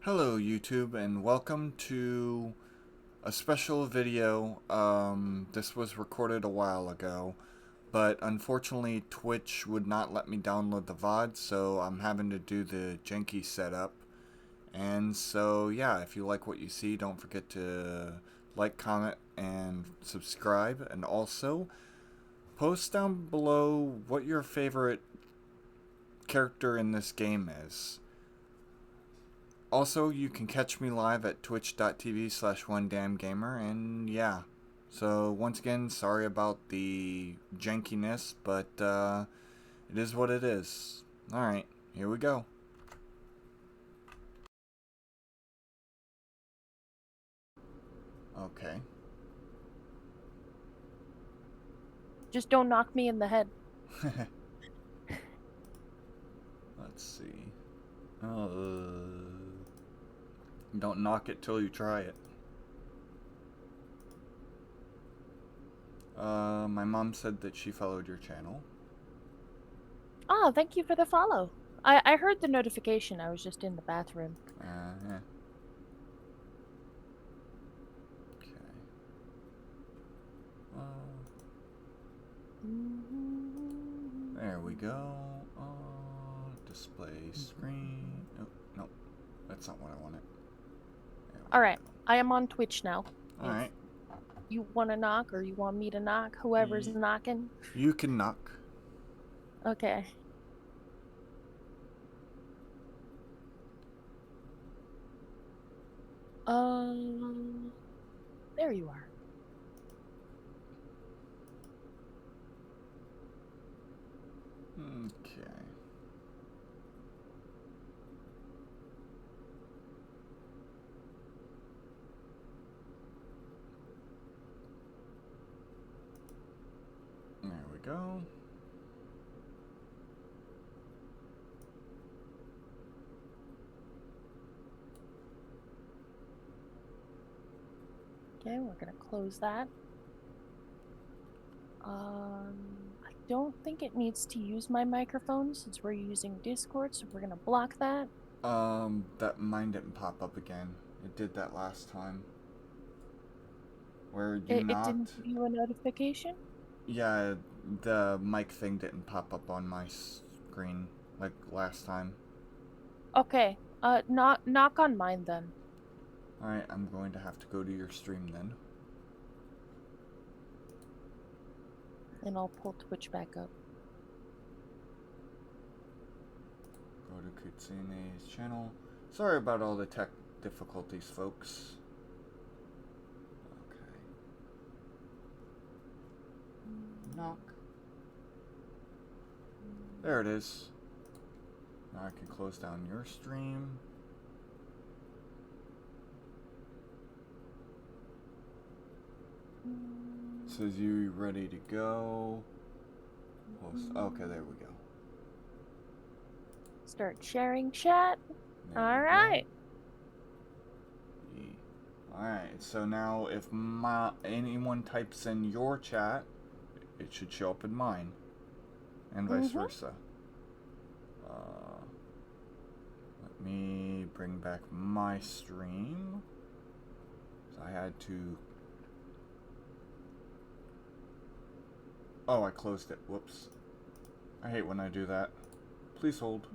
Hello YouTube and welcome to a special video. This was recorded a while ago, but unfortunately Twitch would not let me download the VOD, so I'm having to do the janky setup. And so yeah, if you like what you see, don't forget to like, comment, and subscribe, and also post down below what your favorite character in this game is. Also, you can catch me live at twitch.tv/onedamngamer, and yeah. So, once again, sorry about the jankiness, but it is what it is. Alright, here we go. Okay. Just don't knock me in the head. Let's see. Don't knock it till you try it. My mom said that she followed your channel. Oh, thank you for the follow. I heard the notification. I was just in the bathroom. Yeah. Okay. There we go. Display screen. Oh, no. That's not what I wanted. Alright, I am on Twitch now. Alright. You want to knock or you want me to knock? Whoever's knocking. You can knock. Okay. There you are. Okay. There we go. Okay, we're gonna close that. I don't think it needs to use my microphone since we're using Discord, so we're gonna block that. That mine didn't pop up again. It did that last time. Where you knocked. It didn't give you a notification? Yeah, the mic thing didn't pop up on my screen like last time. Okay, knock on mine then. Alright, I'm going to have to go to your stream then. And I'll pull Twitch back up. Go to KitsuneDancesinSpring channel. Sorry about all the tech difficulties, folks. Okay. Knock. There it is. Now I can close down your stream. Says you ready to go. Post. Okay, there we go. Start sharing chat. Alright. Alright, so now if anyone types in your chat, it should show up in mine. And vice versa. Let me bring back my stream. So I had to... Oh, I closed it. Whoops. I hate when I do that. Please hold.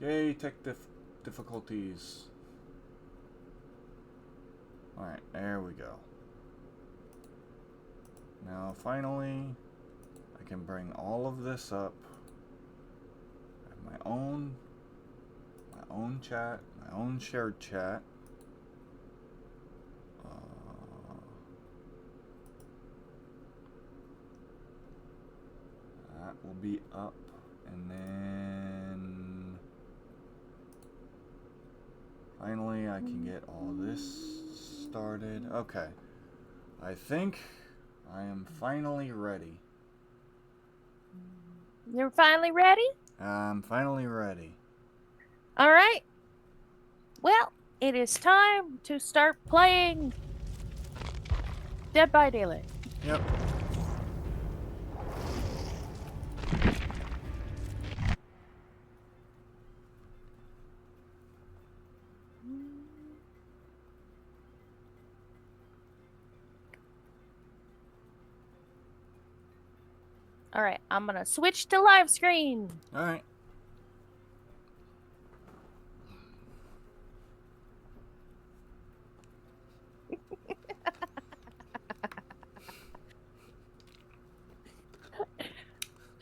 Yay, tech difficulties. Alright, there we go. Now, finally, I can bring all of this up. I have my own chat, my own shared chat. That will be up, and then finally I can get all this started. Okay, I think I am finally ready. You're finally ready? I'm finally ready. Alright. Well, it is time to start playing Dead by Daylight. Yep. All right, I'm gonna switch to live screen. All right.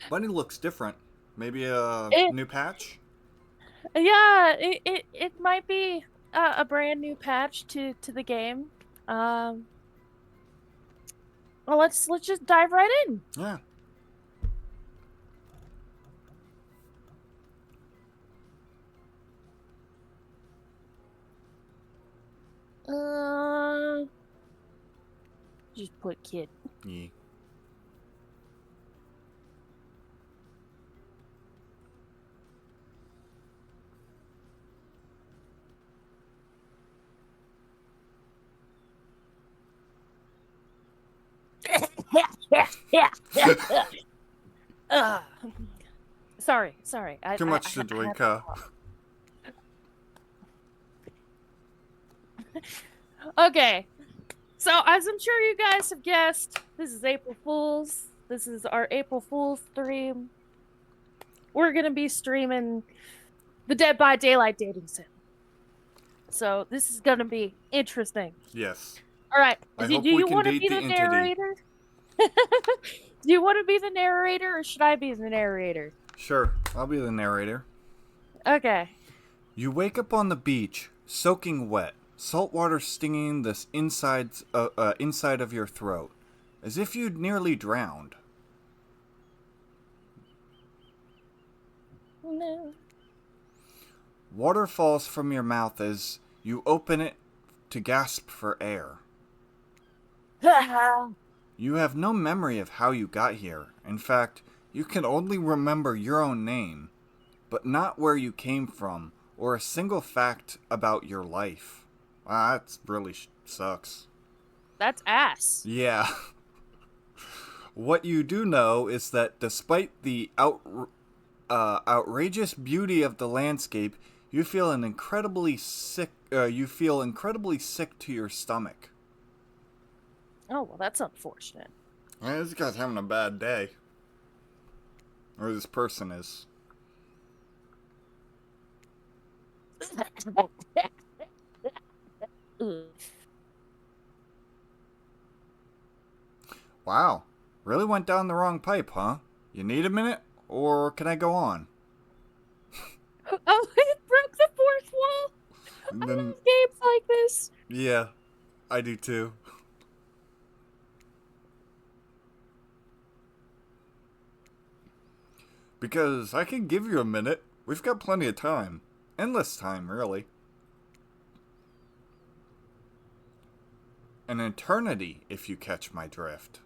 Bunny looks different. Maybe a It, new patch? yeah, it might be a brand new patch to the game. Um, well, let's just dive right in. Yeah. Uh, just put kid. Yeah. uh, sorry. Too much to I had drink, to huh? cough. Okay, so as I'm sure you guys have guessed, this is April Fool's. This is our April Fool's stream. We're gonna be streaming the Dead by Daylight dating sim. So this is gonna be interesting. Yes. All right, I do hope we you can want to date be the the entity. narrator? Do you want to be the narrator, or should I be the narrator? Sure, I'll be the narrator. Okay. You wake up on the beach, soaking wet, salt water stinging the inside of your throat, as if you'd nearly drowned. No. Water falls from your mouth as you open it to gasp for air. You have no memory of how you got here. In fact, you can only remember your own name, but not where you came from or a single fact about your life. Wow, that really sucks. That's ass. Yeah. What you do know is that despite the outrageous beauty of the landscape, you feel incredibly sick to your stomach. Oh, well, that's unfortunate. Man, this guy's having a bad day. Or this person is. Wow. Really went down the wrong pipe, huh? You need a minute? Or can I go on? Oh, it broke the fourth wall. And I then, love games like this. yeah, I do too. Because I can give you a minute. We've got plenty of time. Endless time, really. An eternity, if you catch my drift.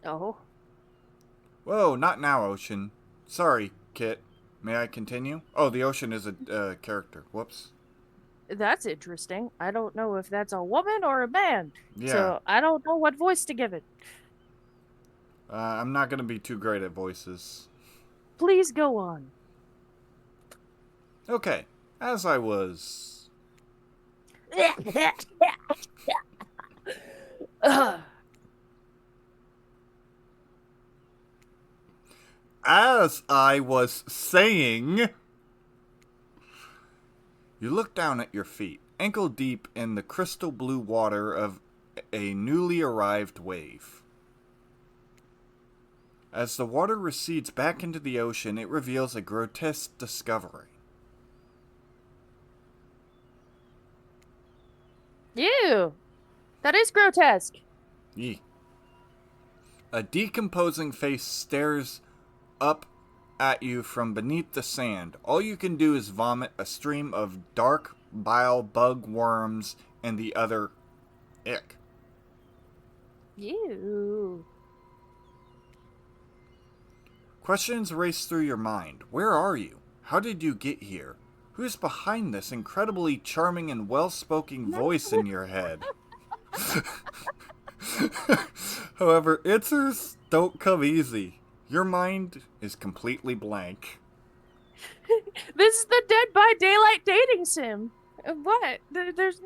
Oh. Whoa, not now, Ocean. Sorry, Kit. May I continue? Oh, the Ocean is a character. Whoops. That's interesting. I don't know if that's a woman or a man. Yeah. So I don't know what voice to give it. I'm not going to be too great at voices. Please go on. Okay, as I was... As I was saying... You look down at your feet, ankle deep in the crystal blue water of a newly arrived wave. As the water recedes back into the ocean, it reveals a grotesque discovery. Ew. That is grotesque. Yee. A decomposing face stares up at you from beneath the sand. All you can do is vomit a stream of dark bile, bug, worms, and the other ick. Ew. Questions race through your mind. Where are you? How did you get here? Who's behind this incredibly charming and well-spoken voice in your head? However, answers don't come easy. Your mind is completely blank. This is the Dead by Daylight dating sim. What? There's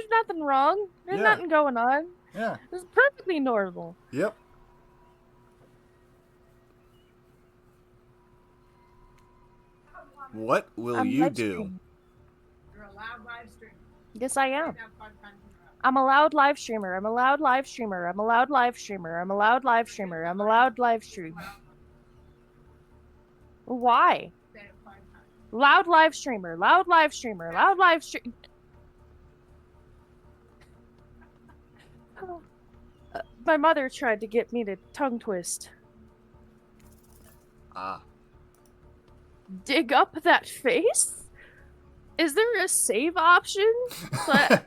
nothing wrong. There's nothing going on. Yeah. It's perfectly normal. Yep. What will I'm you live do? streaming. You're a loud live streamer. Yes, I am. Can't have fun punching her up. I'm a loud live streamer. I'm a loud live streamer. I'm a loud live streamer. I'm a loud live streamer. I'm a loud live streamer. Why? Say it 5 times. Loud live streamer. Loud live streamer. Loud live stream. My mother tried to get me to tongue twist. Ah. Dig up that face? Is there a save option? But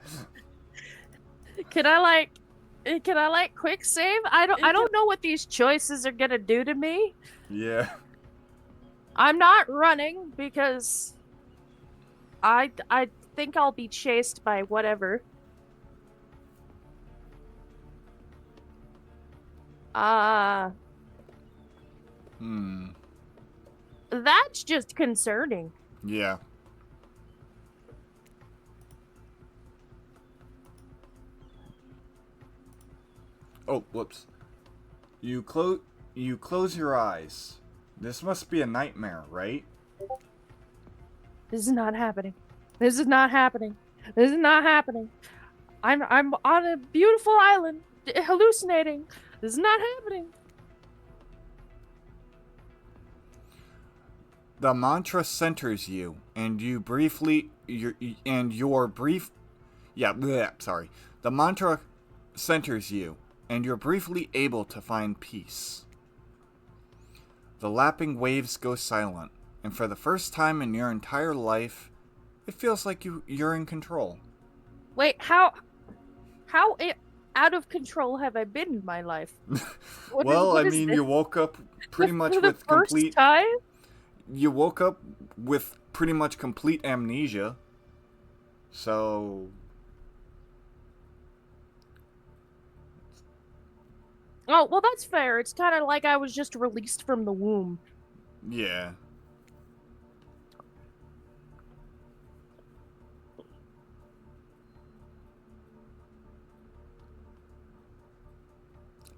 can I quick save? I don't know what these choices are gonna do to me. Yeah. I'm not running because I think I'll be chased by whatever. That's just concerning. Yeah. Oh, whoops. You close your eyes. This must be a nightmare, right? This is not happening. This is not happening. This is not happening. I'm on a beautiful island, hallucinating. This is not happening. The mantra centers you, and you briefly your brief sorry. The mantra centers you, and you're briefly able to find peace. The lapping waves go silent, and for the first time in your entire life, it feels like you're in control. Wait, how out of control have I been in my life? What is this? You woke up pretty much with complete time? You woke up with pretty much complete amnesia. So oh, well, that's fair. It's kind of like I was just released from the womb. Yeah.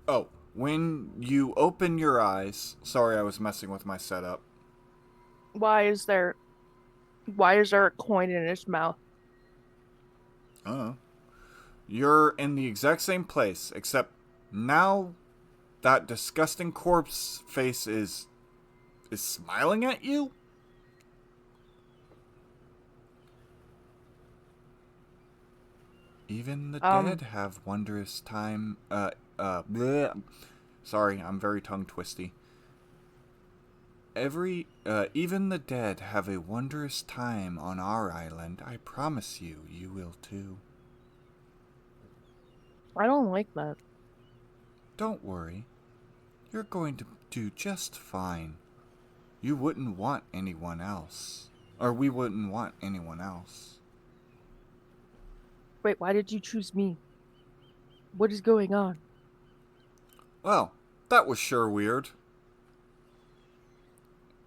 Oh, when you open your eyes... Sorry, I was messing with my setup. Why is there a coin in his mouth? You're in the exact same place, except now that disgusting corpse face is smiling at you? Even the dead have wondrous time... bleh. Sorry, I'm very tongue-twisty. Even the dead have a wondrous time on our island. I promise you, you will too. I don't like that. Don't worry. You're going to do just fine. You wouldn't want anyone else. Or we wouldn't want anyone else. Wait, why did you choose me? What is going on? Well, that was sure weird.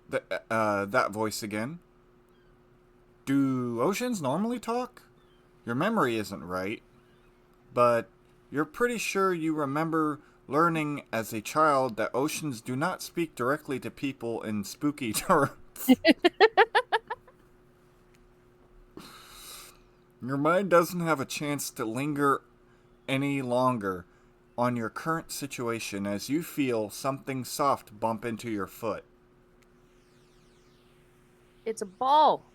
That voice again. Do oceans normally talk? Your memory isn't right, but you're pretty sure you remember learning as a child that oceans do not speak directly to people in spooky terms. Your mind doesn't have a chance to linger any longer on your current situation as you feel something soft bump into your foot. It's a ball.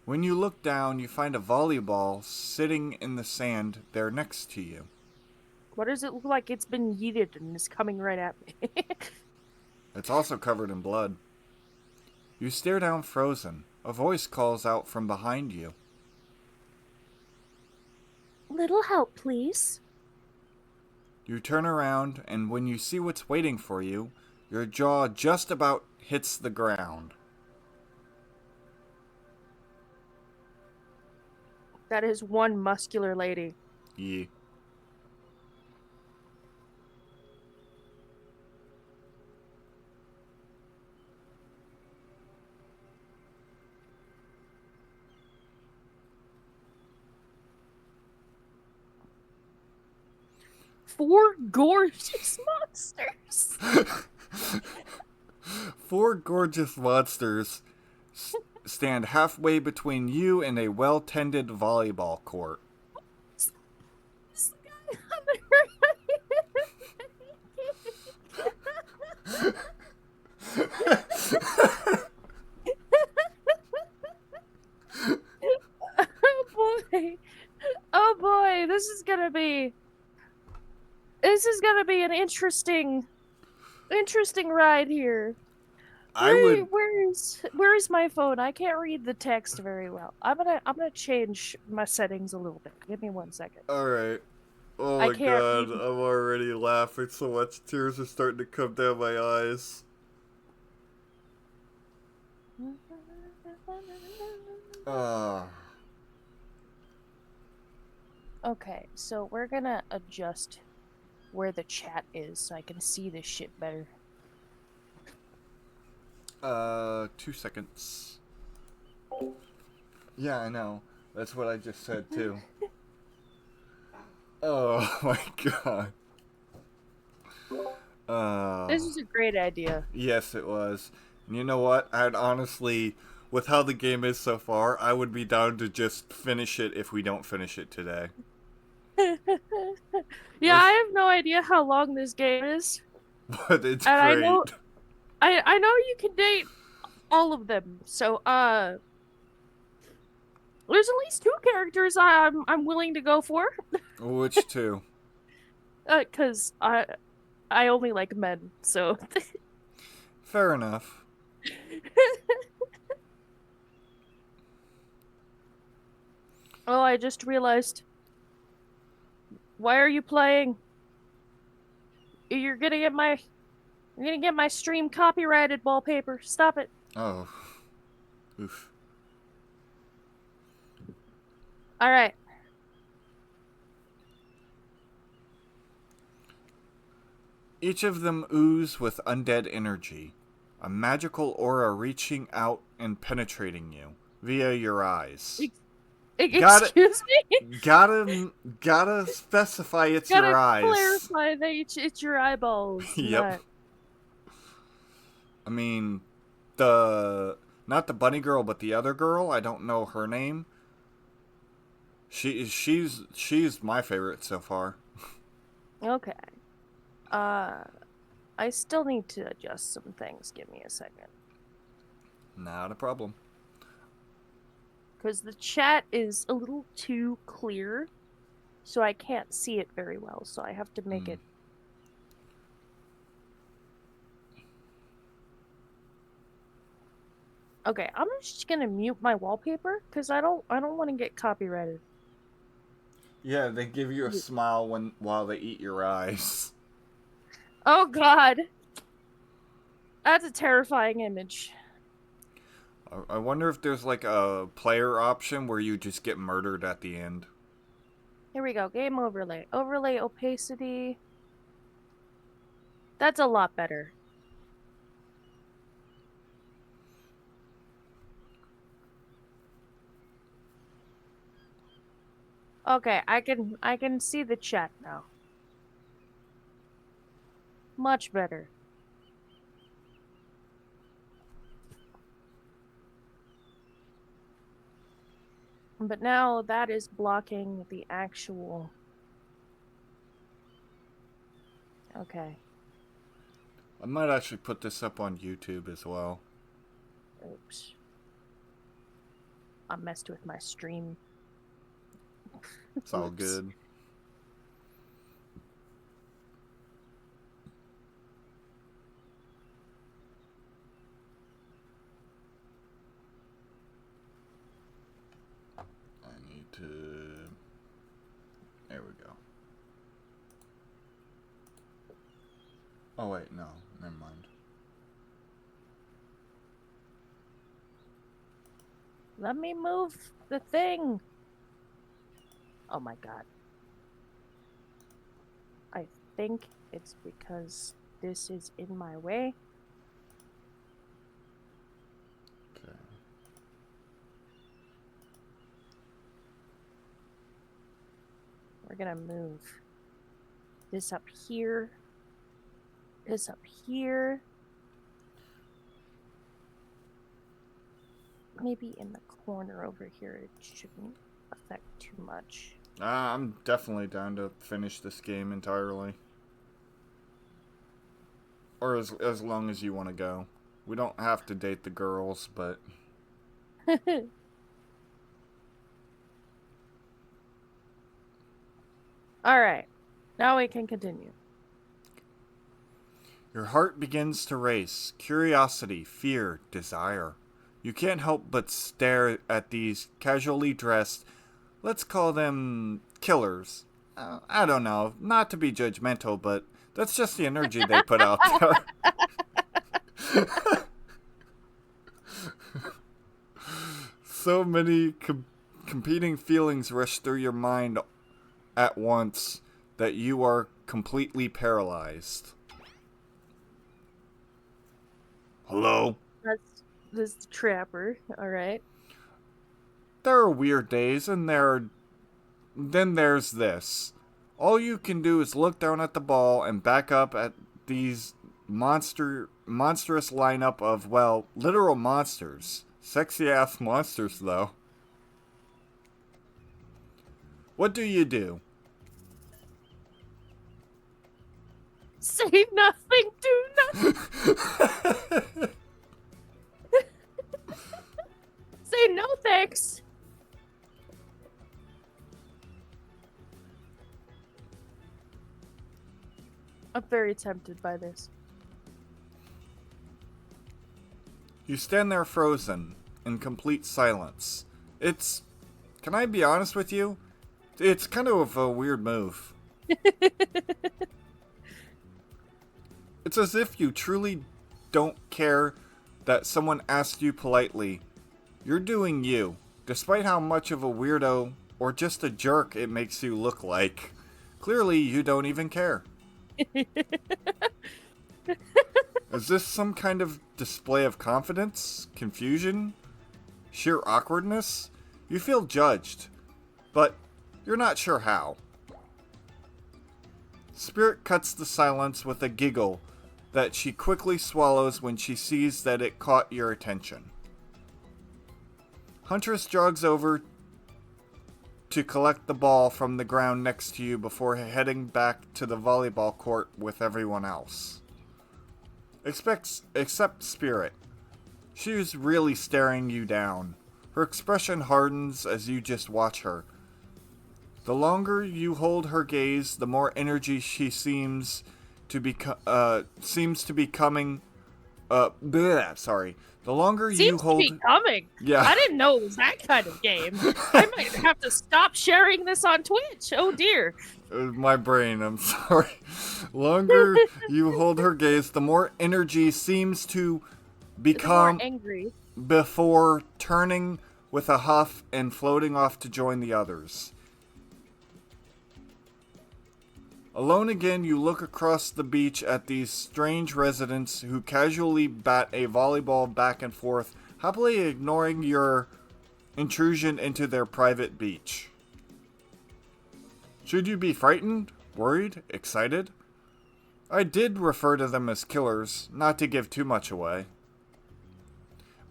When you look down, you find a volleyball sitting in the sand there next to you. What does it look like? It's been yeeted and is coming right at me. It's also covered in blood. You stare down frozen. A voice calls out from behind you. Little help, please. You turn around, and when you see what's waiting for you, your jaw just about hits the ground. That is one muscular lady. Yeah. Four gorgeous monsters. 4 gorgeous monsters stand halfway between you and a well-tended volleyball court. This the guy on the Oh boy. Oh boy, this is gonna be an interesting ride here. I would. Where's my phone? I can't read the text very well. I'm gonna change my settings a little bit. Give me 1 second. All right. Oh I my can't god, read. I'm already laughing so much. Tears are starting to come down my eyes. Okay, so we're gonna adjust where the chat is so I can see this shit better. 2 seconds. Yeah, I know. That's what I just said too. Oh my god. This is a great idea. Yes, it was. And you know what? I'd honestly, with how the game is so far, I would be down to just finish it if we don't finish it today. Yeah, I have no idea how long this game is. But it's And great. I know you can date all of them. So there's at least 2 characters I'm willing to go for. Which two? 'Cause I only like men. So Fair enough. Oh, I just realized. Why are you playing? You're gonna get my stream copyrighted, wallpaper. Stop it. Oh. Oof. All right. Each of them ooze with undead energy, a magical aura reaching out and penetrating you via your eyes. Excuse me? Gotta specify it's Gotta your eyes. clarify that it's your eyeballs. Yep. Not... I mean, not the bunny girl, but the other girl. I don't know her name. She's my favorite so far. Okay. I still need to adjust some things. Give me a second. Not a problem. Because the chat is a little too clear, so I can't see it very well. So I have to make it. Okay, I'm just gonna mute my wallpaper because I don't want to get copyrighted. Yeah, they give you a smile while they eat your eyes. Oh God, that's a terrifying image. I wonder if there's like a player option where you just get murdered at the end. Here we go. Game overlay. Overlay opacity. That's a lot better. Okay, I can see the chat now. Much better. But now that is blocking the actual... Okay. I might actually put this up on YouTube as well. Oops. I messed with my stream. It's all good. I need to... There we go. Oh wait, no. Never mind. Let me move the thing. Oh my God. I think it's because this is in my way. Okay. We're gonna move this up here. This up here. maybe in the corner over here it shouldn't affect too much. I'm definitely down to finish this game entirely. Or as long as you want to go. We don't have to date the girls, but... Alright, now we can continue. Your heart begins to race. Curiosity, fear, desire. You can't help but stare at these casually dressed, let's call them killers. I don't know, not to be judgmental, but that's just the energy they put out there. So many competing feelings rush through your mind at once that you are completely paralyzed. Hello? That's this trapper, alright. There are weird days, and then there's this. All you can do is look down at the ball and back up at these monstrous lineup of, well, literal monsters. Sexy-ass monsters, though. What do you do? Say nothing, do nothing. Say no thanks. I'm very tempted by this. You stand there frozen, in complete silence. Can I be honest with you? It's kind of a weird move. It's as if you truly don't care that someone asked you politely. You're doing you, despite how much of a weirdo or just a jerk it makes you look like. Clearly, you don't even care. Is this some kind of display of confidence, confusion, sheer awkwardness? You feel judged, but you're not sure how. Spirit cuts the silence with a giggle that she quickly swallows when she sees that it caught your attention. Huntress jogs over to collect the ball from the ground next to you before heading back to the volleyball court with everyone else. Except Spirit. She is really staring you down. Her expression hardens as you just watch her. The longer you hold her gaze, the more energy she seems to be coming. Sorry. The longer you hold. Seems to be coming. Yeah. I didn't know it was that kind of game. I might have to stop sharing this on Twitch. Oh dear. My brain, I'm sorry. Longer you hold her gaze, the more energy seems to become more angry before turning with a huff and floating off to join the others. Alone again, you look across the beach at these strange residents who casually bat a volleyball back and forth, happily ignoring your intrusion into their private beach. Should you be frightened, worried, excited? I did refer to them as killers, not to give too much away.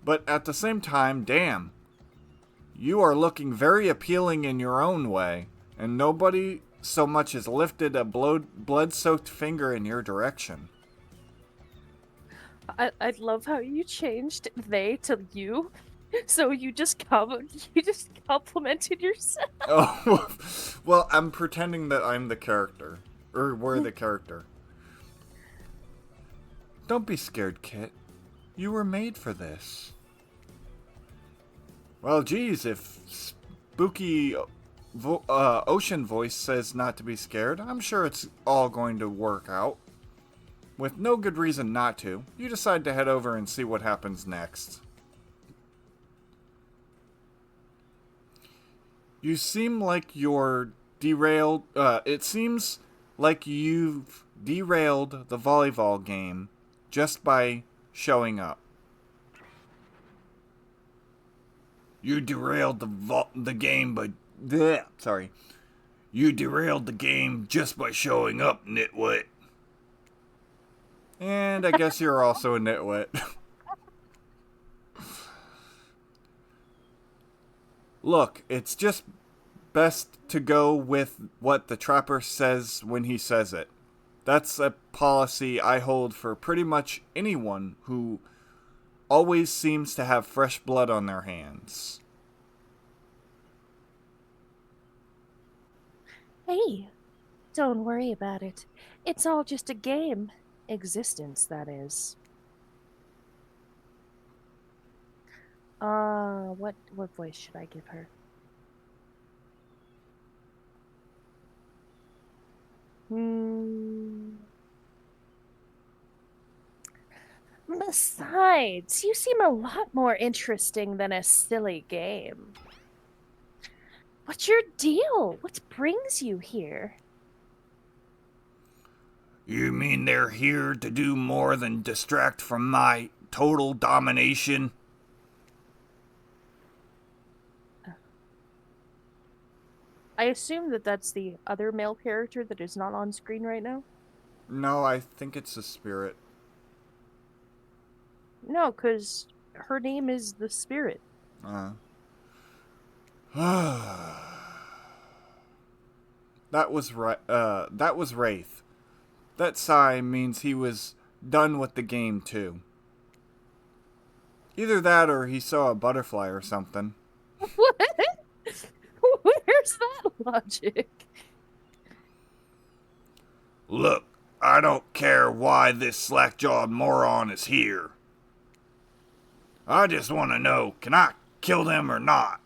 But at the same time, damn. You are looking very appealing in your own way, and nobody so much as lifted a blood-soaked finger in your direction. I love how you changed they to you. So you just complimented yourself. Oh, well, I'm pretending that I'm the character. Or we're the character. Don't be scared, Kit. You were made for this. Well, geez, if spooky ocean voice says not to be scared, I'm sure it's all going to work out. With no good reason not to, you decide to head over and see what happens next. You seem like you're derailed. It seems like you've derailed the volleyball game just by showing up. You derailed the game by... Sorry. You derailed the game just by showing up, nitwit. And I guess you're also a nitwit. Look, it's just best to go with what the trapper says when he says it. That's a policy I hold for pretty much anyone who always seems to have fresh blood on their hands. Hey, don't worry about it. It's all just a game. Existence, that is. What voice should I give her? Besides, you seem a lot more interesting than a silly game. What's your deal? What brings you here? You mean they're here to do more than distract from my total domination? I assume that that's the other male character that is not on screen right now? No, I think it's a spirit. No, because her name is the Spirit. That was Wraith. That sigh means he was done with the game too. Either that or he saw a butterfly or something. What? Where's that logic? Look, I don't care why this slack-jawed moron is here. I just want to know, can I kill them or not?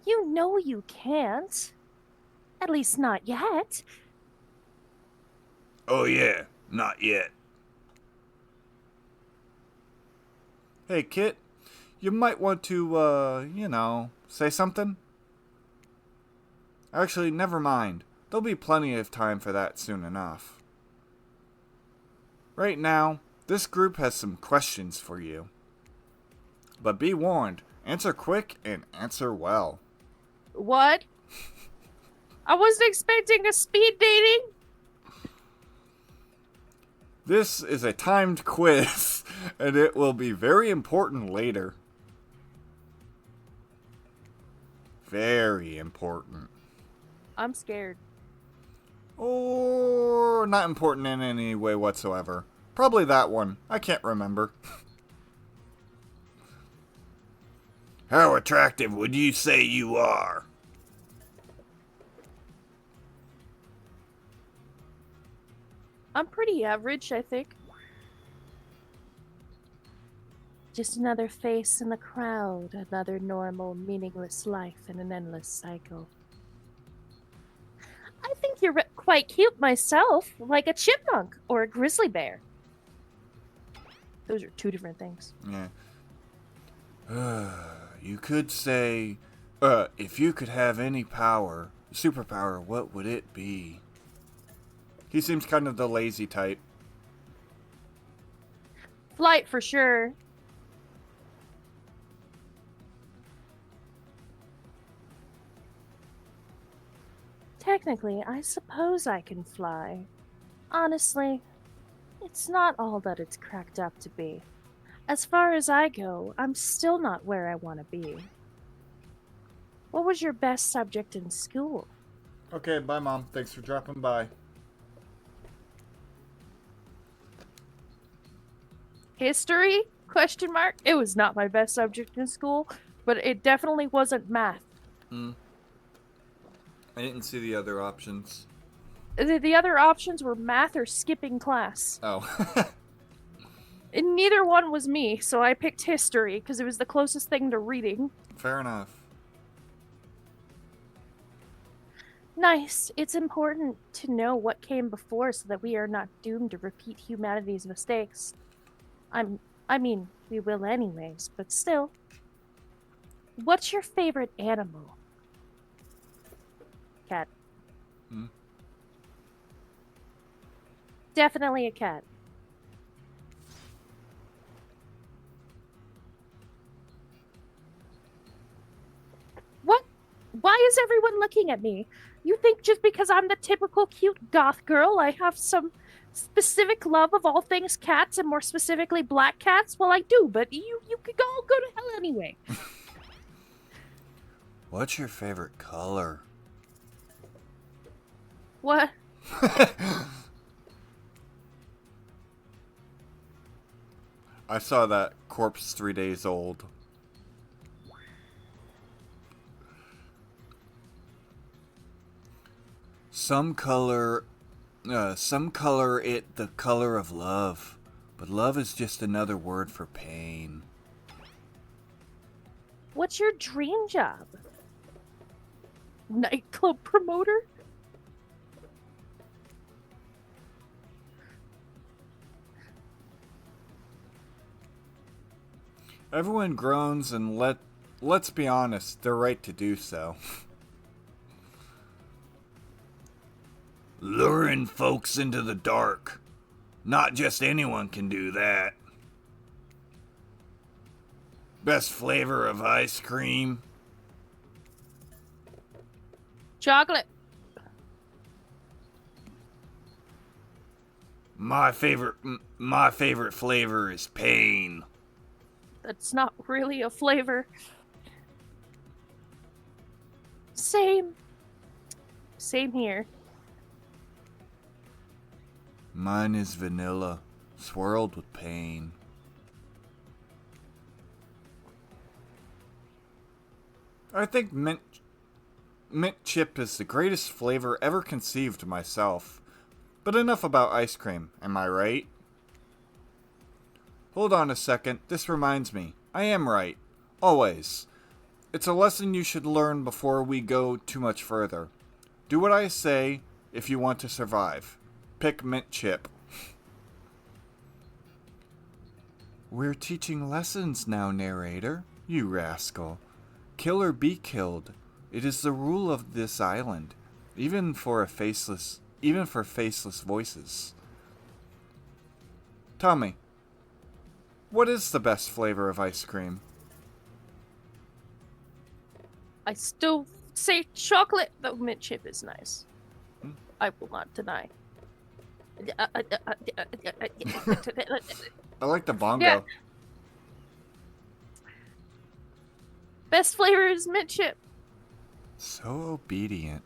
You know you can't. At least not yet. Oh yeah, not yet. Hey, Kit, you might want to, say something? Actually, never mind. There'll be plenty of time for that soon enough. Right now, this group has some questions for you. But be warned, answer quick and answer well. What? I wasn't expecting a speed dating. This is a timed quiz, and it will be very important later. Very important. I'm scared. Or not important in any way whatsoever. Probably that one. I can't remember. How attractive would you say you are? I'm pretty average, I think. Just another face in the crowd, another normal, meaningless life in an endless cycle. I think you're quite cute myself, like a chipmunk or a grizzly bear. Those are two different things. Yeah. You could say, if you could have any power, superpower, what would it be? He seems kind of the lazy type. Flight for sure. Technically, I suppose I can fly. Honestly, it's not all that it's cracked up to be. As far as I go, I'm still not where I want to be. What was your best subject in school? Okay, bye, Mom. Thanks for dropping by. History? Question mark. It was not my best subject in school, but it definitely wasn't math. I didn't see the other options. The other options were math or skipping class. Oh. And neither one was me, so I picked history because it was the closest thing to reading. Fair enough. Nice. It's important to know what came before so that we are not doomed to repeat humanity's mistakes. I mean, we will anyways, but still. What's your favorite animal? Cat. Definitely a cat. What? Why is everyone looking at me? You think just because I'm the typical cute goth girl, I have some specific love of all things cats, and more specifically black cats? Well, I do, but you could all go to hell anyway. What's your favorite color? What? I saw that corpse 3 days old. Some color it the color of love, but love is just another word for pain. What's your dream job? Nightclub promoter? Everyone groans, and let's be honest, they're right to do so. Luring folks into the dark. Not just anyone can do that. Best flavor of ice cream? Chocolate. My favorite flavor is pain. That's not really a flavor. Same here. Mine is vanilla, swirled with pain. I think mint chip is the greatest flavor ever conceived myself. But enough about ice cream, am I right? Hold on a second, this reminds me. I am right. Always. It's a lesson you should learn before we go too much further. Do what I say if you want to survive. Pick mint chip. We're teaching lessons now, narrator. You rascal. Kill or be killed. It is the rule of this island, even for faceless voices. Tell me, what is the best flavor of ice cream? I still say chocolate, though mint chip is nice. I will not deny. I like the bongo. Yeah. Best flavor is mint chip. So obedient.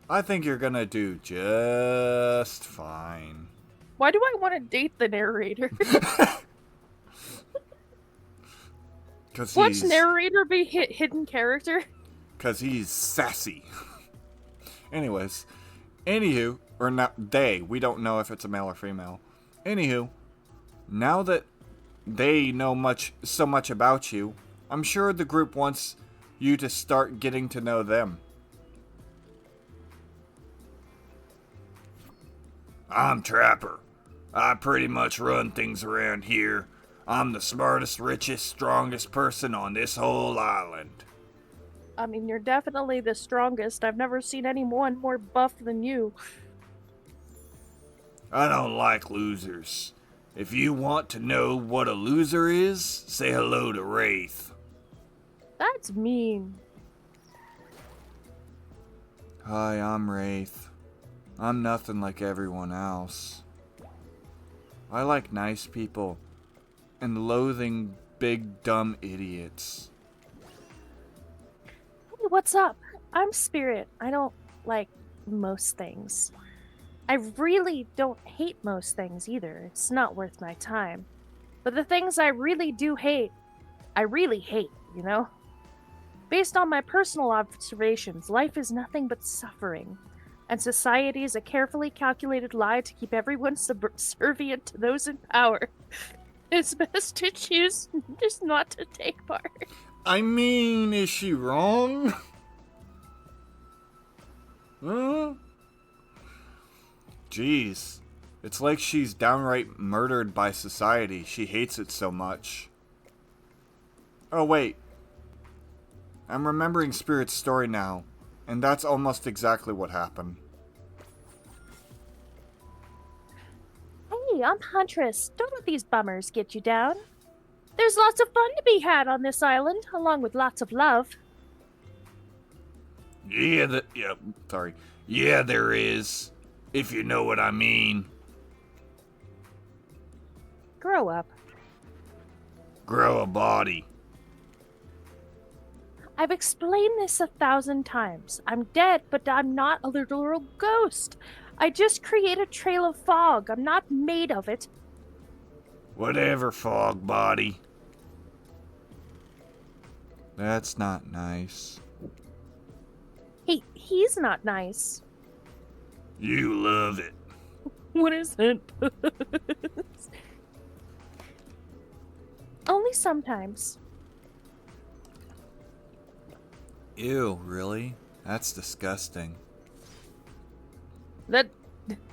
I think you're gonna do just fine. Why do I want to date the narrator? Watch narrator be hidden character? Because he's sassy. Anyways. Anywho, or not we don't know if it's a male or female. Anywho, now that they know so much about you, I'm sure the group wants you to start getting to know them. I'm Trapper. I pretty much run things around here. I'm the smartest, richest, strongest person on this whole island. I mean, you're definitely the strongest. I've never seen anyone more buff than you. I don't like losers. If you want to know what a loser is, say hello to Wraith. That's mean. Hi, I'm Wraith. I'm nothing like everyone else. I like nice people and loathing big dumb idiots. Hey, what's up? I'm Spirit. I don't like most things. I really don't hate most things either. It's not worth my time. But the things I really do hate, I really hate, you know? Based on my personal observations, life is nothing but suffering. And society is a carefully calculated lie to keep everyone subservient to those in power. It's best to choose just not to take part. I mean, is she wrong? Huh? Jeez. It's like she's downright murdered by society. She hates it so much. Oh, wait. I'm remembering Spirit's story now, and that's almost exactly what happened. Hey, I'm Huntress. Don't let these bummers get you down. There's lots of fun to be had on this island, along with lots of love. Yeah, there is. If you know what I mean. Grow up. Grow a body. I've explained this 1,000 times. I'm dead, but I'm not a literal ghost. I just create a trail of fog. I'm not made of it. Whatever, fog body. That's not nice. Hey, he's not nice. You love it. What is it? Only sometimes. Ew, really? That's disgusting.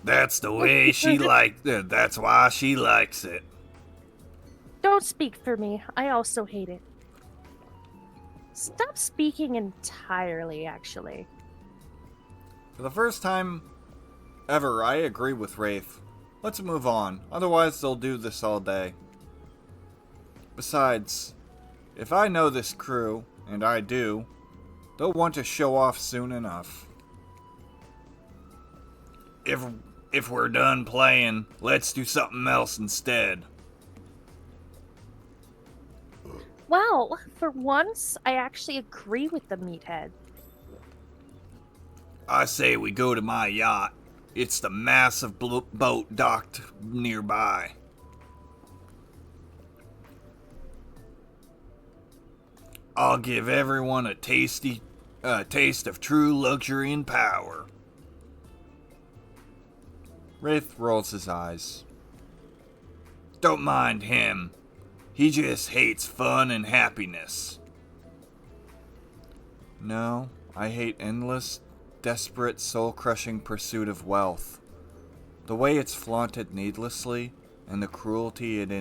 That's the way she liked it. That's why she likes it. Don't speak for me. I also hate it. Stop speaking entirely, actually. For the first time ever, I agree with Wraith. Let's move on. Otherwise, they'll do this all day. Besides, if I know this crew, and I do, they'll want to show off soon enough. If we're done playing, let's do something else instead. Wow, for once, I actually agree with the meathead. I say we go to my yacht. It's the massive boat docked nearby. I'll give everyone a taste of true luxury and power. Wraith rolls his eyes. Don't mind him. He just hates fun and happiness. No, I hate endless, desperate, soul-crushing pursuit of wealth. The way it's flaunted needlessly, and the cruelty it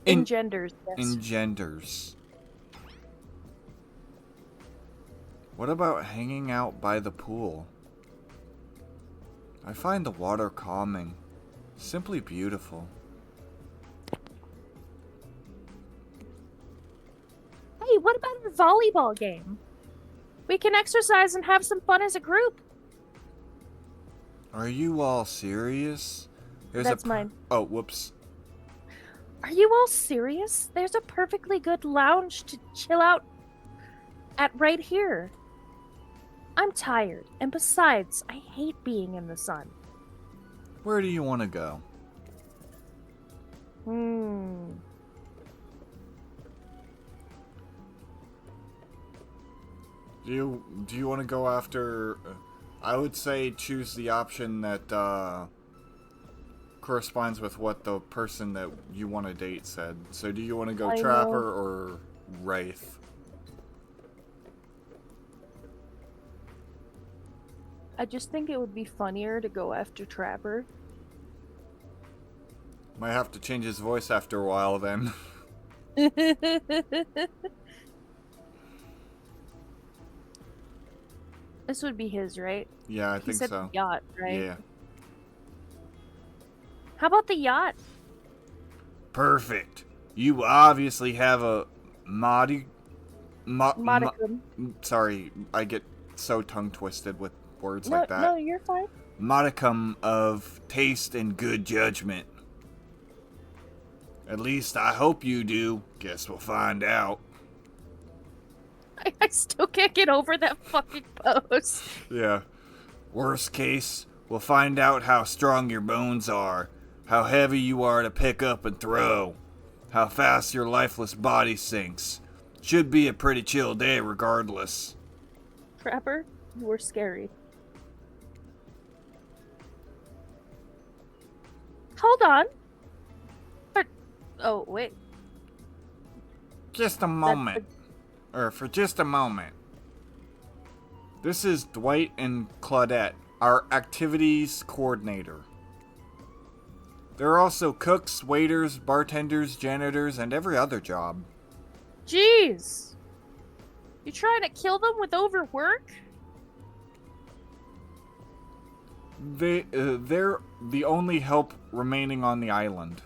Engenders. Yes. engenders. What about hanging out by the pool? I find the water calming, simply beautiful. Hey, what about a volleyball game? We can exercise and have some fun as a group. Are you all serious? That's mine. Oh, whoops. Are you all serious? There's a perfectly good lounge to chill out at right here. I'm tired, and besides, I hate being in the sun. Where do you want to go? Do you want to go after... I would say choose the option that corresponds with what the person that you want to date said. So do you want to go Trapper or Wraith? I just think it would be funnier to go after Trapper. Might have to change his voice after a while then. This would be his, right? Yeah, I He think said so. yacht, right? Yeah. How about the yacht? Perfect. You obviously have a Modicum. Sorry, I get so tongue twisted with words No, like that. no, you're fine. modicum of taste and good judgment. At least I hope you do. Guess we'll find out. I still can't get over that fucking pose. Yeah. Worst case, we'll find out how strong your bones are, how heavy you are to pick up and throw, how fast your lifeless body sinks. Should be a pretty chill day regardless. Trapper, you were scary. Hold on. But, oh, wait. Just a moment. Or for just a moment. This is Dwight and Claudette, our activities coordinator. There are also cooks, waiters, bartenders, janitors, and every other job. Jeez. You trying to kill them with overwork? They're the only help remaining on the island.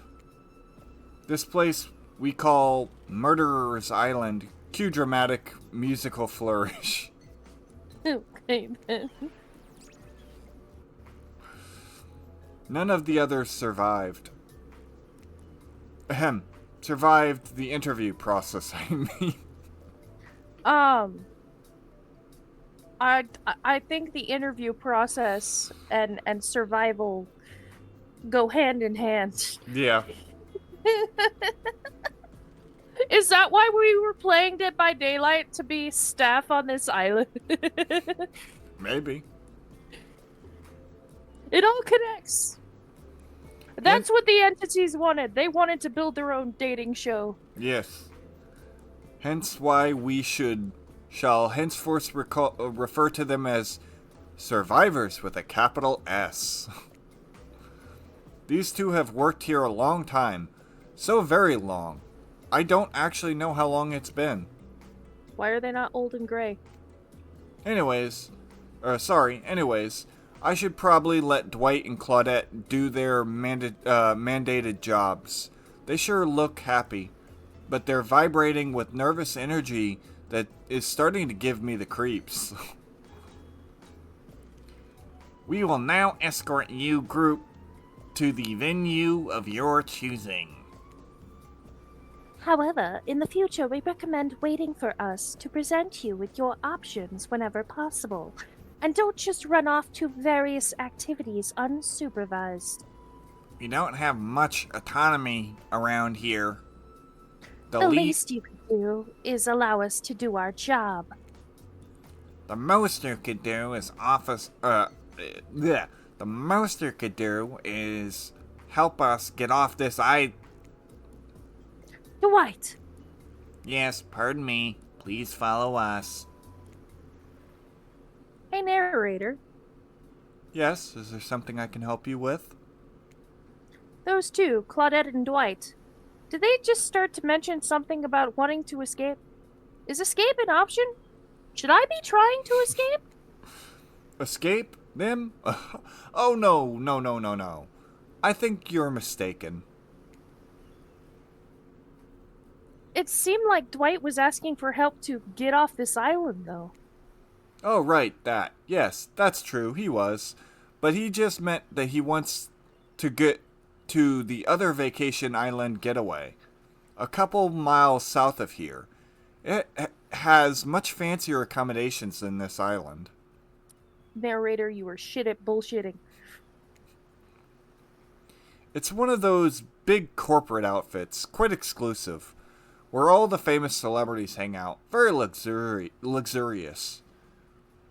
This place we call Murderer's Island. Cue dramatic musical flourish. Okay, then. None of the others survived. Ahem. Survived the interview process, I mean. Um, I think the interview process and survival go hand in hand. Yeah, Is that why we were playing Dead by Daylight to be staff on this island? maybe. It all connects. That's what the entities wanted. They wanted to build their own dating show. Yes. Hence why we shall henceforth refer to them as survivors with a capital S. These two have worked here a long time. So very long. I don't actually know how long it's been. Why are they not old and gray? Anyways, I should probably let Dwight and Claudette do their mandated jobs. They sure look happy, but they're vibrating with nervous energy that is starting to give me the creeps. We will now escort you group to the venue of your choosing. However, in the future, we recommend waiting for us to present you with your options whenever possible. And don't just run off to various activities unsupervised. We don't have much autonomy around here. The least you could do is allow us to do our job. The most you could do is the most you could do is help us get off this Dwight! Yes, pardon me. Please follow us. Hey, narrator. Yes, is there something I can help you with? Those two, Claudette and Dwight, did they just start to mention something about wanting to escape? Is escape an option? Should I be trying to escape? Escape? Them? Oh, no. I think you're mistaken. It seemed like Dwight was asking for help to get off this island, though. Oh, right, that. Yes, that's true, he was. But he just meant that he wants to get to the other vacation island getaway. A couple miles south of here. It has much fancier accommodations than this island. Narrator, you were shit at bullshitting. It's one of those big corporate outfits, quite exclusive, where all the famous celebrities hang out. Very luxurious.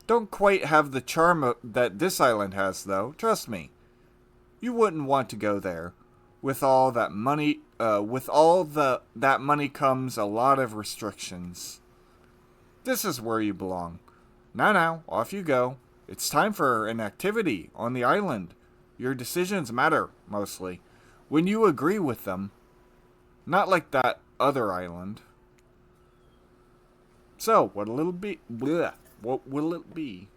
Don't quite have the charm that this island has, though. Trust me. You wouldn't want to go there. With all that money, that money comes a lot of restrictions. This is where you belong. Now, off you go. It's time for an activity on the island. Your decisions matter, mostly. When you agree with them. Not like that other island. So, what will it be? Blech. What will it be?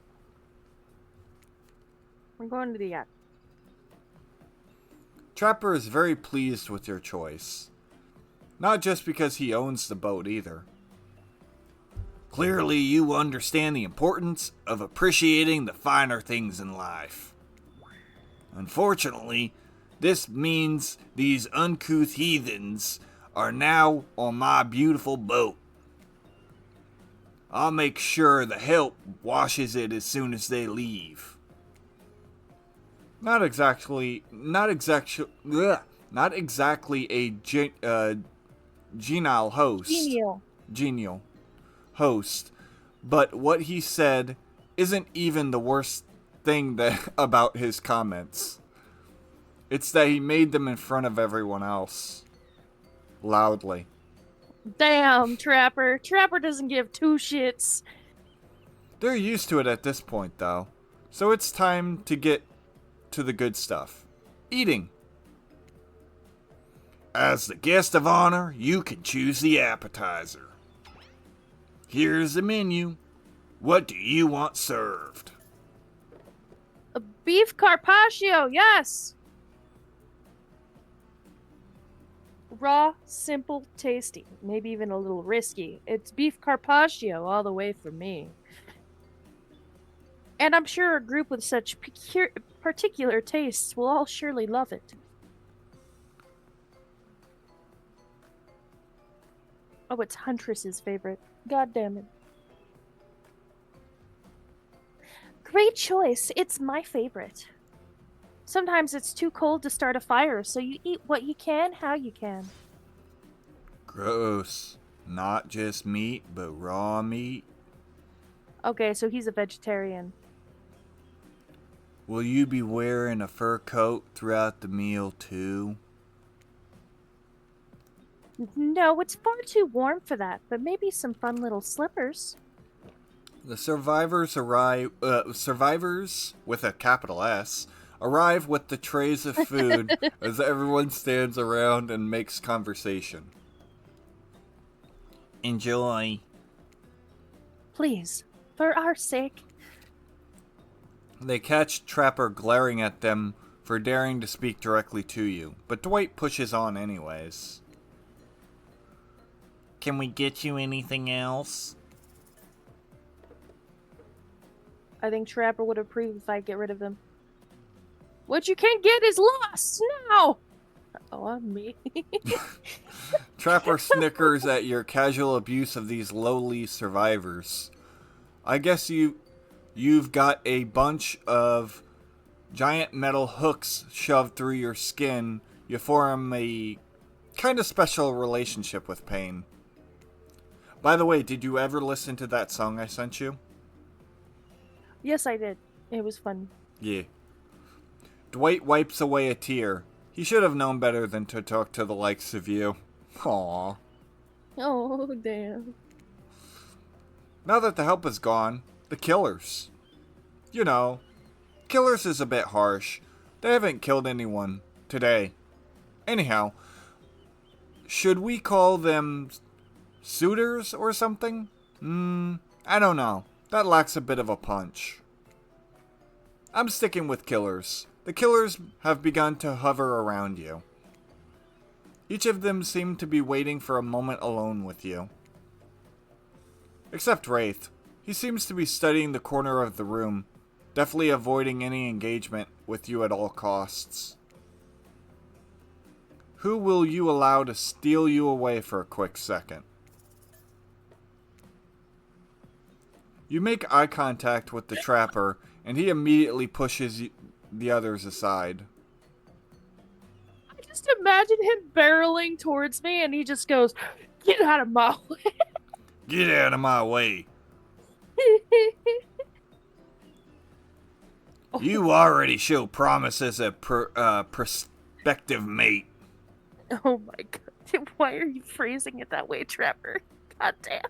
We're going to the yacht. Trapper is very pleased with your choice. Not just because he owns the boat, either. Clearly, you understand the importance of appreciating the finer things in life. Unfortunately, this means these uncouth heathens are now on my beautiful boat. I'll make sure the help washes it as soon as they leave. Not exactly a genial host, but what he said isn't even the worst thing about his comments. It's that he made them in front of everyone else. Loudly. Damn, Trapper. Trapper doesn't give two shits. They're used to it at this point, though. So it's time to get to the good stuff. Eating. As the guest of honor, you can choose the appetizer. Here's the menu. What do you want served? A beef carpaccio, yes! Raw, simple, tasty. Maybe even a little risky. It's beef carpaccio all the way for me. And I'm sure a group with such particular tastes will all surely love it. Oh, it's Huntress's favorite. God damn it. Great choice. It's my favorite. Sometimes it's too cold to start a fire, so you eat what you can, how you can. Gross. Not just meat, but raw meat. Okay, so he's a vegetarian. Will you be wearing a fur coat throughout the meal too? No, it's far too warm for that, but maybe some fun little slippers. The survivors arrive. Survivors with a capital S arrive with the trays of food as everyone stands around and makes conversation. Enjoy. Please, for our sake. They catch Trapper glaring at them for daring to speak directly to you, but Dwight pushes on anyways. Can we get you anything else? I think Trapper would approve if I get rid of him. What you can't get is lost now! Oh, I'm me. Trapper snickers at your casual abuse of these lowly survivors. I guess you've got a bunch of giant metal hooks shoved through your skin. You form a kind of special relationship with pain. By the way, did you ever listen to that song I sent you? Yes, I did. It was fun. Yeah. Dwight wipes away a tear. He should have known better than to talk to the likes of you. Aww. Oh, damn. Now that the help is gone, the killers. You know, killers is a bit harsh. They haven't killed anyone today. Anyhow, should we call them suitors or something? I don't know. That lacks a bit of a punch. I'm sticking with killers. The killers have begun to hover around you. Each of them seem to be waiting for a moment alone with you. Except Wraith. He seems to be studying the corner of the room, definitely avoiding any engagement with you at all costs. Who will you allow to steal you away for a quick second? You make eye contact with the Trapper, and he immediately pushes the others aside. I just imagine him barreling towards me and he just goes, "Get out of my way." Get out of my way. You already show promise as a prospective mate. Oh my god. Why are you phrasing it that way, Trapper? God damn.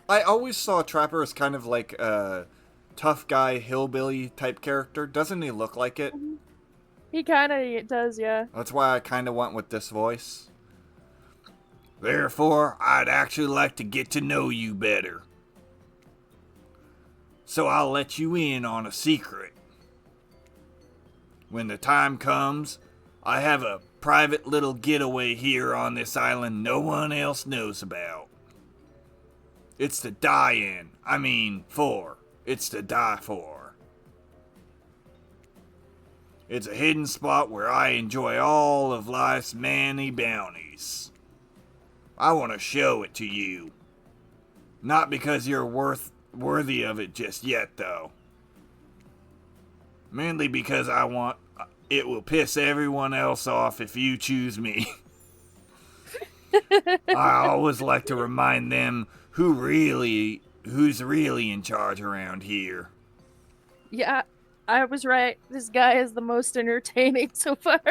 I always saw Trapper as kind of like a tough guy, hillbilly type character. Doesn't he look like it? He kind of does, yeah. That's why I kind of went with this voice. Therefore, I'd actually like to get to know you better. So I'll let you in on a secret. When the time comes, I have a private little getaway here on this island no one else knows about. It's to die in. It's to die for. It's a hidden spot where I enjoy all of life's many bounties. I want to show it to you. Not because you're worthy of it just yet, though. Mainly because I want it will piss everyone else off if you choose me. I always like to remind them who's really in charge around here. Yeah, I was right. This guy is the most entertaining so far.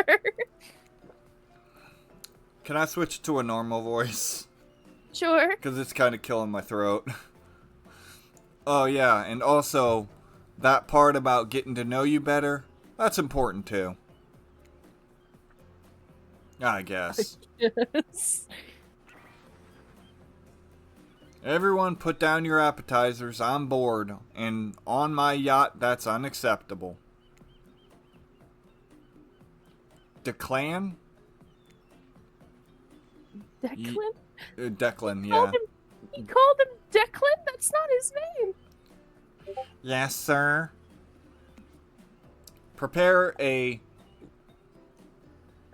Can I switch to a normal voice? Sure. Because it's kind of killing my throat. Oh yeah, and also, that part about getting to know you better, that's important too. I guess. Yes. Everyone put down your appetizers, I'm bored, and on my yacht, that's unacceptable. Declan? Declan? Declan, He yeah. called him Declan? That's not his name. Yes, sir. Prepare a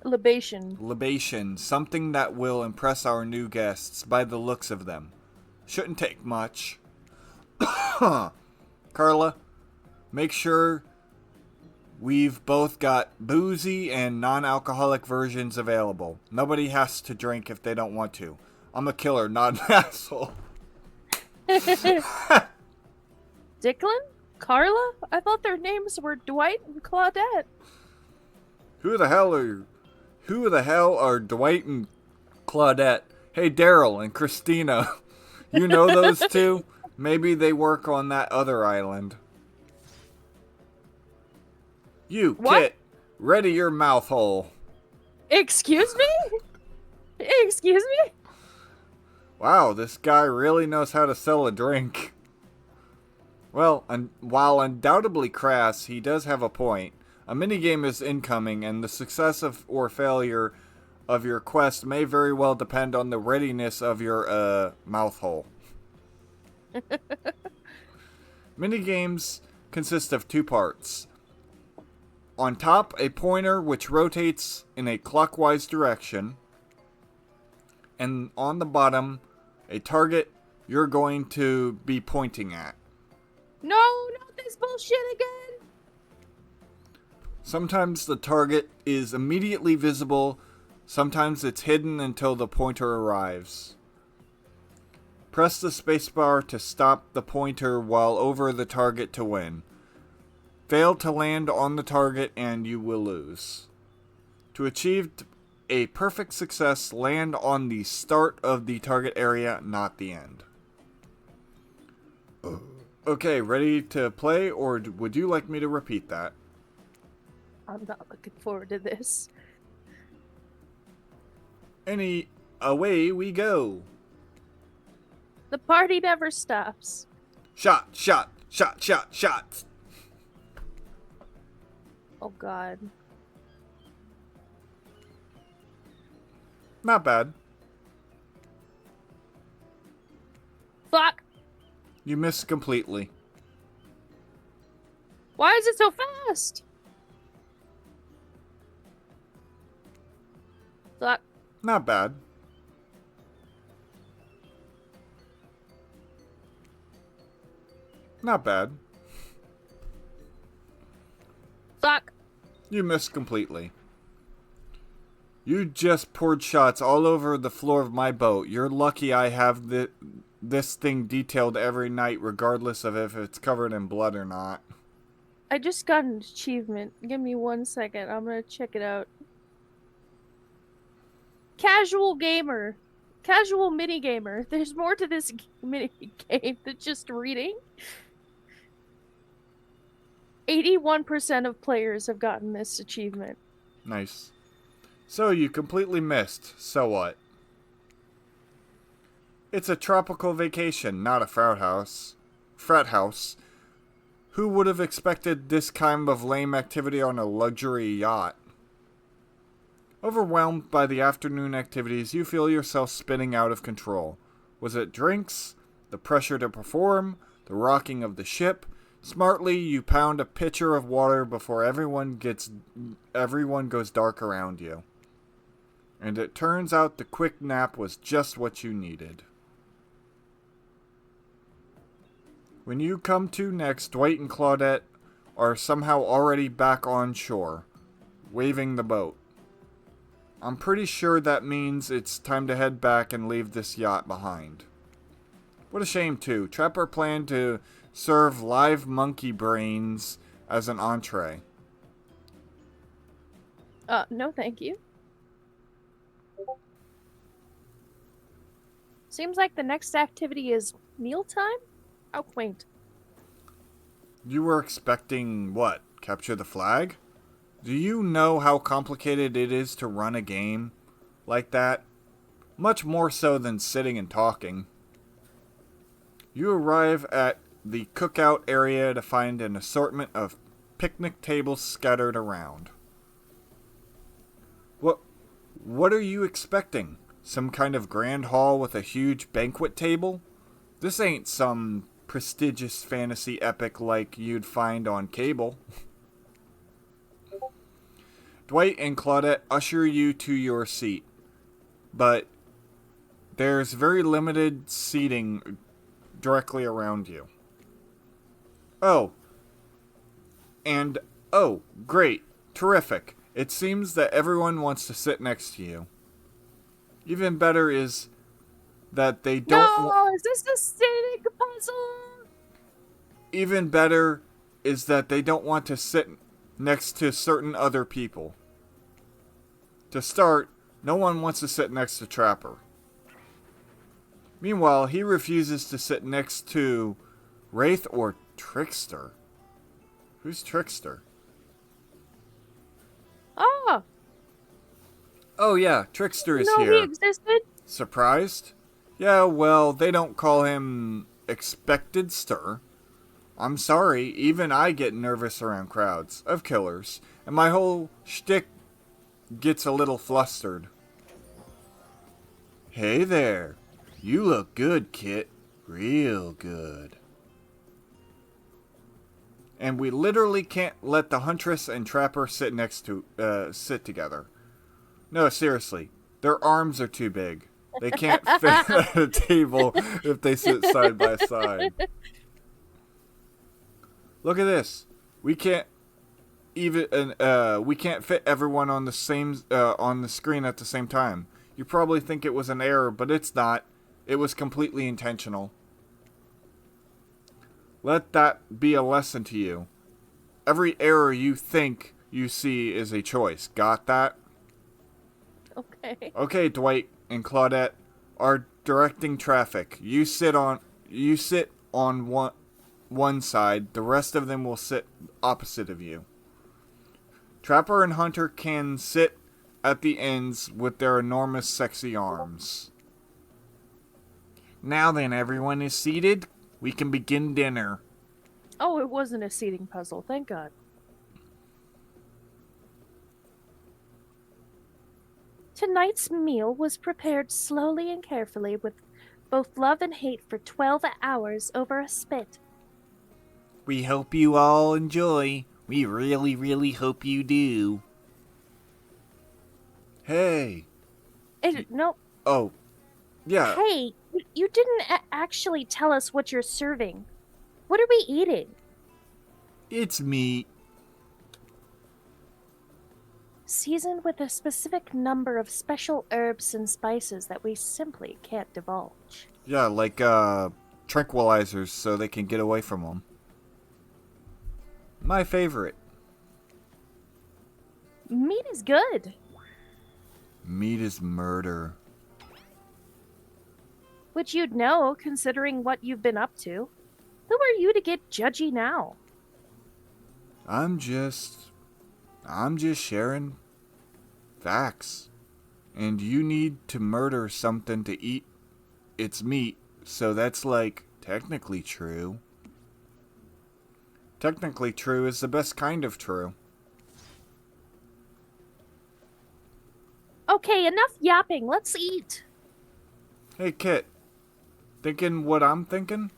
Libation. something that will impress our new guests by the looks of them. Shouldn't take much. Carla, make sure we've both got boozy and non-alcoholic versions available. Nobody has to drink if they don't want to. I'm a killer, not an asshole. Declan? Carla? I thought their names were Dwight and Claudette. Who the hell are Dwight and Claudette? Hey, Daryl and Christina. You know those two? Maybe they work on that other island. You, What? Kit, ready your mouth hole. Excuse me? Excuse me? Wow, this guy really knows how to sell a drink. Well, while undoubtedly crass, he does have a point. A minigame is incoming, and the success or failure of your quest may very well depend on the readiness of your, mouth hole. Minigames consist of 2 parts. On top, a pointer which rotates in a clockwise direction. And on the bottom, a target you're going to be pointing at. No, not this bullshit again. Sometimes the target is immediately visible, sometimes it's hidden until the pointer arrives. Press the spacebar to stop the pointer while over the target to win. Fail to land on the target and you will lose. To achieve a perfect success, land on the start of the target area, not the end. Okay, ready to play, or would you like me to repeat that? I'm not looking forward to this. Away we go. The party never stops. Shot, shot, shot, shot, shots. Oh god. Not bad. Fuck! You missed completely. Why is it so fast? Fuck. Not bad. Not bad. Fuck. You missed completely. You just poured shots all over the floor of my boat. You're lucky I have this thing detailed every night, regardless of if it's covered in blood or not. I just got an achievement. Give me 1 second. I'm gonna check it out. Casual gamer. Casual mini gamer. There's more to this mini game than just reading. 81% of players have gotten this achievement. Nice. So you completely missed. So what? It's a tropical vacation, not a frat house. Who would have expected this kind of lame activity on a luxury yacht? Overwhelmed by the afternoon activities, you feel yourself spinning out of control. Was it drinks? The pressure to perform? The rocking of the ship? Smartly, you pound a pitcher of water before everyone goes dark around you. And it turns out the quick nap was just what you needed. When you come to next, Dwight and Claudette are somehow already back on shore, waving the boat. I'm pretty sure that means it's time to head back and leave this yacht behind. What a shame, too. Trapper planned to serve live monkey brains as an entree. No thank you. Seems like the next activity is mealtime? How quaint. You were expecting what? Capture the flag? Do you know how complicated it is to run a game like that? Much more so than sitting and talking. You arrive at the cookout area to find an assortment of picnic tables scattered around. What are you expecting? Some kind of grand hall with a huge banquet table? This ain't some prestigious fantasy epic like you'd find on cable. Dwight and Claudette usher you to your seat, but there's very limited seating directly around you. Oh, great, terrific. It seems that everyone wants to sit next to you. Even better is that they don't... No, is this a sitting puzzle? Even better is that they don't want to sit next to certain other people. To start, no one wants to sit next to Trapper. Meanwhile, he refuses to sit next to Wraith or Trickster. Who's Trickster? Oh, Oh yeah, Trickster is no, here. he existed. Surprised? Yeah, well, they don't call him Expected Stir. I'm sorry, even I get nervous around crowds of killers, and my whole shtick gets a little flustered. Hey there. You look good, Kit. Real good. And we literally can't let the Huntress and Trapper sit together. No, seriously. Their arms are too big. They can't fit at a table if they sit side by side. Look at this. We can't fit everyone on the same on the screen at the same time. You probably think it was an error, but it's not. It was completely intentional. Let that be a lesson to you. Every error you think you see is a choice. Got that? Okay. Okay, Dwight and Claudette are directing traffic. You sit on one side. The rest of them will sit opposite of you. Trapper and Hunter can sit at the ends with their enormous sexy arms. Now then, everyone is seated. We can begin dinner. Oh, it wasn't a seating puzzle. Thank God. Tonight's meal was prepared slowly and carefully with both love and hate for 12 hours over a spit. We hope you all enjoy. We really, really hope you do. Hey. No. Oh. Yeah. Hey, you didn't actually tell us what you're serving. What are we eating? It's meat. Seasoned with a specific number of special herbs and spices that we simply can't divulge. Yeah, like tranquilizers so they can get away from them. My favorite. Meat is good. Meat is murder. Which you'd know, considering what you've been up to. Who are you to get judgy now? I'm just sharing facts. And you need to murder something to eat its meat, so that's like technically true. Technically true is the best kind of true. Okay, enough yapping. Let's eat. Hey, Kit. Thinking what I'm thinking?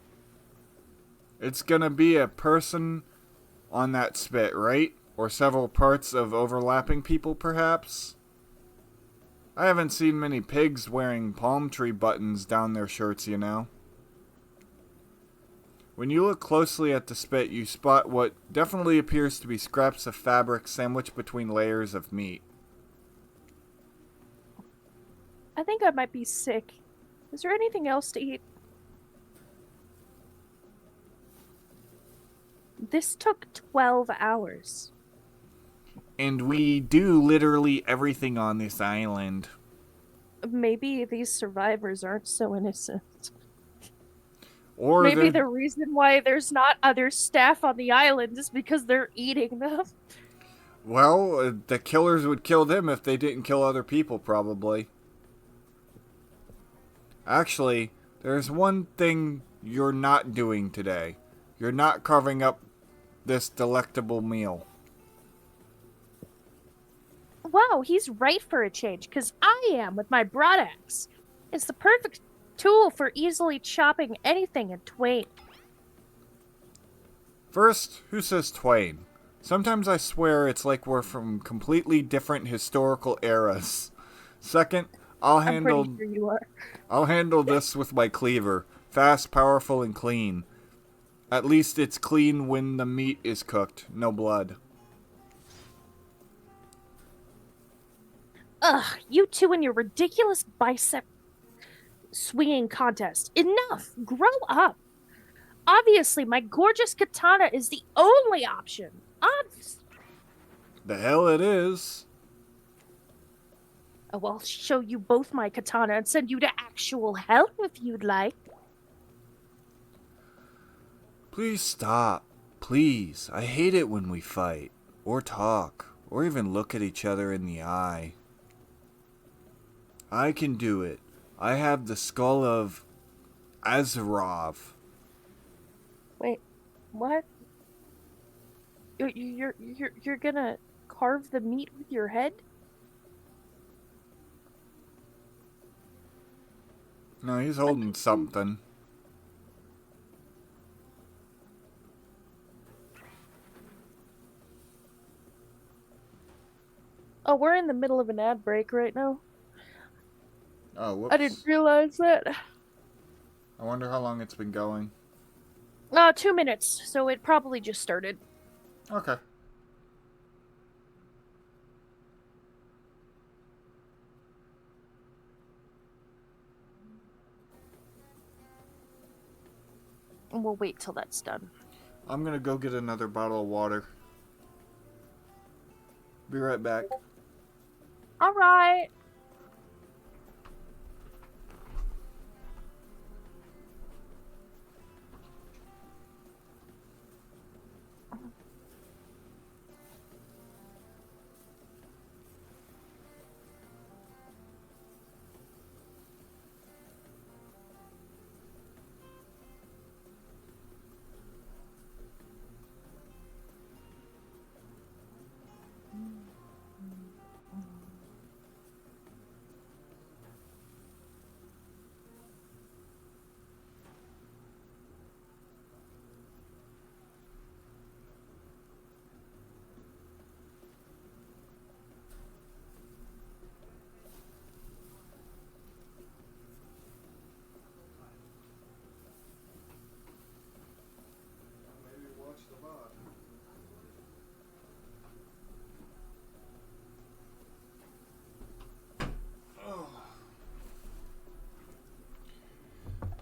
It's gonna be a person on that spit, right? Or several parts of overlapping people, perhaps? I haven't seen many pigs wearing palm tree buttons down their shirts, you know. When you look closely at the spit, you spot what definitely appears to be scraps of fabric sandwiched between layers of meat. I think I might be sick. Is there anything else to eat? This took 12 hours. And we do literally everything on this island. Maybe these survivors aren't so innocent. Or Maybe the reason why there's not other staff on the island is because they're eating them. well, the killers would kill them if they didn't kill other people, probably. Actually, there's one thing you're not doing today. You're not carving up this delectable meal. Wow, he's right for a change, because I am with my broad axe. It's the perfect tool for easily chopping anything in twain. First, who says twain? Sometimes I swear it's like we're from completely different historical eras. Second, I'm pretty sure you are. I'll handle this with my cleaver. Fast, powerful, and clean. At least it's clean when the meat is cooked. No blood. Ugh, you two and your ridiculous bicep swinging contest. Enough! Grow up! Obviously, my gorgeous katana is the only option. The hell it is. Oh, I'll show you both my katana and send you to actual hell if you'd like. Please stop. Please. I hate it when we fight. Or talk. Or even look at each other in the eye. I can do it. I have the skull of Azarov. Wait, what? You're gonna carve the meat with your head? No, he's holding something. Oh, we're in the middle of an ad break right now. Oh, whoops. I didn't realize that. I wonder how long it's been going. 2 minutes, so it probably just started. Okay. And we'll wait till that's done. I'm gonna go get another bottle of water. Be right back. All right.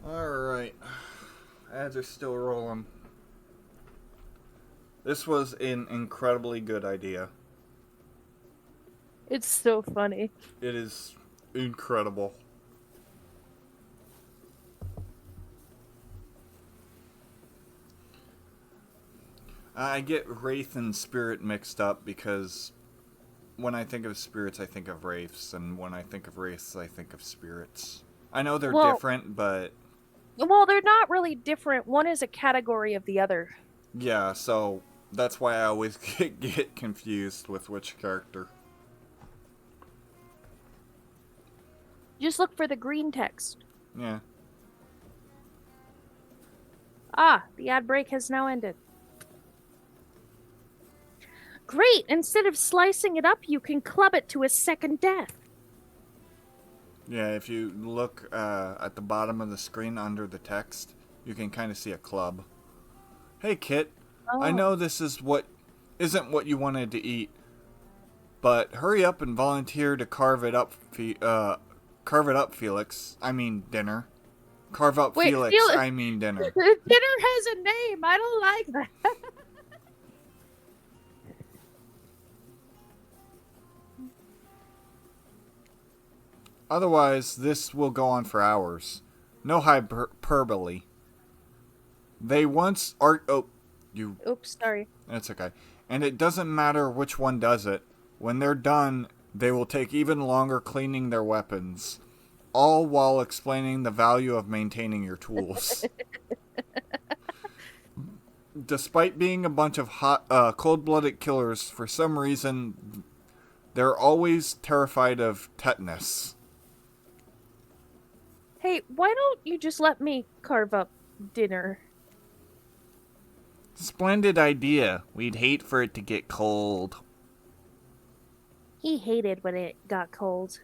Alright. Ads are still rolling. This was an incredibly good idea. It's so funny. It is incredible. I get Wraith and Spirit mixed up because when I think of spirits, I think of wraiths, and when I think of wraiths, I think of spirits. I know they're different, but... Well, they're not really different. One is a category of the other. Yeah, so that's why I always get confused with which character. Just look for the green text. Yeah. Ah, the ad break has now ended. Great! Instead of slicing it up, you can club it to a second death. Yeah, if you look at the bottom of the screen under the text, you can kind of see a club. Hey, Kit. Oh. I know this isn't what you wanted to eat, but hurry up and volunteer to carve it up, Felix. I mean dinner. Carve up Felix. I mean dinner. Dinner has a name. I don't like that. Otherwise, this will go on for hours. No hyperbole. They once are... Oh, you... Oops, sorry. That's okay. And it doesn't matter which one does it. When they're done, they will take even longer cleaning their weapons. All while explaining the value of maintaining your tools. Despite being a bunch of cold-blooded killers, for some reason, they're always terrified of tetanus. Hey, why don't you just let me carve up dinner? Splendid idea. We'd hate for it to get cold. He hated when it got cold.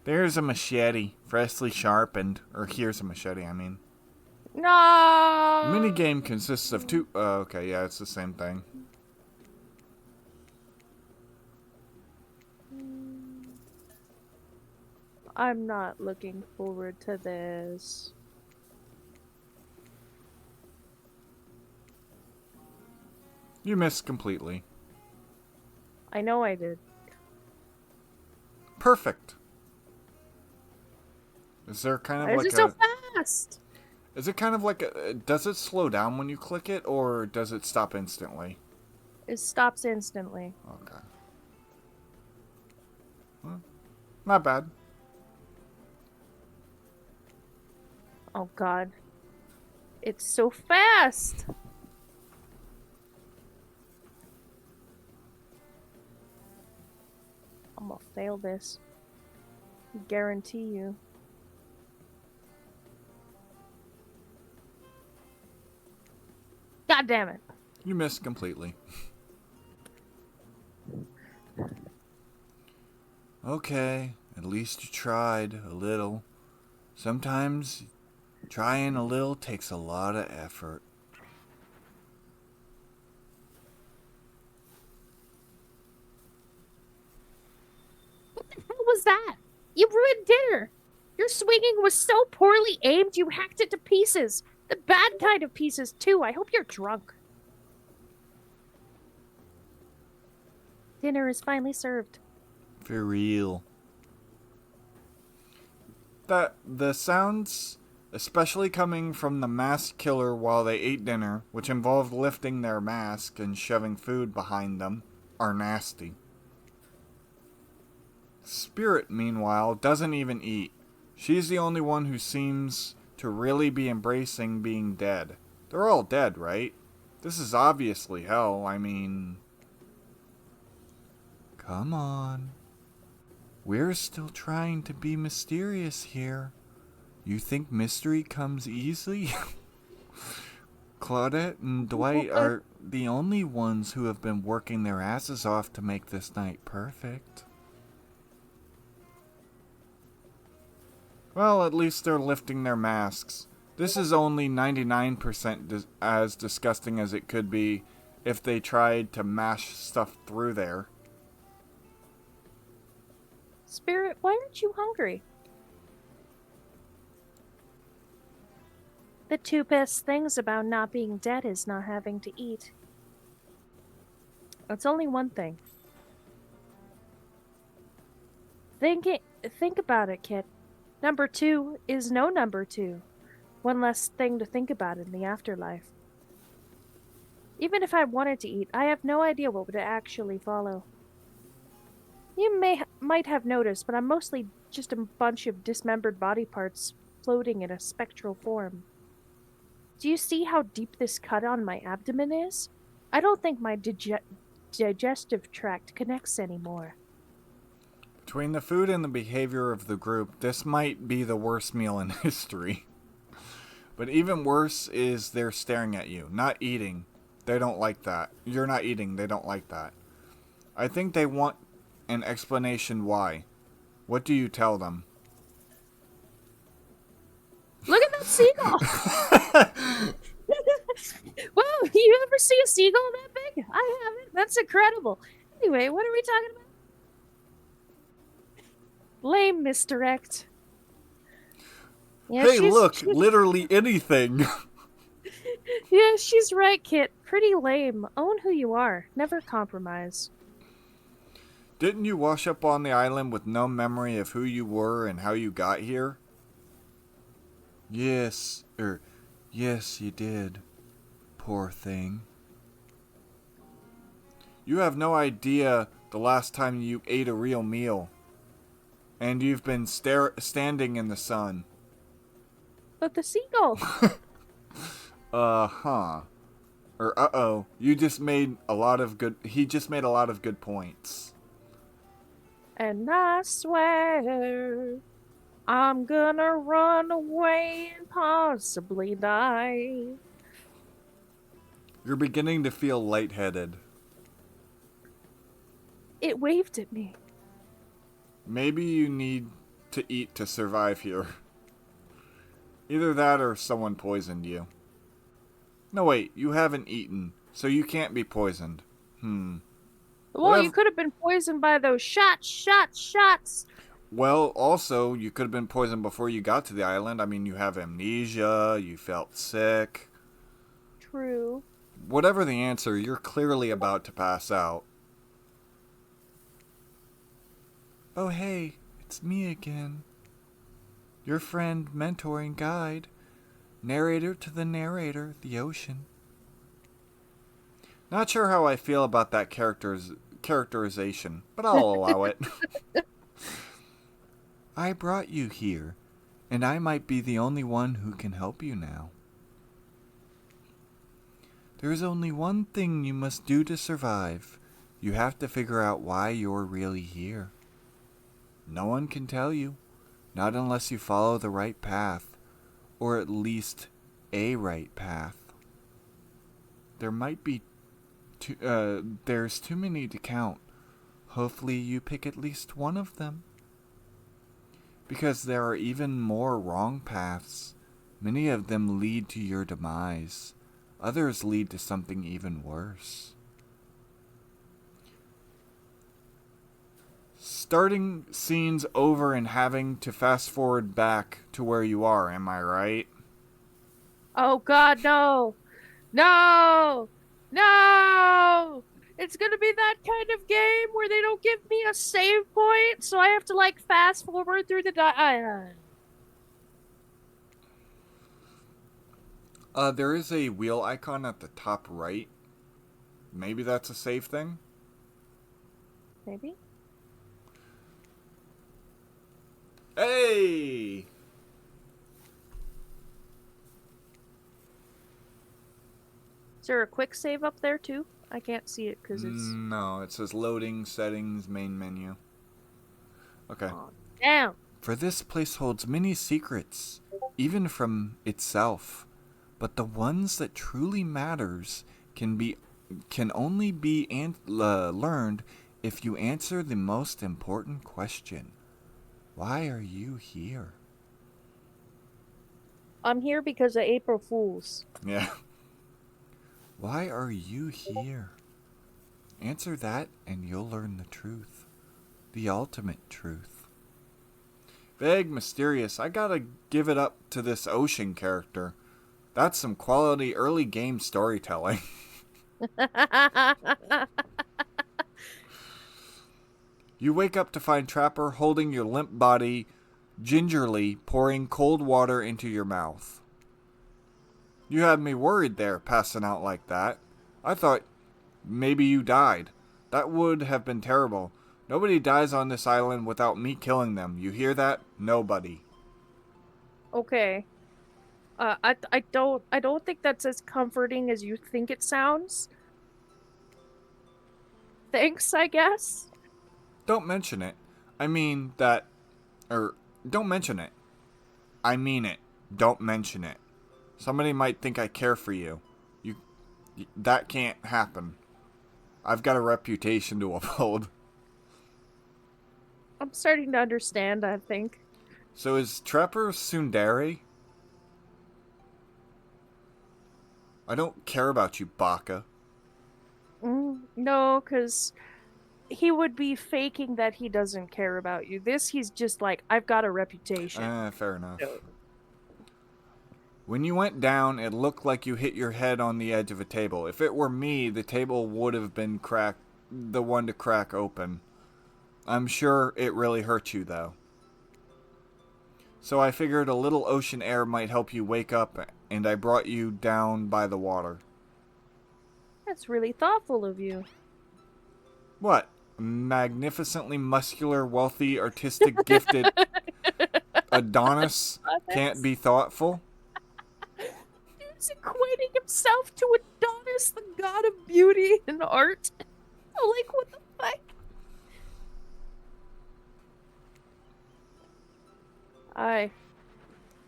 There's a machete, freshly sharpened. Or here's a machete, I mean. No! The minigame consists of two... okay, yeah, it's the same thing. I'm not looking forward to this. You missed completely. I know I did. Perfect. Is there kind of Why like is it so fast? Is it kind of like a... Does it slow down when you click it, or does it stop instantly? It stops instantly. Okay. Well, not bad. Oh god. It's so fast! I'm gonna fail this. Guarantee you. God damn it. You missed completely. Okay, at least you tried a little. Sometimes trying a little takes a lot of effort. What the hell was that? You ruined dinner! Your swinging was so poorly aimed you hacked it to pieces. The bad kind of pieces, too. I hope you're drunk. Dinner is finally served. For real. The sounds, especially coming from the masked killer while they ate dinner, which involved lifting their mask and shoving food behind them, are nasty. Spirit, meanwhile, doesn't even eat. She's the only one who seems to really be embracing being dead. They're all dead, right? This is obviously hell, I mean... Come on. We're still trying to be mysterious here. You think mystery comes easily? Claudette and Dwight are the only ones who have been working their asses off to make this night perfect. Well, at least they're lifting their masks. This is only 99% as disgusting as it could be if they tried to mash stuff through there. Spirit, why aren't you hungry? The two best things about not being dead is not having to eat. It's only one thing. Think about it, Kit. Number 2 is no number 2. One less thing to think about in the afterlife. Even if I wanted to eat, I have no idea what would actually follow. You might have noticed, but I'm mostly just a bunch of dismembered body parts floating in a spectral form. Do you see how deep this cut on my abdomen is? I don't think my digestive tract connects anymore. Between the food and the behavior of the group, this might be the worst meal in history. But even worse is they're staring at you, not eating. They don't like that. You're not eating, they don't like that. I think they want an explanation why. What do you tell them? Look at that seagull! Whoa, you ever see a seagull that big? I haven't. That's incredible. Anyway, what are we talking about? Lame misdirect. Yeah, Hey, look, literally anything. Yeah, she's right, Kit. Pretty lame. Own who you are. Never compromise. Didn't you wash up on the island with no memory of who you were and how you got here? Yes, you did. Poor thing. You have no idea the last time you ate a real meal. And you've been standing in the sun. But the seagull. Uh-huh. Or uh-oh. You just made a lot of good... He just made a lot of good points. And I swear I'm gonna run away and possibly die. You're beginning to feel lightheaded. It waved at me. Maybe you need to eat to survive here. Either that or someone poisoned you. No, wait, you haven't eaten, so you can't be poisoned. Well, Whatever. you could have been poisoned by those shots. Well, also, you could have been poisoned before you got to the island. I mean, you have amnesia, you felt sick. True. Whatever the answer, you're clearly about to pass out. Oh, hey, it's me again. Your friend, mentor, and guide. Narrator to the narrator, the ocean. Not sure how I feel about that characterization, but I'll allow it. I brought you here, and I might be the only one who can help you now. There is only one thing you must do to survive. You have to figure out why you're really here. No one can tell you, not unless you follow the right path, or at least a right path. There might be there's too many to count. Hopefully you pick at least one of them. Because there are even more wrong paths. Many of them lead to your demise. Others lead to something even worse. Starting scenes over and having to fast forward back to where you are, am I right? Oh God, no! No! No! It's gonna be that kind of game where they don't give me a save point, so I have to like fast forward through the There is a wheel icon at the top right. Maybe that's a save thing? Maybe? Hey! Is there a quick save up there too? I can't see it because it's... No, it says loading, settings, main menu. Okay. Oh, damn! For this place holds many secrets, even from itself. But the ones that truly matters can only be learned if you answer the most important question. Why are you here? I'm here because of April Fools. Yeah. Why are you here? Answer that and you'll learn the truth. The ultimate truth. Vague, mysterious. I gotta give it up to this ocean character. That's some quality early game storytelling. You wake up to find Trapper holding your limp body, gingerly pouring cold water into your mouth. You had me worried there, passing out like that. I thought maybe you died. That would have been terrible. Nobody dies on this island without me killing them. You hear that? Nobody. Okay. I don't think that's as comforting as you think it sounds. Thanks, I guess. Don't mention it. I mean that... don't mention it. I mean it. Don't mention it. Somebody might think I care for you. That can't happen. I've got a reputation to uphold. I'm starting to understand, I think. So is Trapper tsundere? I don't care about you, Baka. No, because he would be faking that he doesn't care about you. He's just like, I've got a reputation. Fair enough. No. When you went down, it looked like you hit your head on the edge of a table. If it were me, the table would have been the one to crack open. I'm sure it really hurt you, though. So I figured a little ocean air might help you wake up, and I brought you down by the water. That's really thoughtful of you. What? Magnificently muscular, wealthy, artistic, gifted Adonis can't be thoughtful? He's equating himself to Adonis, the god of beauty and art. Like, what the fuck?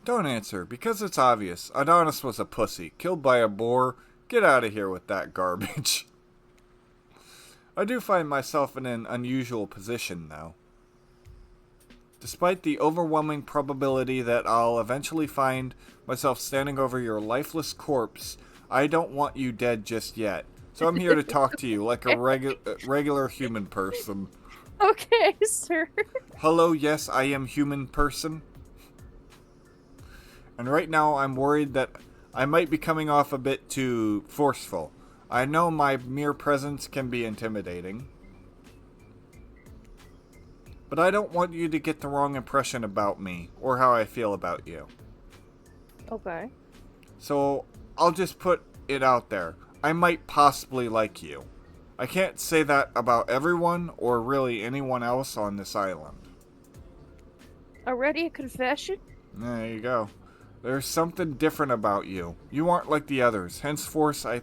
Don't answer, because it's obvious. Adonis was a pussy, killed by a boar, Get out of here with that garbage. I do find myself in an unusual position, though. Despite the overwhelming probability that I'll eventually find myself standing over your lifeless corpse, I don't want you dead just yet. So I'm here to talk to you like a regular human person. Okay, sir. Hello, yes, I am human person. And right now I'm worried that I might be coming off a bit too forceful. I know my mere presence can be intimidating. But I don't want you to get the wrong impression about me, or how I feel about you. Okay. So, I'll just put it out there. I might possibly like you. I can't say that about everyone, or really anyone else on this island. Already a confession? There you go. There's something different about you. You aren't like the others. Henceforth, I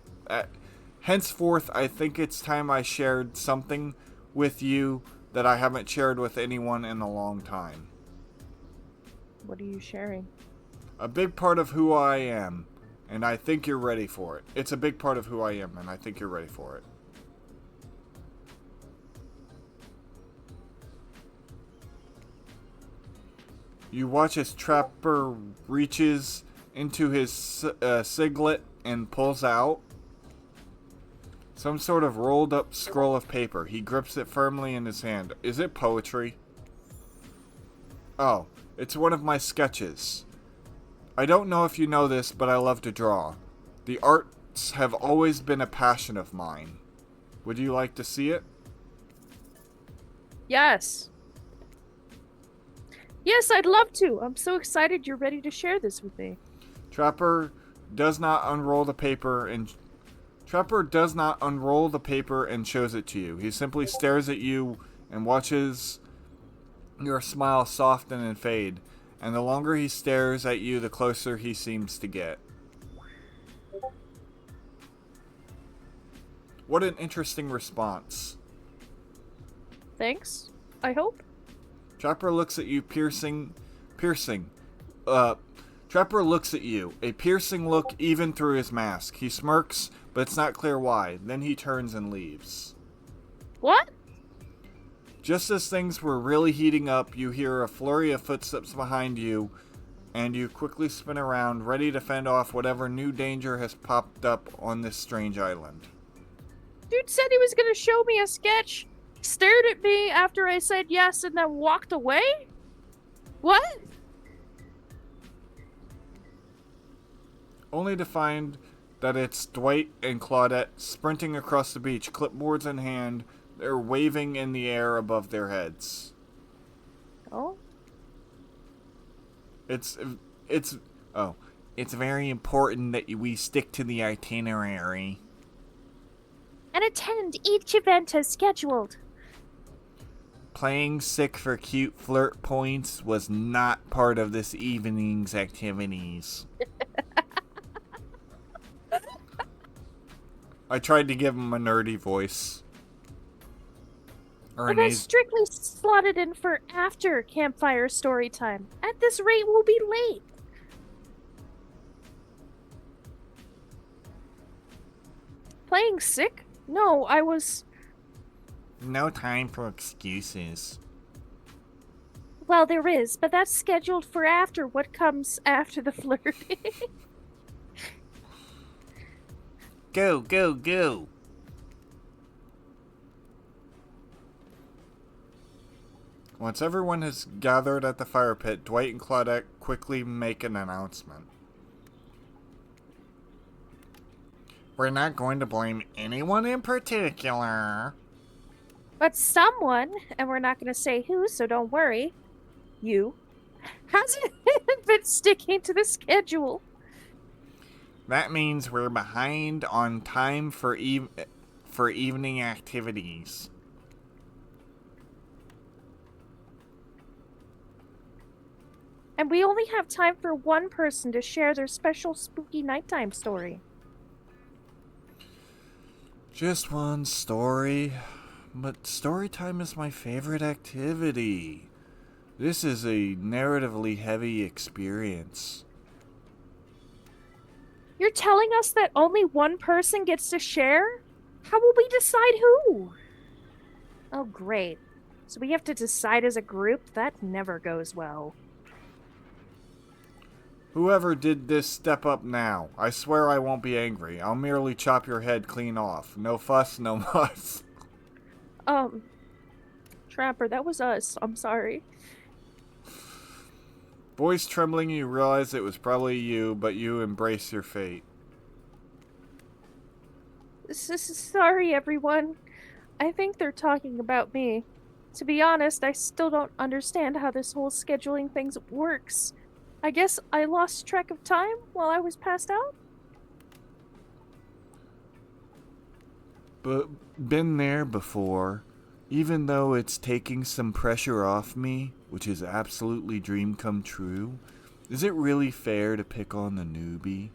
think it's time I shared something with you that I haven't shared with anyone in a long time. What are you sharing? A big part of who I am, and I think you're ready for it. It's a big part of who I am, and I think you're ready for it. You watch as Trapper reaches into his siglet and pulls out some sort of rolled up scroll of paper. He grips it firmly in his hand. Is it poetry? Oh, it's one of my sketches. I don't know if you know this, but I love to draw. The arts have always been a passion of mine. Would you like to see it? Yes. Yes, I'd love to. I'm so excited you're ready to share this with me. Trapper does not unroll the paper and shows it to you. He simply stares at you and watches your smile soften and fade. And the longer he stares at you, the closer he seems to get. What an interesting response. Thanks, I hope. Trapper looks at you, Trapper looks at you, a piercing look even through his mask. He smirks, but it's not clear why. Then he turns and leaves. What? Just as things were really heating up, you hear a flurry of footsteps behind you, and you quickly spin around, ready to fend off whatever new danger has popped up on this strange island. Dude said he was gonna show me a sketch, stared at me after I said yes, and then walked away? What? Only to find that it's Dwight and Claudette sprinting across the beach, clipboards in hand. They're waving in the air above their heads. Oh? It's very important that we stick to the itinerary. And attend each event as scheduled. Playing sick for cute flirt points was not part of this evening's activities. I tried to give him a nerdy voice. And that's strictly slotted in for after campfire story time. At this rate, we'll be late. Playing sick? No, I was... No time for excuses. Well, there is, but that's scheduled for after what comes after the flirting. Go, go, go. Once everyone has gathered at the fire pit, Dwight and Claudette quickly make an announcement. We're not going to blame anyone in particular. But someone, and we're not going to say who, so don't worry, you, hasn't been sticking to the schedule. That means we're behind on time for evening activities. And we only have time for one person to share their special spooky nighttime story. Just one story. But story time is my favorite activity. This is a narratively heavy experience. You're telling us that only one person gets to share? How will we decide who? Oh, great. So we have to decide as a group? That never goes well. Whoever did this, step up now. I swear I won't be angry. I'll merely chop your head clean off. No fuss, no muss. Um, Trapper, that was us. I'm sorry. Voice trembling, you realize it was probably you, but you embrace your fate. Sorry, everyone. I think they're talking about me. To be honest, I still don't understand how this whole scheduling thing works. I guess I lost track of time while I was passed out? But been there before. Even though it's taking some pressure off me, which is absolutely dream come true, is it really fair to pick on the newbie?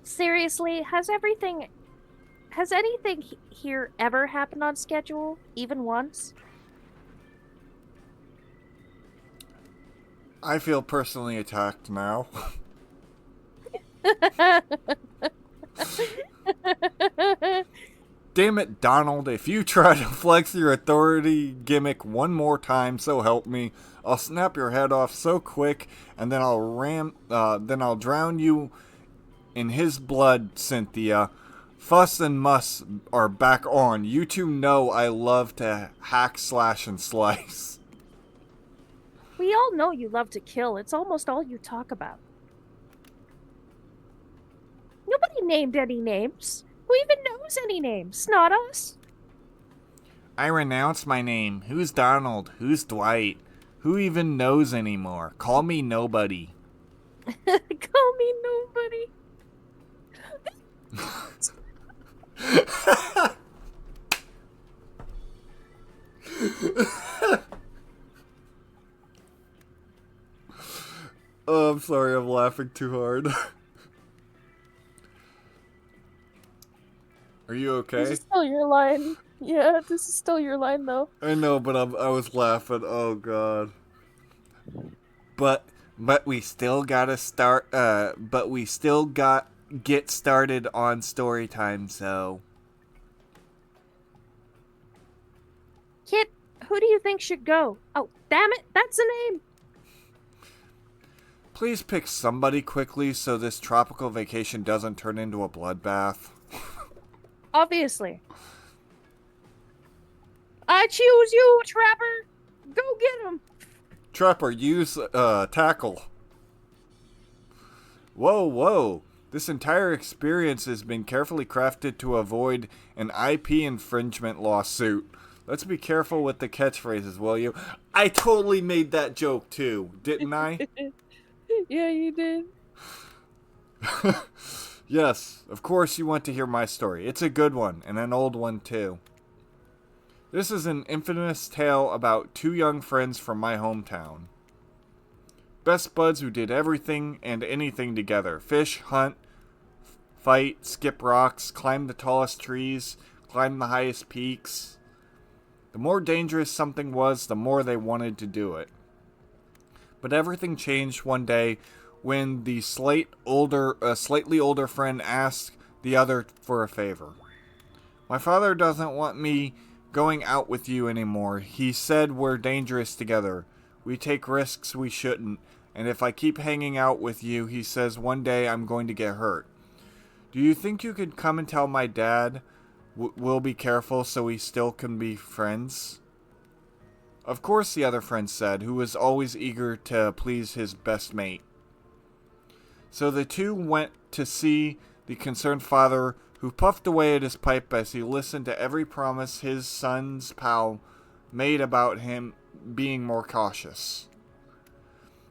Seriously, has anything here ever happened on schedule, even once? I feel personally attacked now. Damn it, Donald, if you try to flex your authority gimmick one more time, so help me, I'll snap your head off so quick, and then I'll drown you in his blood, Cynthia. Fuss and Muss are back on. You two know I love to hack, slash, and slice. We all know you love to kill. It's almost all you talk about. Nobody named any names. Who even knows any names? Not us. I renounce my name. Who's Donald? Who's Dwight? Who even knows anymore? Call me nobody. Call me nobody. Oh, I'm sorry, I'm laughing too hard. Are you okay? This is still your line. Yeah, this is still your line, though. I know, but I was laughing. Oh god. But we still gotta start. But we still get started on story time. So Kit, who do you think should go? Oh, damn it, that's a name. please pick somebody quickly, so this tropical vacation doesn't turn into a bloodbath. Obviously. I choose you, Trapper. Go get him. Trapper, use tackle. Whoa. This entire experience has been carefully crafted to avoid an IP infringement lawsuit. Let's be careful with the catchphrases, will you? I totally made that joke too, didn't I? Yeah, you did. Yes, of course you want to hear my story. It's a good one, and an old one too. This is an infamous tale about two young friends from my hometown. Best buds who did everything and anything together. Fish, hunt, fight, skip rocks, climb the tallest trees, climb the highest peaks. The more dangerous something was, the more they wanted to do it. But everything changed one day when the slightly older friend asked the other for a favor. My father doesn't want me going out with you anymore. He said we're dangerous together. We take risks we shouldn't. And if I keep hanging out with you, he says one day I'm going to get hurt. Do you think you could come and tell my dad we'll be careful so we still can be friends? Of course, the other friend said, who was always eager to please his best mate. So the two went to see the concerned father, who puffed away at his pipe as he listened to every promise his son's pal made about him being more cautious.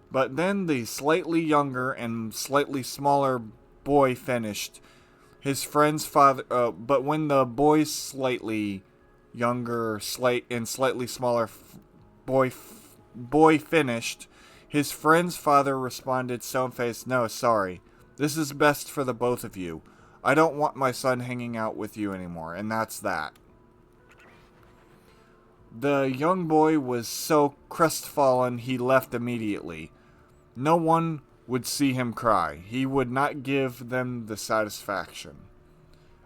But then the slightly younger and slightly smaller boy finished. His friend's father, but when the boy's slightly younger, slightly smaller boy finished, his friend's father responded stone-faced, "No, sorry. This is best for the both of you. I don't want my son hanging out with you anymore, and that's that." The young boy was so crestfallen he left immediately. No one would see him cry. He would not give them the satisfaction.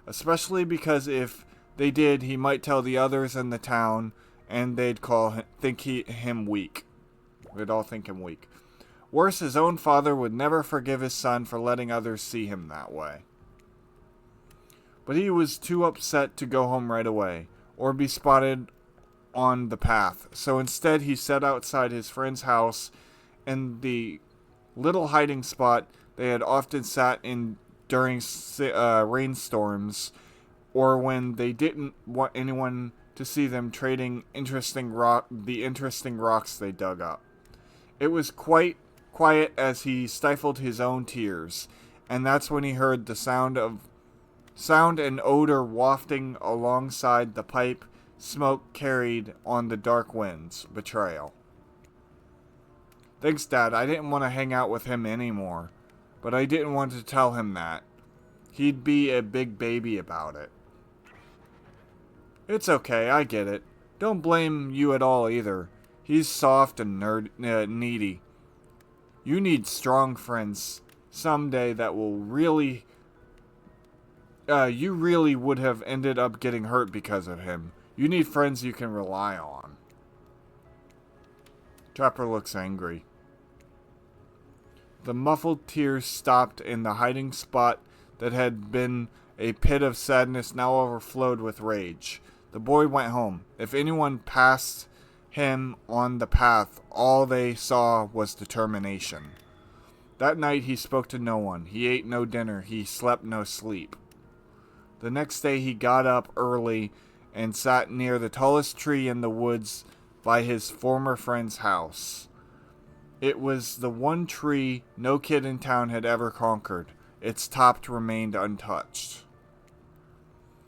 Especially because if they did, he might tell the others in the town, and they'd think him weak. They'd all think him weak. Worse, his own father would never forgive his son for letting others see him that way. But he was too upset to go home right away, or be spotted on the path. So instead, he sat outside his friend's house in the little hiding spot they had often sat in during rainstorms, or when they didn't want anyone to see them trading the interesting rocks they dug up. It was quite quiet as he stifled his own tears, and that's when he heard the sound and odor wafting alongside the pipe smoke carried on the dark winds. Betrayal. Thanks, Dad. I didn't want to hang out with him anymore, but I didn't want to tell him that. He'd be a big baby about it. It's okay, I get it. Don't blame you at all either. He's soft and needy. You need strong friends someday that will really... you really would have ended up getting hurt because of him. You need friends you can rely on. Trapper looks angry. The muffled tears stopped in the hiding spot that had been a pit of sadness now overflowed with rage. The boy went home. If anyone passed him on the path, all they saw was determination. That night he spoke to no one. He ate no dinner. He slept no sleep. The next day he got up early and sat near the tallest tree in the woods by his former friend's house. It was the one tree no kid in town had ever conquered. Its top remained untouched.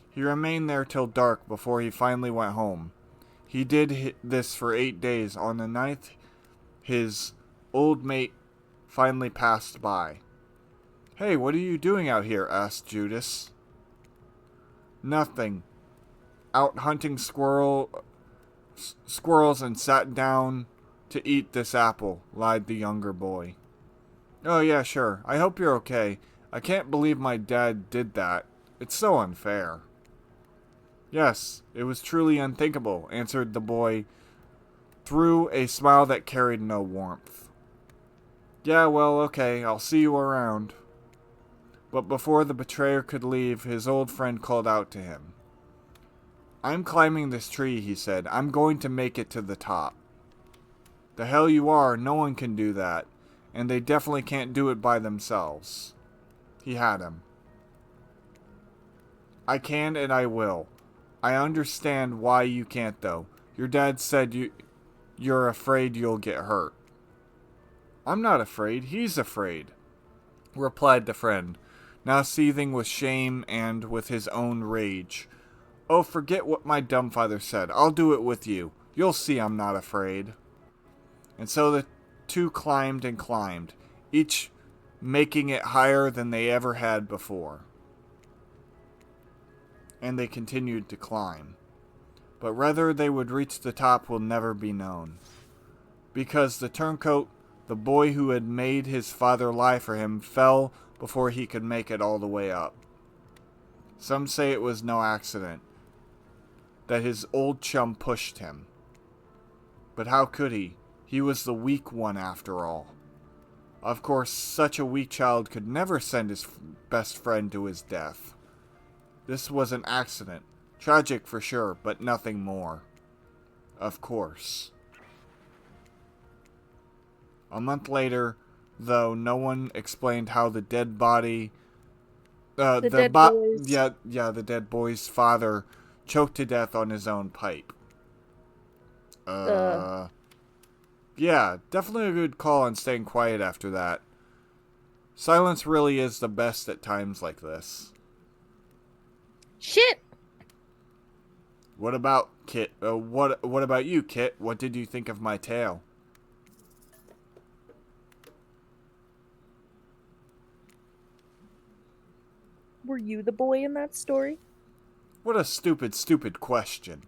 He remained there till dark before he finally went home. He did this for 8 days. On the ninth, his old mate finally passed by. "Hey, what are you doing out here?" asked Judas. "Nothing. Out hunting squirrels and sat down to eat this apple," lied the younger boy. "Oh yeah, sure. I hope you're okay. I can't believe my dad did that. It's so unfair." "Yes, it was truly unthinkable," answered the boy through a smile that carried no warmth. "Yeah, well, okay. I'll see you around." But before the betrayer could leave, his old friend called out to him. "I'm climbing this tree," he said. "I'm going to make it to the top." "The hell you are. No one can do that. And they definitely can't do it by themselves." He had him. "I can and I will. I understand why you can't, though. Your dad said you're afraid you'll get hurt." "I'm not afraid. He's afraid," replied the friend, now seething with shame and with his own rage. "Oh, forget what my dumb father said. I'll do it with you. You'll see I'm not afraid." And so the two climbed and climbed, each making it higher than they ever had before. And they continued to climb. But whether they would reach the top will never be known. Because the turncoat, the boy who had made his father lie for him, fell before he could make it all the way up. Some say it was no accident, that his old chum pushed him. But how could he? He was the weak one after all. Of course, such a weak child could never send his best friend to his death. This was an accident. Tragic for sure, but nothing more. Of course. A month later, though, no one explained how the dead body... The dead boy's- the dead boy's father choked to death on his own pipe. Yeah, definitely a good call on staying quiet after that. Silence really is the best at times like this. Shit! What about Kit? What about you, Kit? What did you think of my tale? Were you the boy in that story? What a stupid question.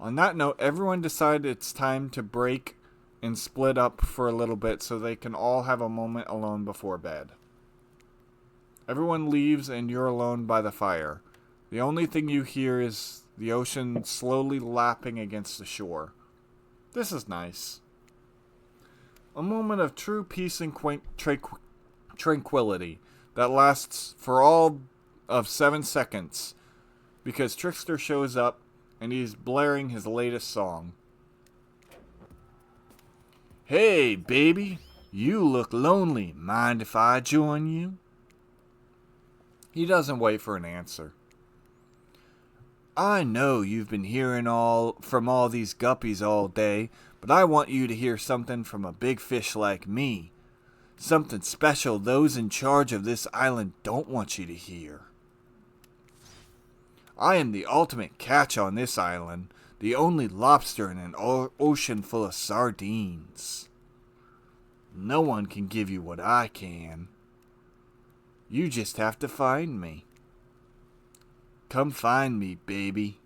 On that note, everyone decided it's time to break and split up for a little bit so they can all have a moment alone before bed. Everyone leaves and you're alone by the fire. The only thing you hear is the ocean slowly lapping against the shore. This is nice. A moment of true peace and tranquility that lasts for all of 7 seconds because Trickster shows up and he's blaring his latest song. Hey, baby, you look lonely. Mind if I join you? He doesn't wait for an answer. I know you've been hearing from all these guppies all day, but I want you to hear something from a big fish like me. Something special those in charge of this island don't want you to hear. I am the ultimate catch on this island, the only lobster in an ocean full of sardines. No one can give you what I can. You just have to find me. Come find me, baby.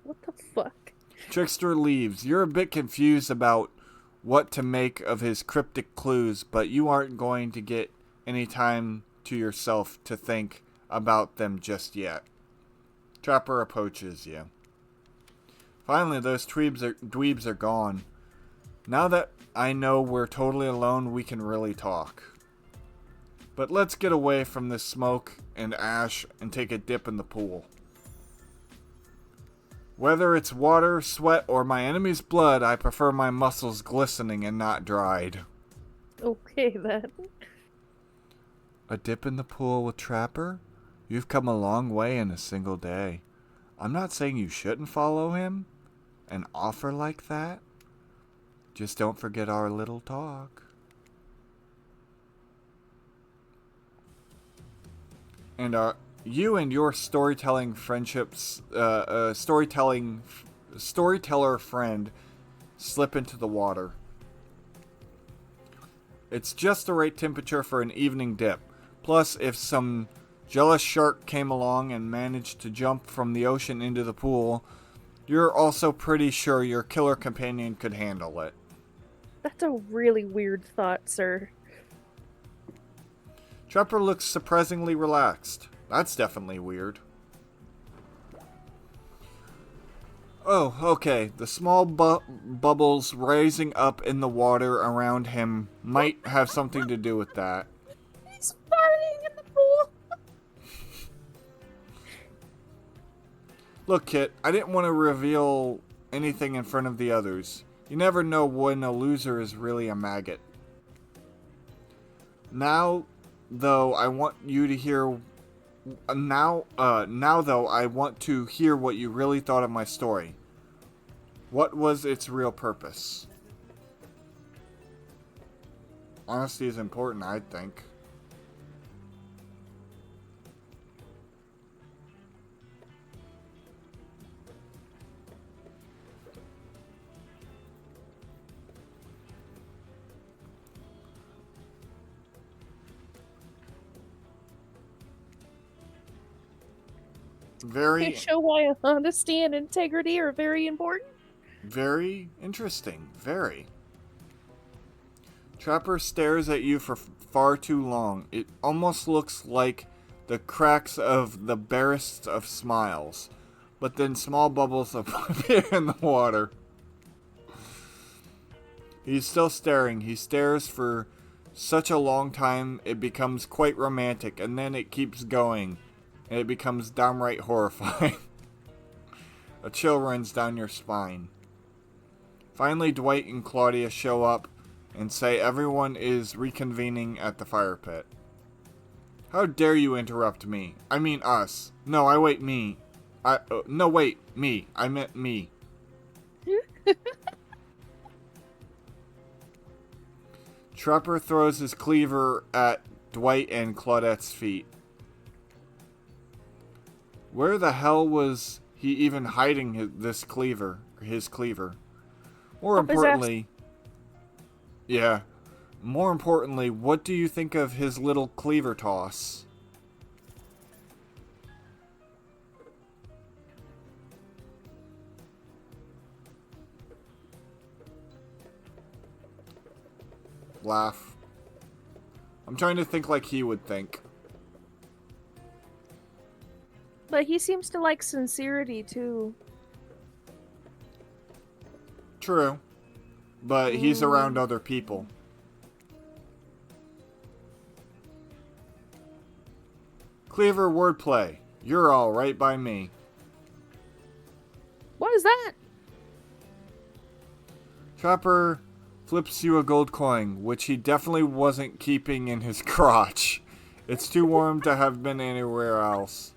What the fuck? Trickster leaves. You're a bit confused about what to make of his cryptic clues, but you aren't going to get any time to yourself to think about them just yet. Trapper approaches you. Finally, those dweebs are gone. Now that I know we're totally alone, we can really talk. But let's get away from this smoke and ash and take a dip in the pool. Whether it's water, sweat, or my enemy's blood, I prefer my muscles glistening and not dried. Okay, then. A dip in the pool with Trapper? You've come a long way in a single day. I'm not saying you shouldn't follow him. An offer like that? Just don't forget our little talk. And you and your storytelling friendships, storyteller friend slip into the water. It's just the right temperature for an evening dip. Plus, if some jealous shark came along and managed to jump from the ocean into the pool, you're also pretty sure your killer companion could handle it. That's a really weird thought, sir. Trapper looks surprisingly relaxed. That's definitely weird. Oh, okay. The small bubbles rising up in the water around him might have something to do with that. He's farting in the pool. Look, Kit, I didn't want to reveal anything in front of the others. You never know when a loser is really a maggot. Now, though, I want you to hear... Now, though, I want to hear what you really thought of my story. What was its real purpose? Honesty is important, I think. They show why honesty and integrity are very important. Very interesting. Very. Trapper stares at you for far too long. It almost looks like the cracks of the barest of smiles. But then small bubbles appear in the water. He's still staring. He stares for such a long time it becomes quite romantic, and then it keeps going, and it becomes downright horrifying. A chill runs down your spine. Finally, Dwight and Claudia show up and say everyone is reconvening at the fire pit. How dare you interrupt me? I mean us. No, me. Me. I meant me. Trapper throws his cleaver at Dwight and Claudette's feet. Where the hell was he even hiding his cleaver? More importantly, what do you think of his little cleaver toss? laugh. I'm trying to think like he would think. But he seems to like sincerity, too. True. But he's around other people. Clever wordplay. You're all right by me. What is that? Chopper flips you a gold coin, which he definitely wasn't keeping in his crotch. It's too warm to have been anywhere else.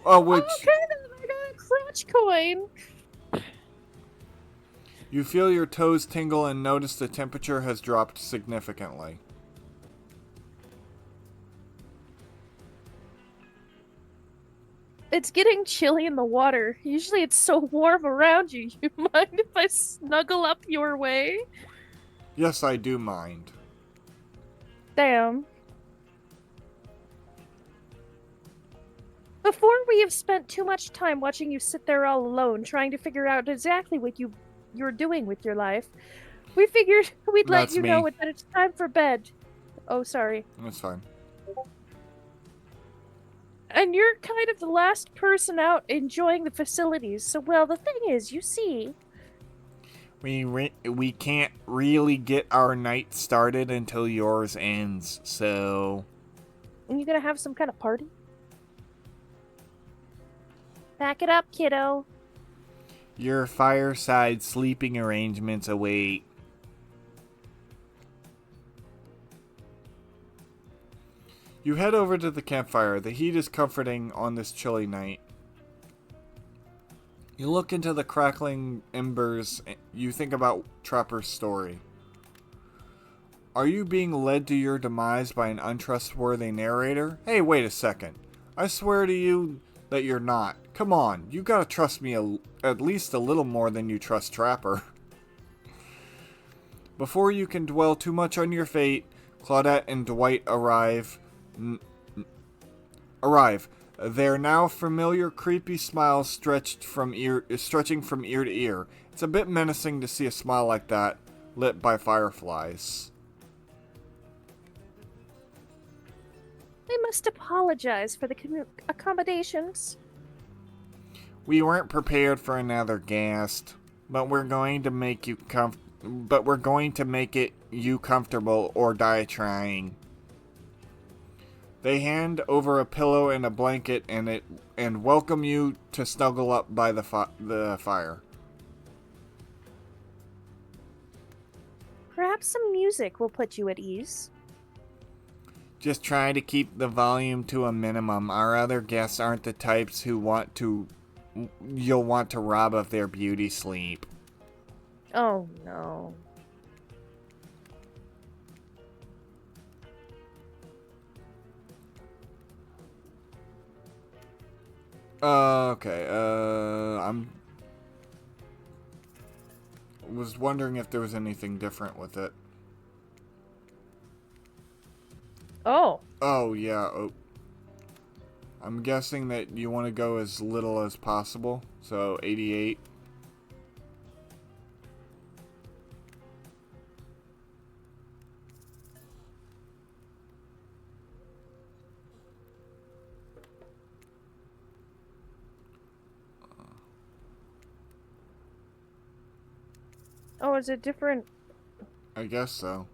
Oh, which... Okay, then I got a crotch coin. You feel your toes tingle and notice the temperature has dropped significantly. It's getting chilly in the water. Usually it's so warm around you. You mind if I snuggle up your way? Yes, I do mind. Damn. Before we have spent too much time watching you sit there all alone, trying to figure out exactly what you're doing with your life, we figured we'd let That's you me. know that it's time for bed. Oh, sorry. That's fine. And you're kind of the last person out enjoying the facilities. So, well, the thing is, you see, We can't really get our night started until yours ends, so... you gonna have some kind of party? Pack it up, kiddo. Your fireside sleeping arrangements await. You head over to the campfire. The heat is comforting on this chilly night. You look into the crackling embers. You think about Trapper's story. Are you being led to your demise by an untrustworthy narrator? Hey, wait a second. I swear to you that you're not. Come on, you gotta trust me at least a little more than you trust Trapper. Before you can dwell too much on your fate, Claudette and Dwight arrive. Their now familiar creepy smiles stretching from ear to ear. It's a bit menacing to see a smile like that, lit by fireflies. I must apologize for the accommodations. We weren't prepared for another guest, but we're going to make it you comfortable or die trying. They hand over a pillow and a blanket and welcome you to snuggle up by the fire. Perhaps some music will put you at ease. Just try to keep the volume to a minimum. Our other guests aren't the types who you'll want to rob of their beauty sleep. Oh, no. Okay, was wondering if there was anything different with it. Oh. Oh, yeah. Oh. I'm guessing that you want to go as little as possible. So, 88. Oh, is it different? I guess so.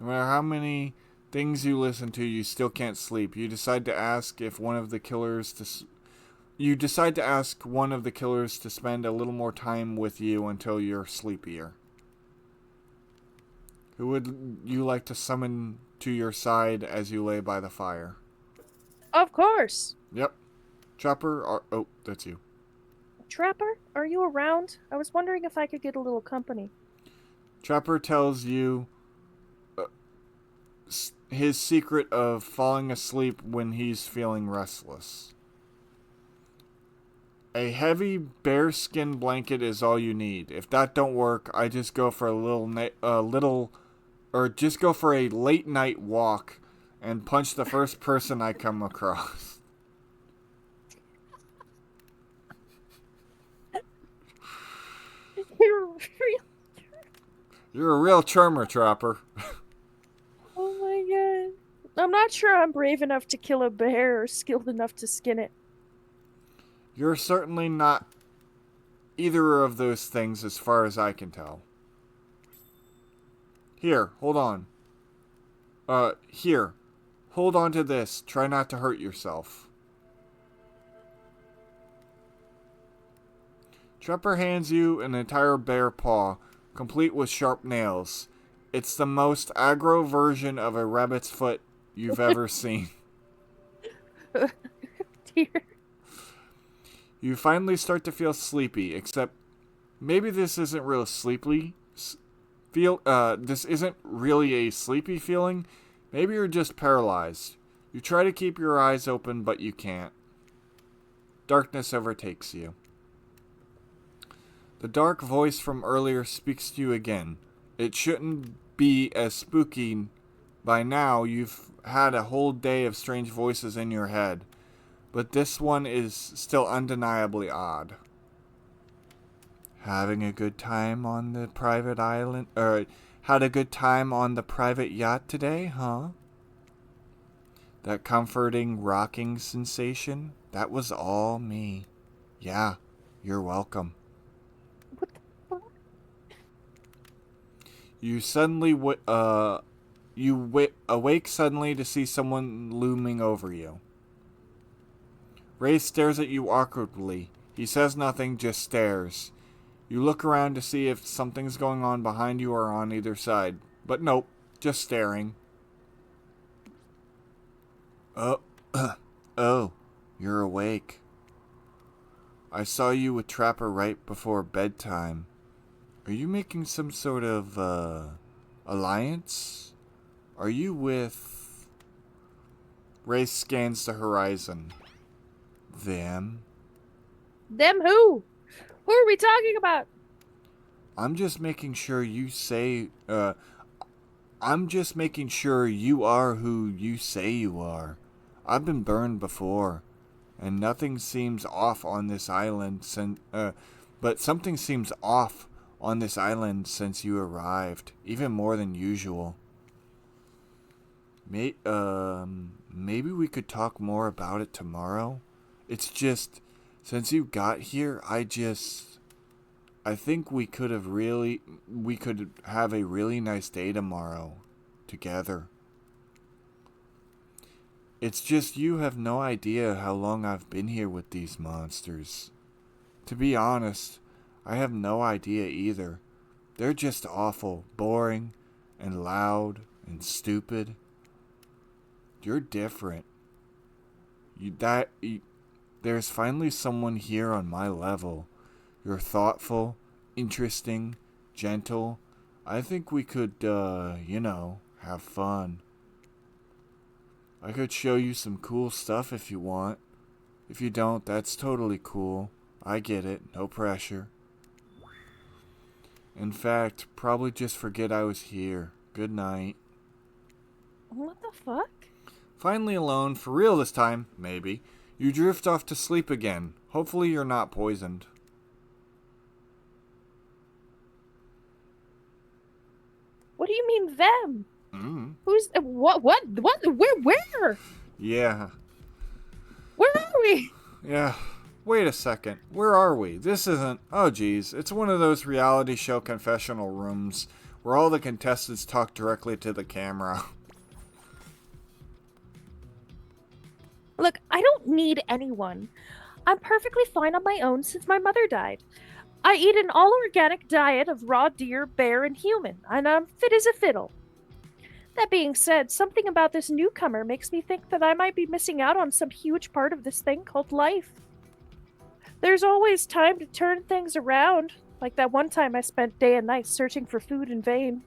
No matter how many things you listen to, you still can't sleep. You decide to ask one of the killers to spend a little more time with you until you're sleepier. Who would you like to summon to your side as you lay by the fire? Of course. Yep. Chopper, oh, that's you. Trapper, are you around? I was wondering if I could get a little company. Trapper tells you his secret of falling asleep when he's feeling restless. A heavy bearskin blanket is all you need. If that don't work, I just go for just go for a late night walk and punch the first person I come across. You're a real charmer, Trapper. Oh my god. I'm not sure I'm brave enough to kill a bear or skilled enough to skin it. You're certainly not either of those things as far as I can tell. Here, hold on. Here. Hold on to this. Try not to hurt yourself. Trapper hands you an entire bear paw, complete with sharp nails. It's the most aggro version of a rabbit's foot you've ever seen. Dear. You finally start to feel sleepy, except maybe this isn't real sleepy. This isn't really a sleepy feeling. Maybe you're just paralyzed. You try to keep your eyes open, but you can't. Darkness overtakes you. The dark voice from earlier speaks to you again. It shouldn't be as spooky. By now, you've had a whole day of strange voices in your head. But this one is still undeniably odd. Having a good time on the private island, had a good time on the private yacht today, huh? That comforting, rocking sensation, that was all me. Yeah, you're welcome. What the fuck? You suddenly, awake suddenly to see someone looming over you. Ray stares at you awkwardly. He says nothing, just stares. You look around to see if something's going on behind you or on either side. But nope, just staring. Oh, oh, you're awake. I saw you with Trapper right before bedtime. Are you making some sort of, alliance? Are you with... Ray scans the horizon. Them? Them who? Who are we talking about? I'm just making sure you say, I'm just making sure you are who you say you are. I've been burned before, and nothing seems off on this island but something seems off on this island since you arrived, even more than usual. Maybe we could talk more about it tomorrow. It's just, since you got here, I think we could have a really nice day tomorrow together. It's just you have no idea how long I've been here with these monsters. To be honest, I have no idea either. They're just awful, boring, and loud, and stupid. You're different. There's finally someone here on my level. You're thoughtful, interesting, gentle. I think we could, have fun. I could show you some cool stuff if you want. If you don't, that's totally cool. I get it. No pressure. In fact, probably just forget I was here. Good night. What the fuck? Finally alone, for real this time, maybe. You drift off to sleep again. Hopefully you're not poisoned. What do you mean them? Mm. Who's what? Where? Yeah. Where are we? Yeah. Wait a second. Where are we? This isn't... Oh, geez. It's one of those reality show confessional rooms where all the contestants talk directly to the camera. Look, I don't need anyone. I'm perfectly fine on my own since my mother died. I eat an all-organic diet of raw deer, bear, and human, and I'm fit as a fiddle. That being said, something about this newcomer makes me think that I might be missing out on some huge part of this thing called life. There's always time to turn things around, like that one time I spent day and night searching for food in vain,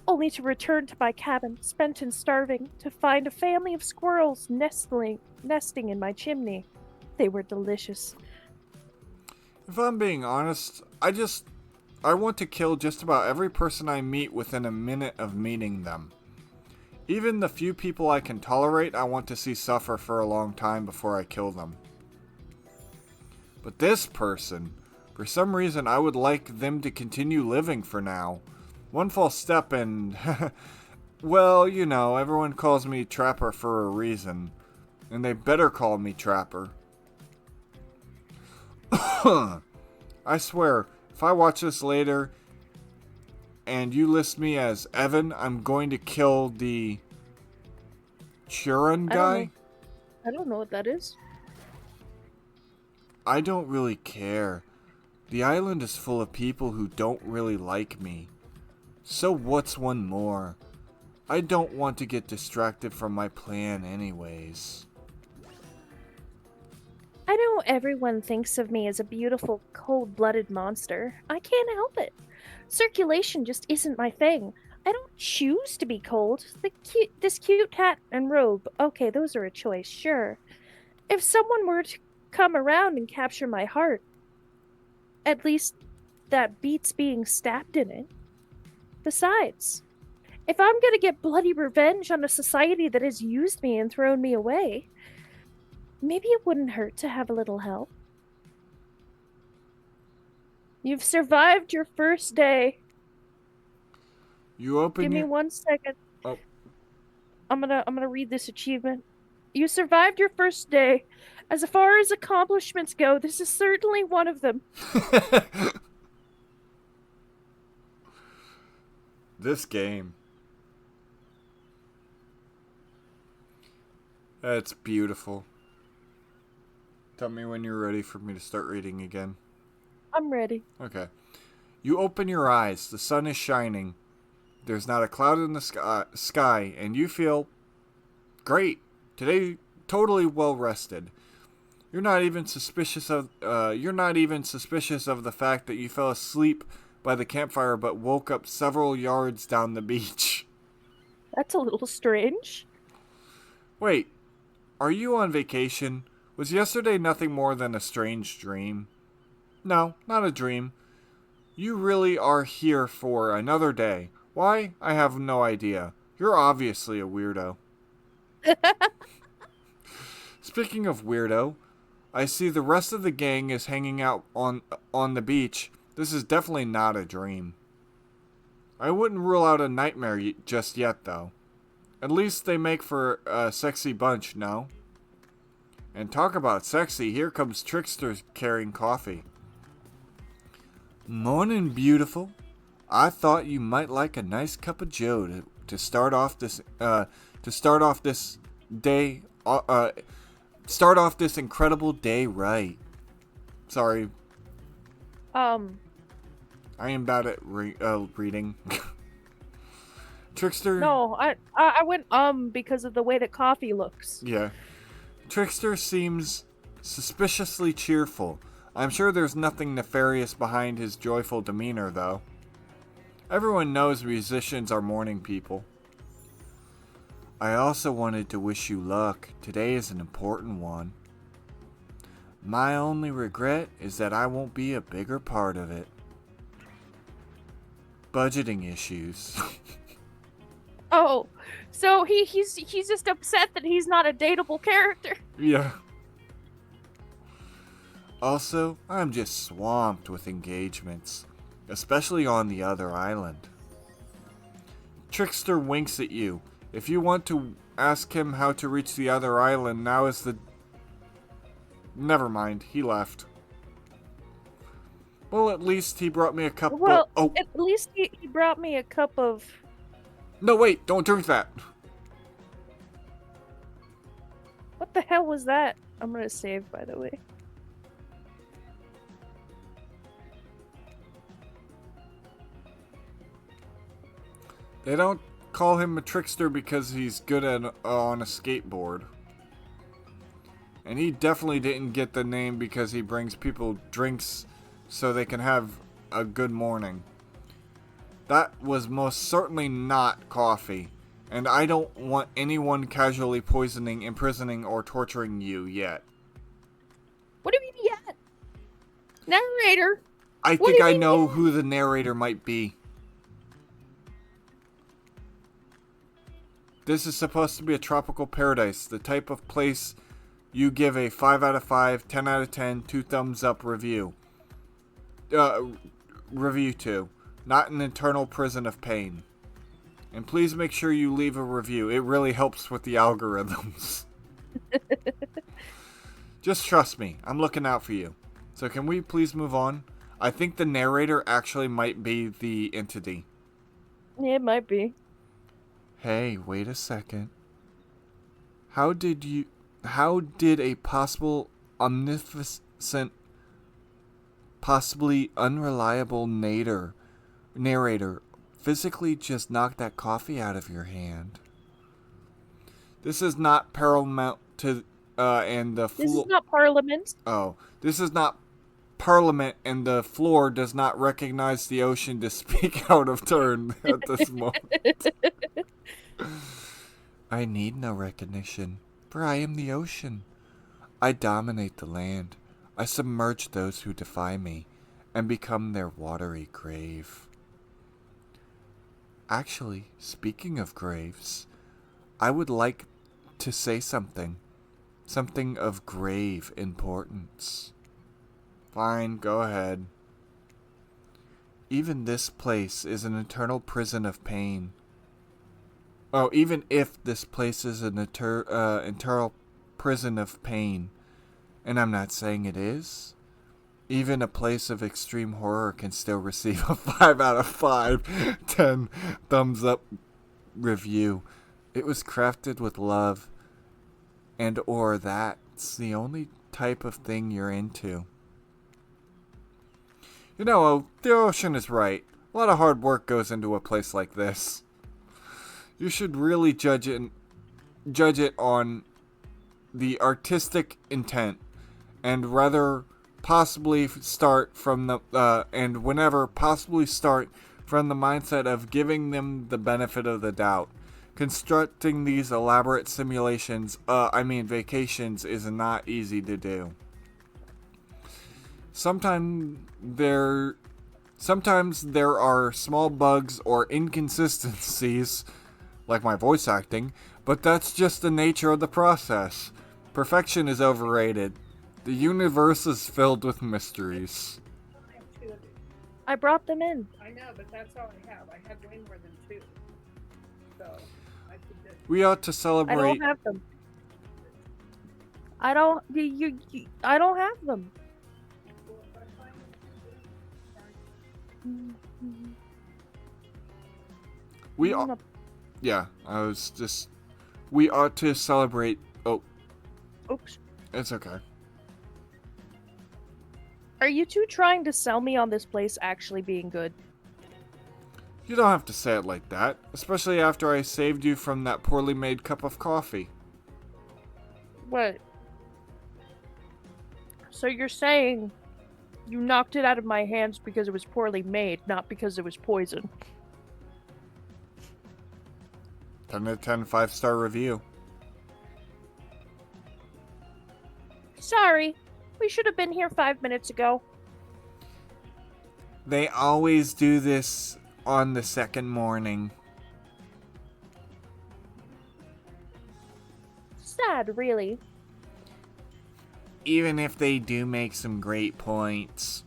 only to return to my cabin, spent and starving, to find a family of squirrels nesting in my chimney. They were delicious. If I'm being honest, I want to kill just about every person I meet within a minute of meeting them. Even the few people I can tolerate, I want to see suffer for a long time before I kill them. But this person, for some reason I would like them to continue living for now. One false step and... well, you know, everyone calls me Trapper for a reason. And they better call me Trapper. I swear, if I watch this later and you list me as Evan, I'm going to kill the Churin guy. I don't know what that is. I don't really care. The island is full of people who don't really like me. So what's one more? I don't want to get distracted from my plan anyways. I know everyone thinks of me as a beautiful, cold-blooded monster. I can't help it. Circulation just isn't my thing. I don't choose to be cold. This cute hat and robe, okay, those are a choice, sure. If someone were to come around and capture my heart, at least that beats being stabbed in it. Besides, if I'm gonna get bloody revenge on a society that has used me and thrown me away, maybe it wouldn't hurt to have a little help. You've survived your first day. You open Give me 1 second. Oh. I'm gonna read this achievement. You survived your first day. As far as accomplishments go, this is certainly one of them. This game. That's beautiful. Tell me when you're ready for me to start reading again. I'm ready. Okay. You open your eyes. The sun is shining. There's not a cloud in the sky, and you feel great. Today, totally well rested. You're not even suspicious of the fact that you fell asleep by the campfire but woke up several yards down the beach. That's a little strange. Wait, are you on vacation? Was yesterday nothing more than a strange dream? No, not a dream. You really are here for another day. Why? I have no idea. You're obviously a weirdo. Speaking of weirdo, I see the rest of the gang is hanging out on the beach. This is definitely not a dream. I wouldn't rule out a nightmare just yet, though. At least they make for a sexy bunch, no? And talk about sexy, here comes Trickster carrying coffee. Morning, beautiful. I thought you might like a nice cup of joe to start off this day. Start off this incredible day right. Sorry. I am bad at reading. Trickster. No, I went because of the way that coffee looks. Yeah. Trickster seems suspiciously cheerful. I'm sure there's nothing nefarious behind his joyful demeanor, though. Everyone knows musicians are morning people. I also wanted to wish you luck. Today is an important one. My only regret is that I won't be a bigger part of it. Budgeting issues. Oh, so he's just upset that he's not a dateable character. Yeah. Also, I'm just swamped with engagements, especially on the other island. Trickster winks at you. If you want to ask him how to reach the other island, now is the... Never mind, he left. Well, at least he brought me a cup Well, of... Oh, at least he brought me a cup of... no, wait, don't drink that. What the hell was that? I'm gonna save, by the way. They don't call him a trickster because he's good at on a skateboard. And he definitely didn't get the name because he brings people drinks so they can have a good morning. That was most certainly not coffee. And I don't want anyone casually poisoning, imprisoning, or torturing you yet. What do you mean yet? Narrator! I What think do you I mean know yet? who the narrator might be. This is supposed to be a tropical paradise, the type of place you give a 5 out of 5, 10 out of 10, 2 thumbs up review. Review to. not an eternal prison of pain. And please make sure you leave a review. It really helps with the algorithms. Just trust me. I'm looking out for you. So can we please move on? I think the narrator actually might be the entity. Yeah, it might be. Hey, wait a second. How did a possible omnificent, possibly unreliable narrator physically just knock that coffee out of your hand? This is not paramount to and the This floor. is not Parliament. Oh, this is not Parliament, and the floor does not recognize the ocean to speak out of turn at this moment. I need no recognition, for I am the ocean. I dominate the land. I submerge those who defy me, and become their watery grave. Actually, speaking of graves, I would like to say something. Something of grave importance. Fine, go ahead. Even this place is an eternal prison of pain. Oh, even if this place is an eternal prison of pain, and I'm not saying it is, even a place of extreme horror can still receive a 5 out of 5, 10 thumbs up review. It was crafted with love, and or that's the only type of thing you're into. You know, the ocean is right. A lot of hard work goes into a place like this. You should really judge it on the artistic intent, and rather possibly start from the whenever possibly start from the mindset of giving them the benefit of the doubt. Constructing these elaborate vacations is not easy to do. Sometimes there are small bugs or inconsistencies, like my voice acting, but that's just the nature of the process. Perfection is overrated. The universe is filled with mysteries. I have 2 of these. I brought them in. I know, but that's all I have. I have way more than 2. So, I could just... We ought to I celebrate. don't have them. I don't. I don't have them. We ought. Yeah, we ought to celebrate. Oh, Oops. it's okay. Are you two trying to sell me on this place actually being good? You don't have to say it like that, especially after I saved you from that poorly made cup of coffee. What? So you're saying you knocked it out of my hands because it was poorly made, not because it was poison? 10 out of 10, 5-star review. Sorry. We should have been here 5 minutes ago. They always do this on the second morning. Sad, really. Even if they do make some great points.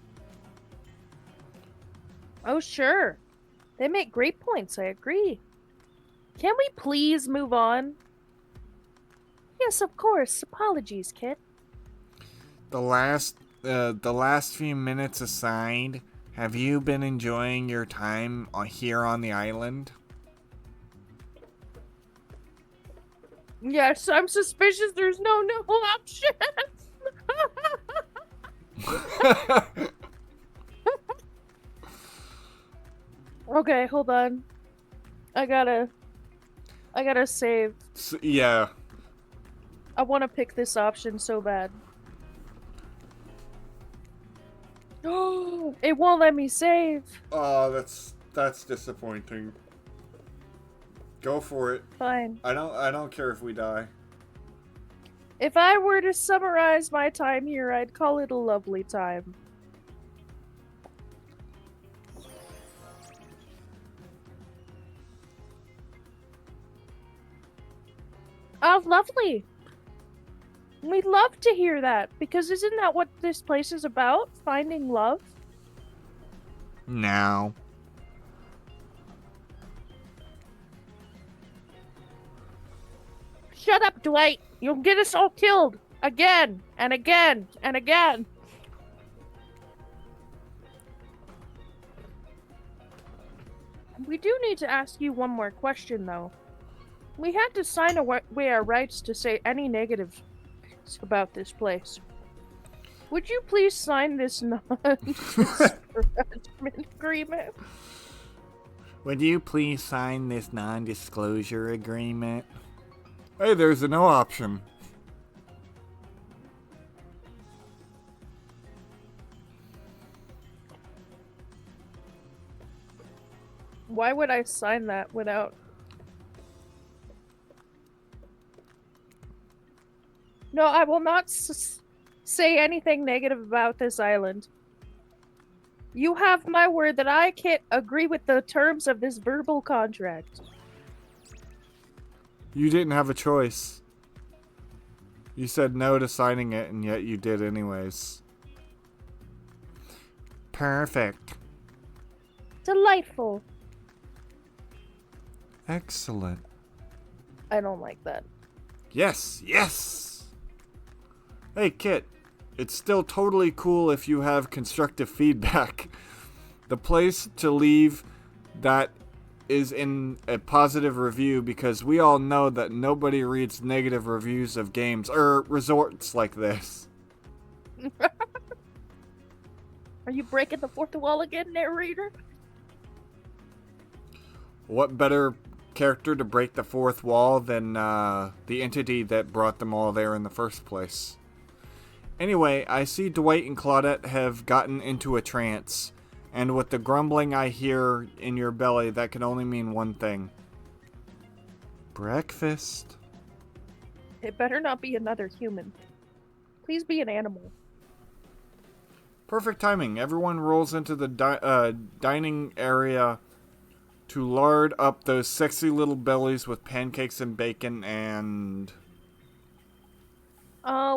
Oh, sure. They make great points, I agree. Can we please move on? Yes, of course. Apologies, Kit. The last few minutes aside, have you been enjoying your time here on the island? Yes, I'm suspicious there's no option. Okay, hold on. I gotta save. Yeah. I want to pick this option so bad. Oh, it won't let me save. Oh, that's disappointing. Go for it. Fine. I don't care if we die. If I were to summarize my time here, I'd call it a lovely time. Oh, lovely. We'd love to hear that, because isn't that what this place is about? Finding love? No. Shut up, Dwight. You'll get us all killed. Again, and again, and again. We do need to ask you one more question, though. We had to sign away our rights to say any negatives about this place. Would you please sign this non-disparagement agreement? Would you please sign this non-disclosure agreement? Hey, there's a no option. Why would I sign that without... No, I will not say anything negative about this island. You have my word that I can't agree with the terms of this verbal contract. You didn't have a choice. You said no to signing it, and yet you did anyways. Perfect. Delightful. Excellent. I don't like that. Yes, yes! Hey, Kit. It's still totally cool if you have constructive feedback. The place to leave that is in a positive review, because we all know that nobody reads negative reviews of games or resorts like this. Are you breaking the fourth wall again, narrator? What better character to break the fourth wall than the entity that brought them all there in the first place? Anyway, I see Dwight and Claudette have gotten into a trance, and with the grumbling I hear in your belly, that can only mean one thing. Breakfast. It better not be another human. Please be an animal. Perfect timing. Everyone rolls into the dining area to lard up those sexy little bellies with pancakes and bacon and...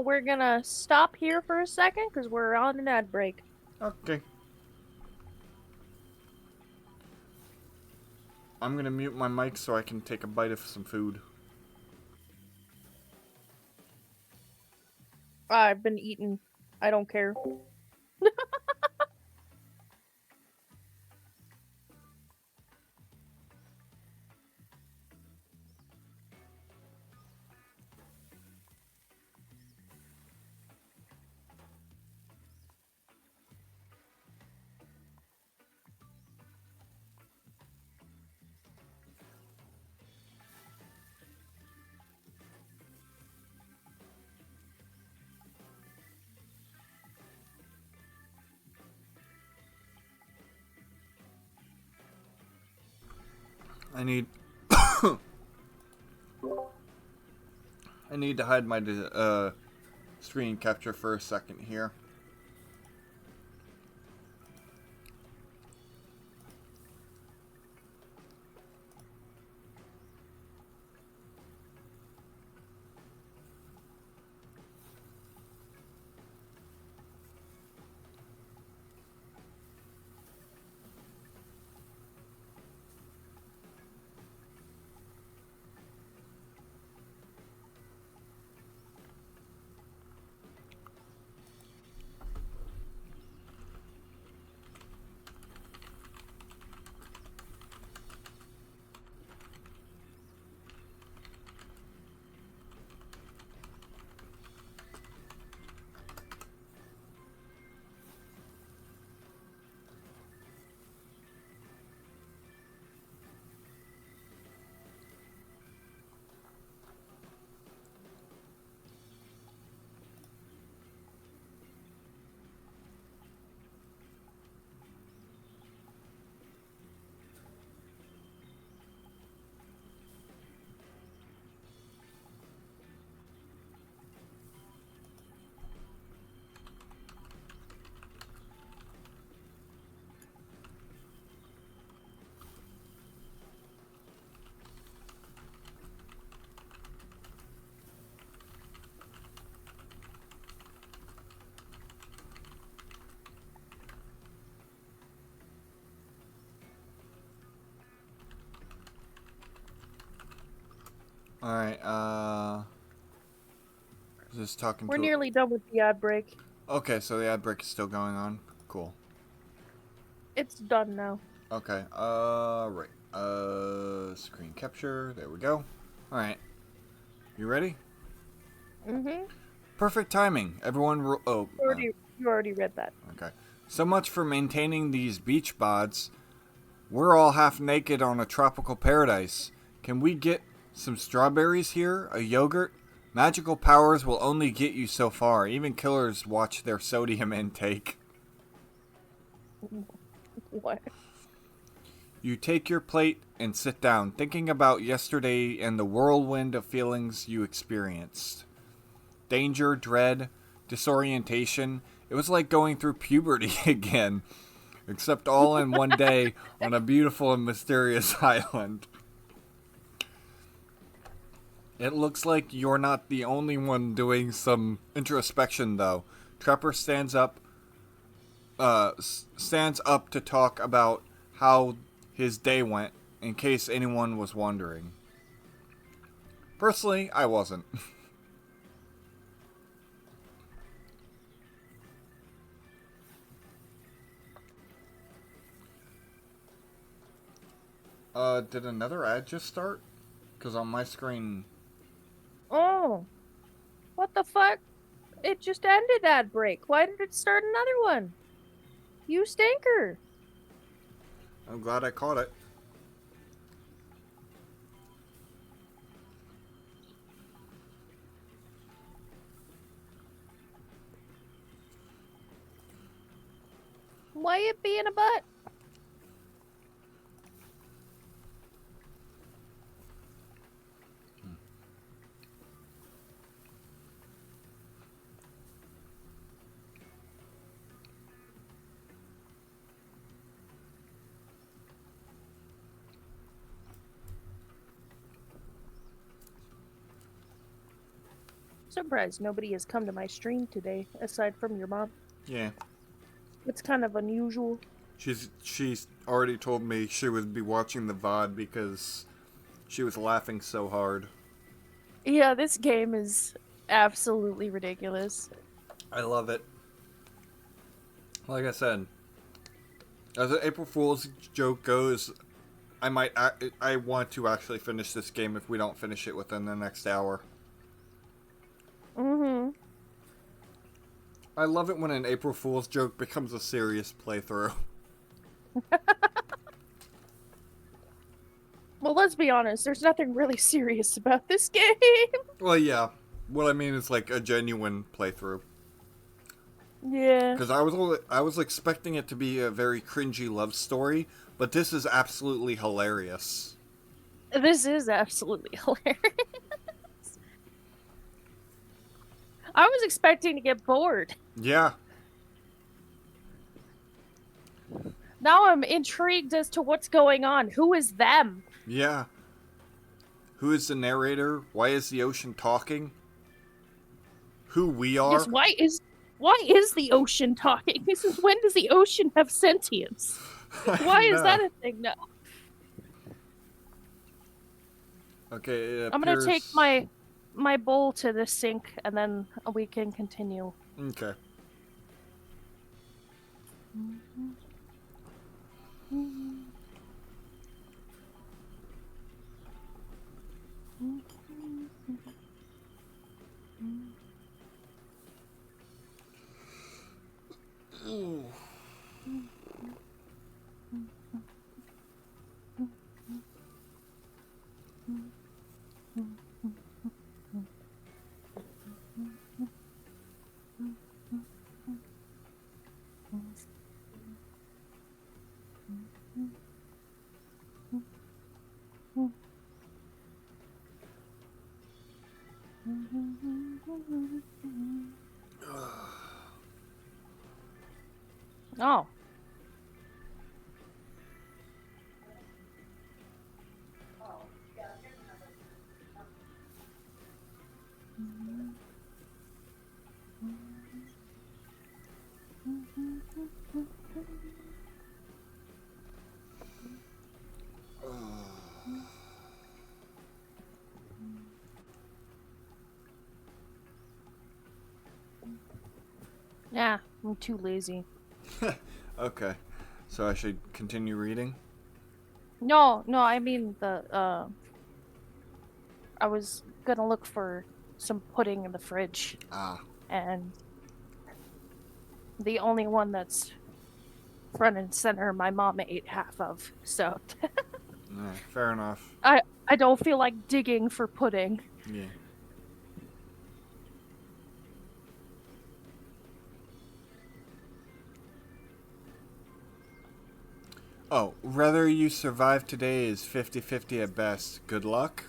We're gonna stop here for a second because we're on an ad break. Okay. I'm gonna mute my mic so I can take a bite of some food. I've been eating. I don't care. I need... I need to hide my screen capture for a second here. Alright, Just talking We're to. nearly done with the ad break. Okay, so the ad break is still going on. Cool. It's done now. Okay. Right. Screen capture. There we go. All right. You ready? Mm-hmm. Perfect timing. Everyone. You already read that. Okay. So much for maintaining these beach bods. We're all half naked on a tropical paradise. Can we get some strawberries here? A yogurt? Magical powers will only get you so far. Even killers watch their sodium intake. What? You take your plate and sit down, thinking about yesterday and the whirlwind of feelings you experienced. Danger, dread, disorientation. It was like going through puberty again, except all in one day on a beautiful and mysterious island. It looks like you're not the only one doing some introspection, though. Trapper stands up to talk about how his day went, in case anyone was wondering. Personally, I wasn't. Did another ad just start? Because on my screen... Oh. What the fuck? It just ended ad break. Why did it start another one? You stinker. I'm glad I caught it. Why it being a butt? Surprised nobody has come to my stream today, aside from your mom. Yeah. It's kind of unusual. She's already told me she would be watching the VOD because she was laughing so hard. Yeah, this game is absolutely ridiculous. I love it. Like I said, as an April Fool's joke goes, I want to actually finish this game if we don't finish it within the next hour. Mm-hmm. I love it when an April Fool's joke becomes a serious playthrough. Well, let's be honest, there's nothing really serious about this game. Well, yeah. What I mean is like a genuine playthrough. Yeah. Because I was expecting it to be a very cringy love story, but this is absolutely hilarious. This is absolutely hilarious. I was expecting to get bored. Yeah. Now I'm intrigued as to what's going on. Who is them? Yeah. Who is the narrator? Why is the ocean talking? Who we are? Yes, why is the ocean talking? This is when does the ocean have sentience? Why is that a thing now? Okay, I'm gonna take my bowl to the sink and then we can continue. Okay. Ooh. Oh. Yeah, I'm too lazy. Okay. So I should continue reading? No, I mean I was gonna look for some pudding in the fridge, Ah. and the only one that's front and center my mom ate half of. So Yeah, fair enough. I don't feel like digging for pudding. Yeah. Oh, whether you survive today is 50-50 at best. Good luck.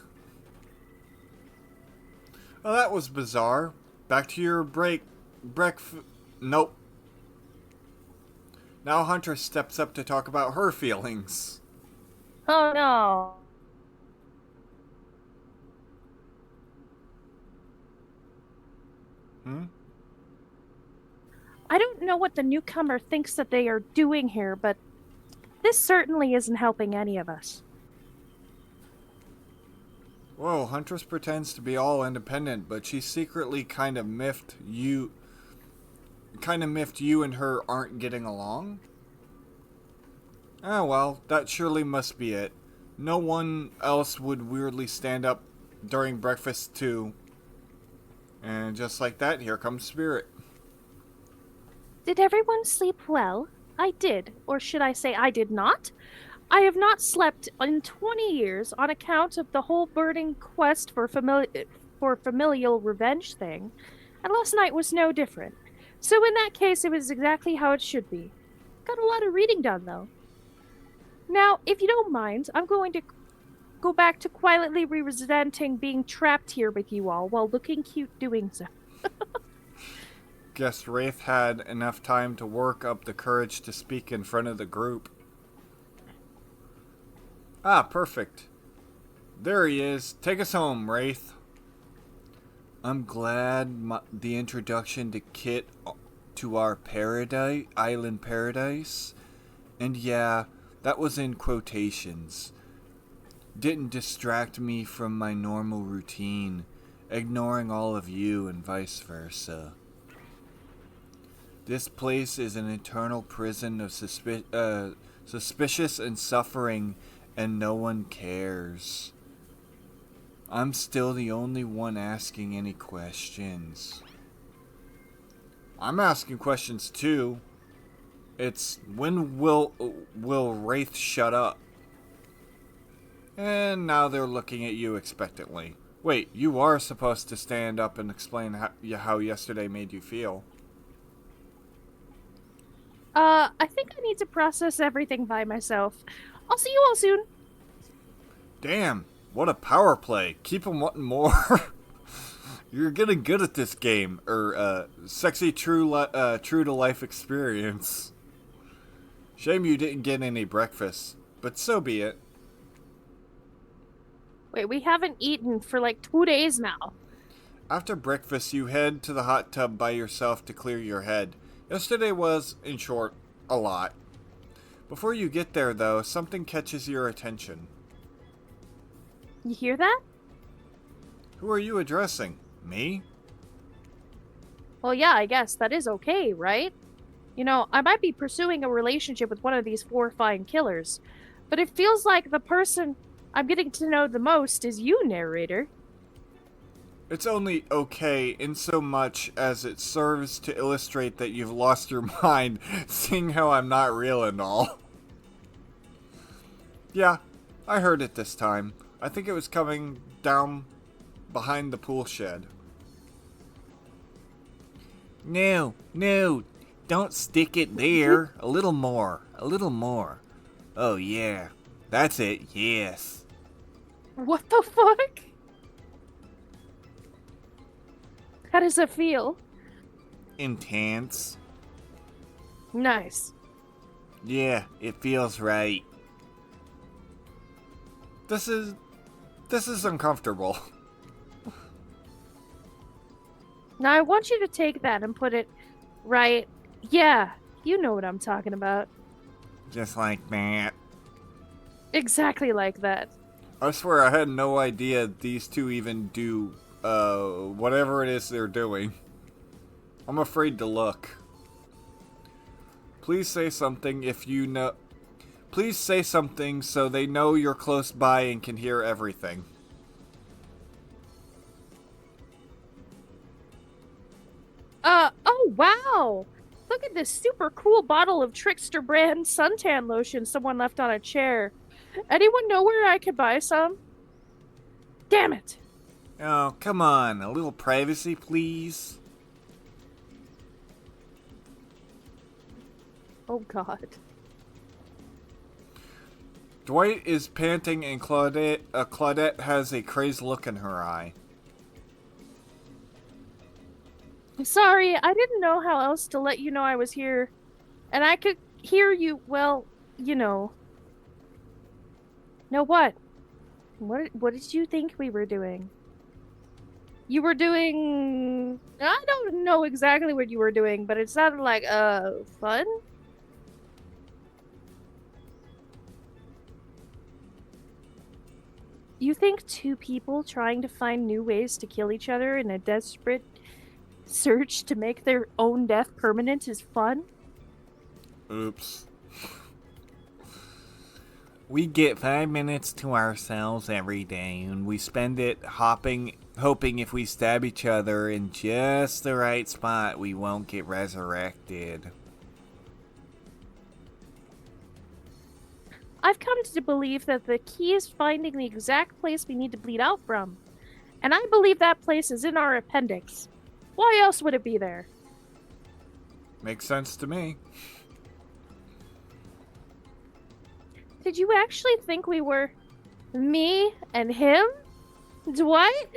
Oh, that was bizarre. Back to your Nope. Now Huntress steps up to talk about her feelings. Oh no. Hmm? I don't know what the newcomer thinks that they are doing here, but this certainly isn't helping any of us. Whoa, Huntress pretends to be all independent, but she secretly kind of miffed you and her aren't getting along? Oh well, that surely must be it. No one else would weirdly stand up during breakfast too. And just like that, here comes Spirit. Did everyone sleep well? I did, or should I say I did not? I have not slept in 20 years on account of the whole burning quest for familial revenge thing, and last night was no different. So in that case, it was exactly how it should be. Got a lot of reading done, though. Now, if you don't mind, I'm going to go back to quietly resenting being trapped here with you all while looking cute doing so. Guess Wraith had enough time to work up the courage to speak in front of the group. Ah, perfect. There he is. Take us home, Wraith. I'm glad the introduction to Kit to our island paradise, and yeah, that was in quotations, didn't distract me from my normal routine, ignoring all of you and vice versa. This place is an eternal prison of suspicious and suffering, and no one cares. I'm still the only one asking any questions. I'm asking questions too. It's when will Wraith shut up? And now they're looking at you expectantly. Wait, you are supposed to stand up and explain how yesterday made you feel. I think I need to process everything by myself. I'll see you all soon. Damn, what a power play. Keep 'em wanting more. You're getting good at this game. Sexy true to life experience. Shame you didn't get any breakfast, but so be it. Wait, we haven't eaten for like 2 days now. After breakfast, you head to the hot tub by yourself to clear your head. Yesterday was, in short, a lot. Before you get there, though, something catches your attention. You hear that? Who are you addressing? Me? Well, yeah, I guess that is okay, right? You know, I might be pursuing a relationship with one of these 4 fine killers, but it feels like the person I'm getting to know the most is you, narrator. It's only okay in so much as it serves to illustrate that you've lost your mind, seeing how I'm not real and all. Yeah, I heard it this time. I think it was coming down behind the pool shed. No, don't stick it there. A little more. Oh yeah, that's it, yes. What the fuck? How does it feel? Intense. Nice. Yeah, it feels right. This is uncomfortable. Now I want you to take that and put it right. Yeah, you know what I'm talking about. Just like that. Exactly like that. I swear I had no idea these two even do whatever it is they're doing. I'm afraid to look. Please say something if you know. Please say something so they know you're close by and can hear everything. Oh wow! Look at this super cool bottle of Trickster brand suntan lotion someone left on a chair. Anyone know where I could buy some? Damn it! Oh, come on. A little privacy, please. Oh god. Dwight is panting and Claudette has a crazed look in her eye. Sorry, I didn't know how else to let you know I was here. And I could hear you, well, you know. Know what? What did you think we were doing? You were doing... I don't know exactly what you were doing, but it sounded like, fun? You think two people trying to find new ways to kill each other in a desperate search to make their own death permanent is fun? Oops. We get 5 minutes to ourselves every day, and we spend it hoping if we stab each other in just the right spot, we won't get resurrected. I've come to believe that the key is finding the exact place we need to bleed out from. And I believe that place is in our appendix. Why else would it be there? Makes sense to me. Did you actually think we were me and him? Dwight?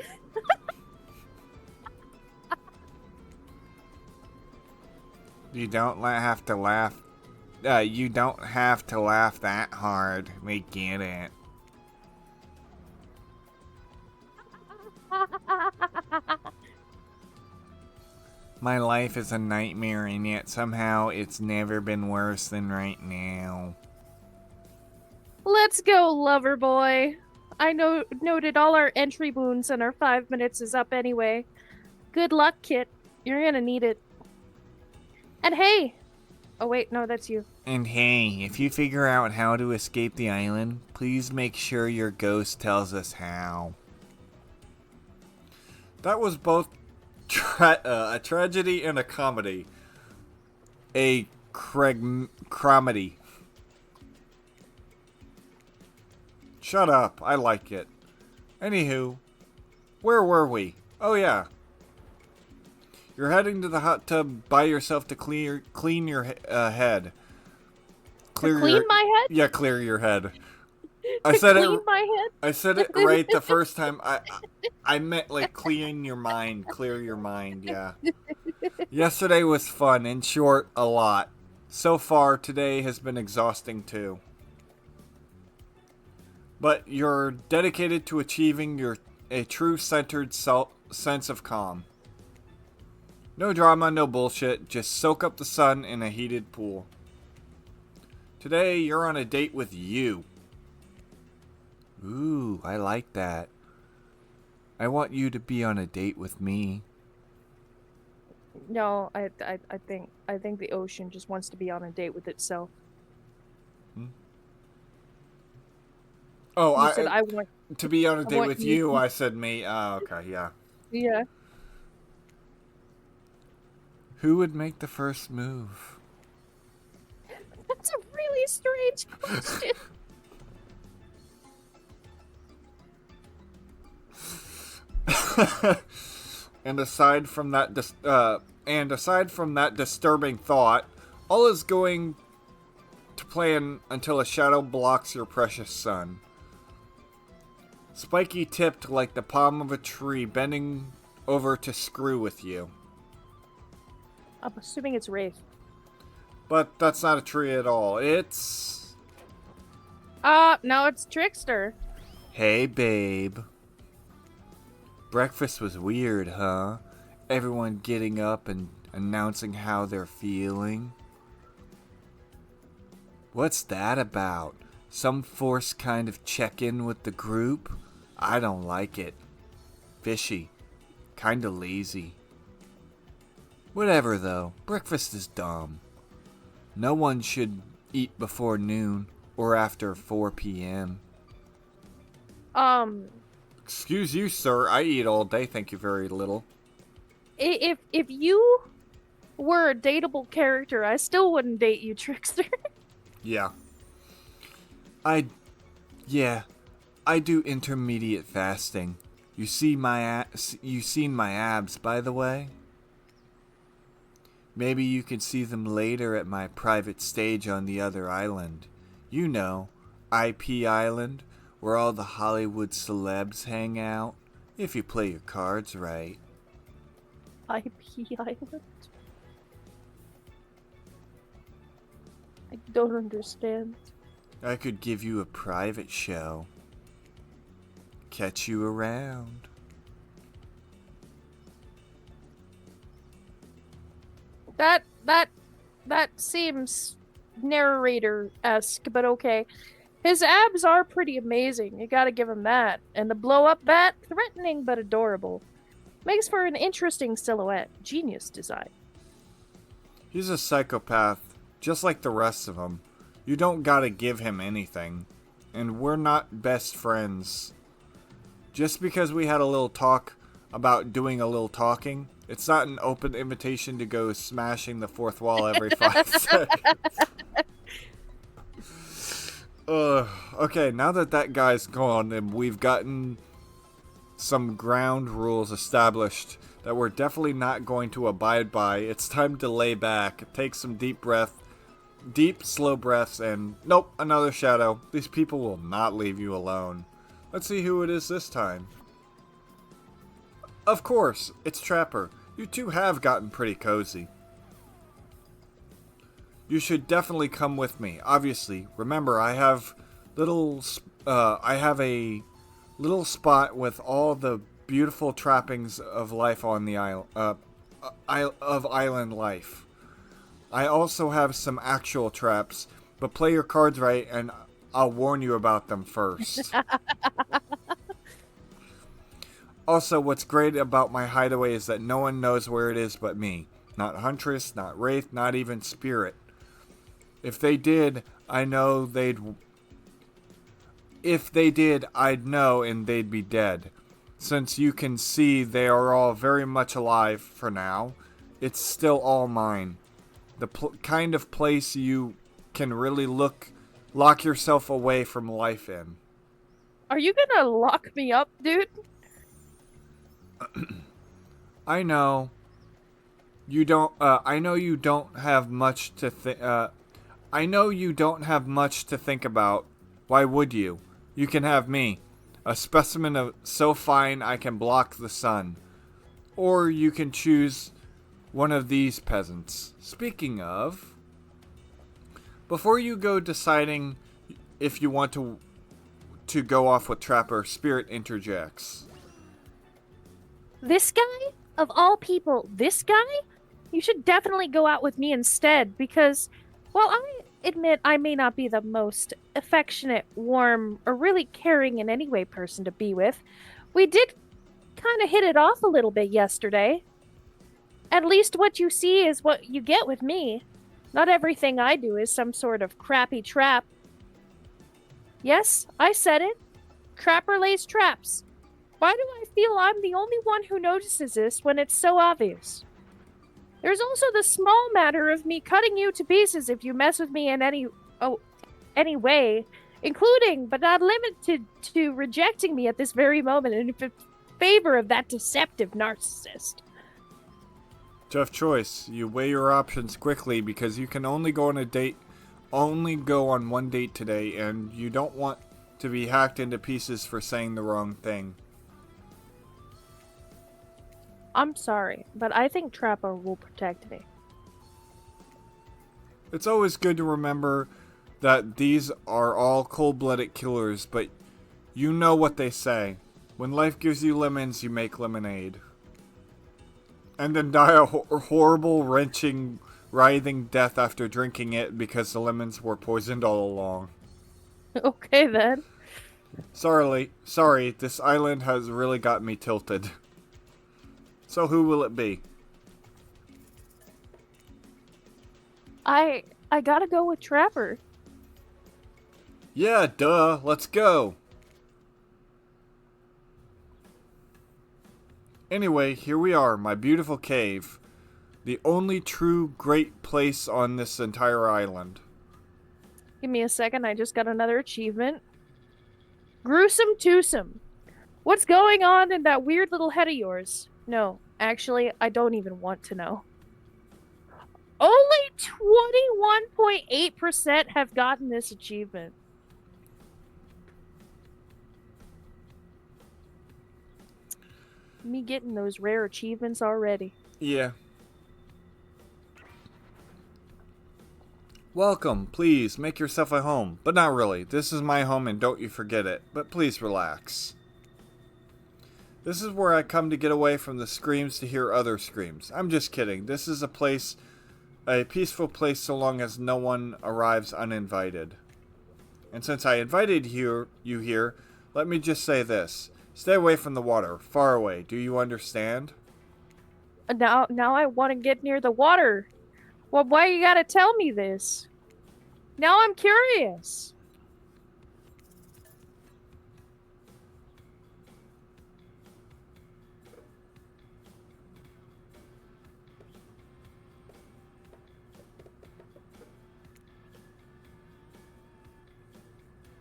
You don't have to laugh. You don't have to laugh that hard. We get it. My life is a nightmare, and yet somehow it's never been worse than right now. Let's go, lover boy. I noted all our entry wounds and our 5 minutes is up anyway. Good luck, Kit. You're gonna need it. And hey! Oh wait, no, that's you. And hey, if you figure out how to escape the island, please make sure your ghost tells us how. That was both a tragedy and a comedy. A cromedy. Shut up, I like it. Anywho, where were we? Oh yeah. You're heading to the hot tub by yourself to clean your head. Clean my head? Yeah, clear your head. My head? I said it right the first time. I meant like clear your mind, yeah. Yesterday was fun, in short, a lot. So far, today has been exhausting too. But you're dedicated to achieving a true centered sense of calm. No drama, no bullshit, just soak up the sun in a heated pool. Today, you're on a date with you. Ooh, I like that. I want you to be on a date with me. No, I think the ocean just wants to be on a date with itself. Oh, You said I want to be on a date want with you. you. I said me. Oh, okay, yeah. Yeah. Who would make the first move? That's a really strange question. And aside from that disturbing thought, all is going to plan until a shadow blocks your precious sun. Spiky tipped like the palm of a tree, bending over to screw with you. I'm assuming it's Wraith. But that's not a tree at all. It's... No, it's Trickster. Hey, babe. Breakfast was weird, huh? Everyone getting up and announcing how they're feeling. What's that about? Some forced kind of check-in with the group? I don't like it. Fishy. Kinda lazy. Whatever, though. Breakfast is dumb. No one should eat before noon or after 4 p.m. Excuse you, sir. I eat all day, thank you very little. If you were a dateable character, I still wouldn't date you, Trickster. Yeah. Yeah, I do intermediate fasting. You seen my abs, by the way? Maybe you can see them later at my private stage on the other island. You know, IP Island, where all the Hollywood celebs hang out, if you play your cards right. IP Island? I don't understand. I could give you a private show. Catch you around. That seems narrator-esque, but okay. His abs are pretty amazing, you gotta give him that. And the blow-up bat, threatening but adorable. Makes for an interesting silhouette. Genius design. He's a psychopath, just like the rest of them. You don't gotta give him anything. And we're not best friends. Just because we had a little talk about doing a little talking, it's not an open invitation to go smashing the fourth wall every 5 seconds. Okay, now that guy's gone and we've gotten some ground rules established that we're definitely not going to abide by, it's time to lay back, take some deep, slow breaths, and nope, another shadow. These people will not leave you alone. Let's see who it is this time. Of course, it's Trapper. You two have gotten pretty cozy. You should definitely come with me. Obviously, remember I have a little spot with all the beautiful trappings of life on the island, of island life. I also have some actual traps, but play your cards right and I'll warn you about them first. Also, what's great about my hideaway is that no one knows where it is but me. Not Huntress, not Wraith, not even Spirit. If they did, I'd know and they'd be dead. Since you can see they are all very much alive for now, it's still all mine. The kind of place you can really lock yourself away from life in. Are you gonna lock me up, dude? I know. You don't. I know you don't have much to think about. Why would you? You can have me, a specimen of so fine I can block the sun, or you can choose one of these peasants. Speaking of, before you go deciding if you want to go off with Trapper, Spirit interjects. This guy? Of all people, this guy? You should definitely go out with me instead, because, while I admit I may not be the most affectionate, warm, or really caring in any way person to be with, we did kind of hit it off a little bit yesterday. At least what you see is what you get with me. Not everything I do is some sort of crappy trap. Yes, I said it. Trapper lays traps. Why do I feel I'm the only one who notices this when it's so obvious? There's also the small matter of me cutting you to pieces if you mess with me in any way, including but not limited to rejecting me at this very moment in favor of that deceptive narcissist. Tough choice. You weigh your options quickly because you can only go on one date today, and you don't want to be hacked into pieces for saying the wrong thing. I'm sorry, but I think Trapper will protect me. It's always good to remember that these are all cold-blooded killers, but you know what they say. When life gives you lemons, you make lemonade. And then die a horrible, wrenching, writhing death after drinking it because the lemons were poisoned all along. Okay, then. Sorry, this island has really got me tilted. So who will it be? I I gotta go with Trapper. Yeah, duh. Let's go. Anyway, here we are, my beautiful cave. The only true great place on this entire island. Give me a second, I just got another achievement. Gruesome twosome. What's going on in that weird little head of yours? No, actually, I don't even want to know. Only 21.8% have gotten this achievement. Me getting those rare achievements already. Yeah. Welcome, please, make yourself at home. But not really. This is my home and don't you forget it. But please relax. This is where I come to get away from the screams to hear other screams. I'm just kidding. This is a peaceful place so long as no one arrives uninvited. And since I invited you here, let me just say this. Stay away from the water. Far away. Do you understand? Now I want to get near the water. Well, why you gotta tell me this? Now I'm curious.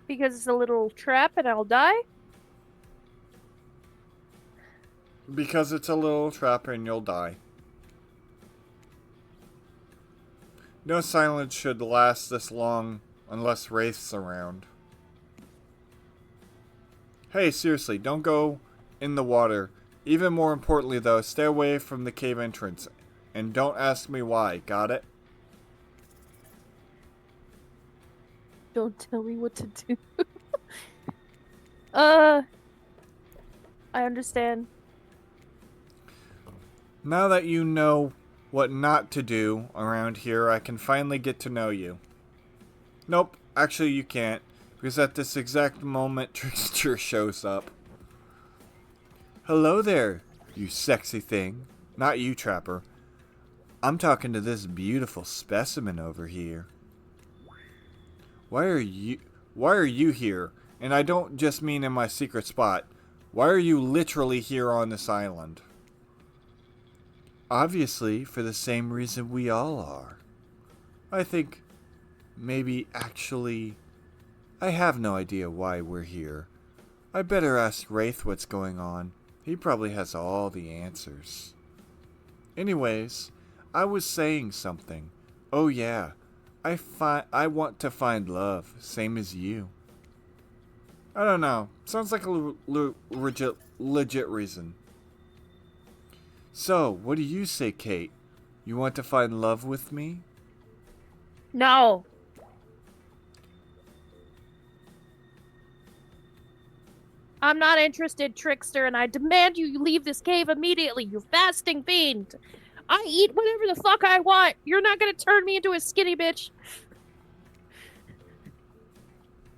Because it's a little trap and I'll die? Because it's a little trap and you'll die. No silence should last this long unless Wraith's around. Hey, seriously, don't go in the water. Even more importantly, though, stay away from the cave entrance. And don't ask me why, got it? Don't tell me what to do. I understand. Now that you know what not to do around here, I can finally get to know you. Nope, actually you can't, because at this exact moment, Trickster shows up. Hello there, you sexy thing. Not you, Trapper. I'm talking to this beautiful specimen over here. Why are you here? And I don't just mean in my secret spot. Why are you literally here on this island? Obviously, for the same reason we all are. I think, maybe actually, I have no idea why we're here. I better ask Wraith what's going on. He probably has all the answers. Anyways, I was saying something. Oh yeah, I want to find love, same as you. I don't know. Sounds like a legit reason. So, what do you say, Kate? You want to find love with me? No. I'm not interested, Trickster, and I demand you leave this cave immediately, you fasting fiend. I eat whatever the fuck I want. You're not gonna turn me into a skinny bitch.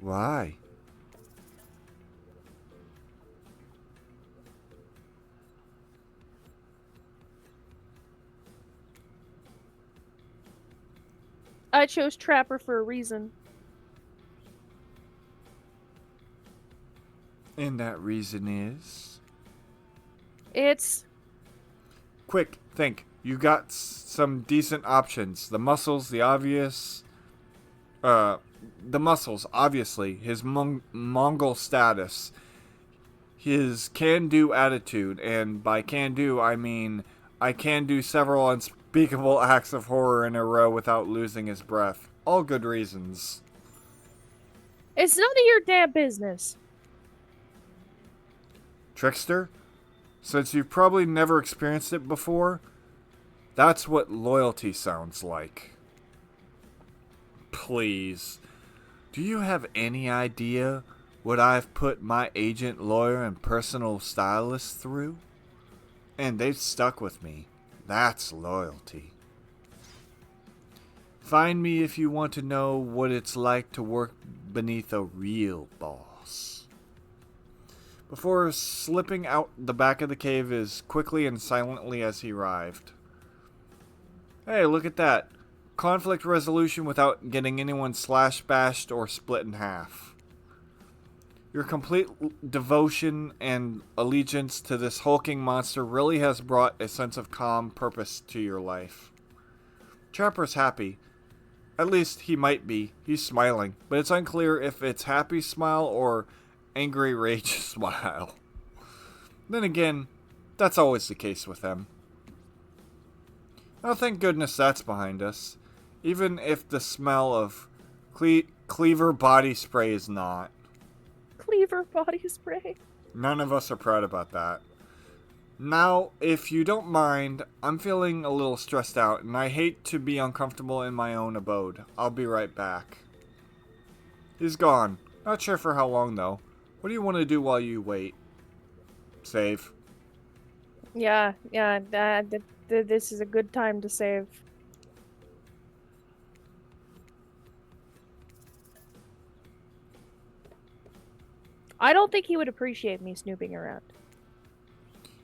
Why? I chose Trapper for a reason. And that reason is? It's... Quick, think. You got some decent options. The muscles, the obvious... the muscles, obviously. His Mongol status. His can-do attitude. And by can-do, I mean... I can do several unspeakable acts of horror in a row without losing his breath. All good reasons. It's none of your damn business. Trickster? Since you've probably never experienced it before, that's what loyalty sounds like. Please. Do you have any idea what I've put my agent, lawyer, and personal stylist through? And they've stuck with me. That's loyalty. Find me if you want to know what it's like to work beneath a real boss. Before slipping out the back of the cave as quickly and silently as he arrived. Hey, look at that. conflict resolution without getting anyone slash bashed or split in half. Your complete devotion and allegiance to this hulking monster really has brought a sense of calm purpose to your life. Trapper's happy. At least he might be. He's smiling, but it's unclear if it's happy smile or angry rage smile. Then again, that's always the case with him. Oh, thank goodness that's behind us. Even if the smell of Cleaver body spray is not. Cleaver body spray. None of us are proud about that. Now, if you don't mind, I'm feeling a little stressed out, and I hate to be uncomfortable in my own abode. I'll be right back. He's gone. Not sure for how long, though. What do you want to do while you wait? Save. Yeah, this is a good time to save. I don't think he would appreciate me snooping around.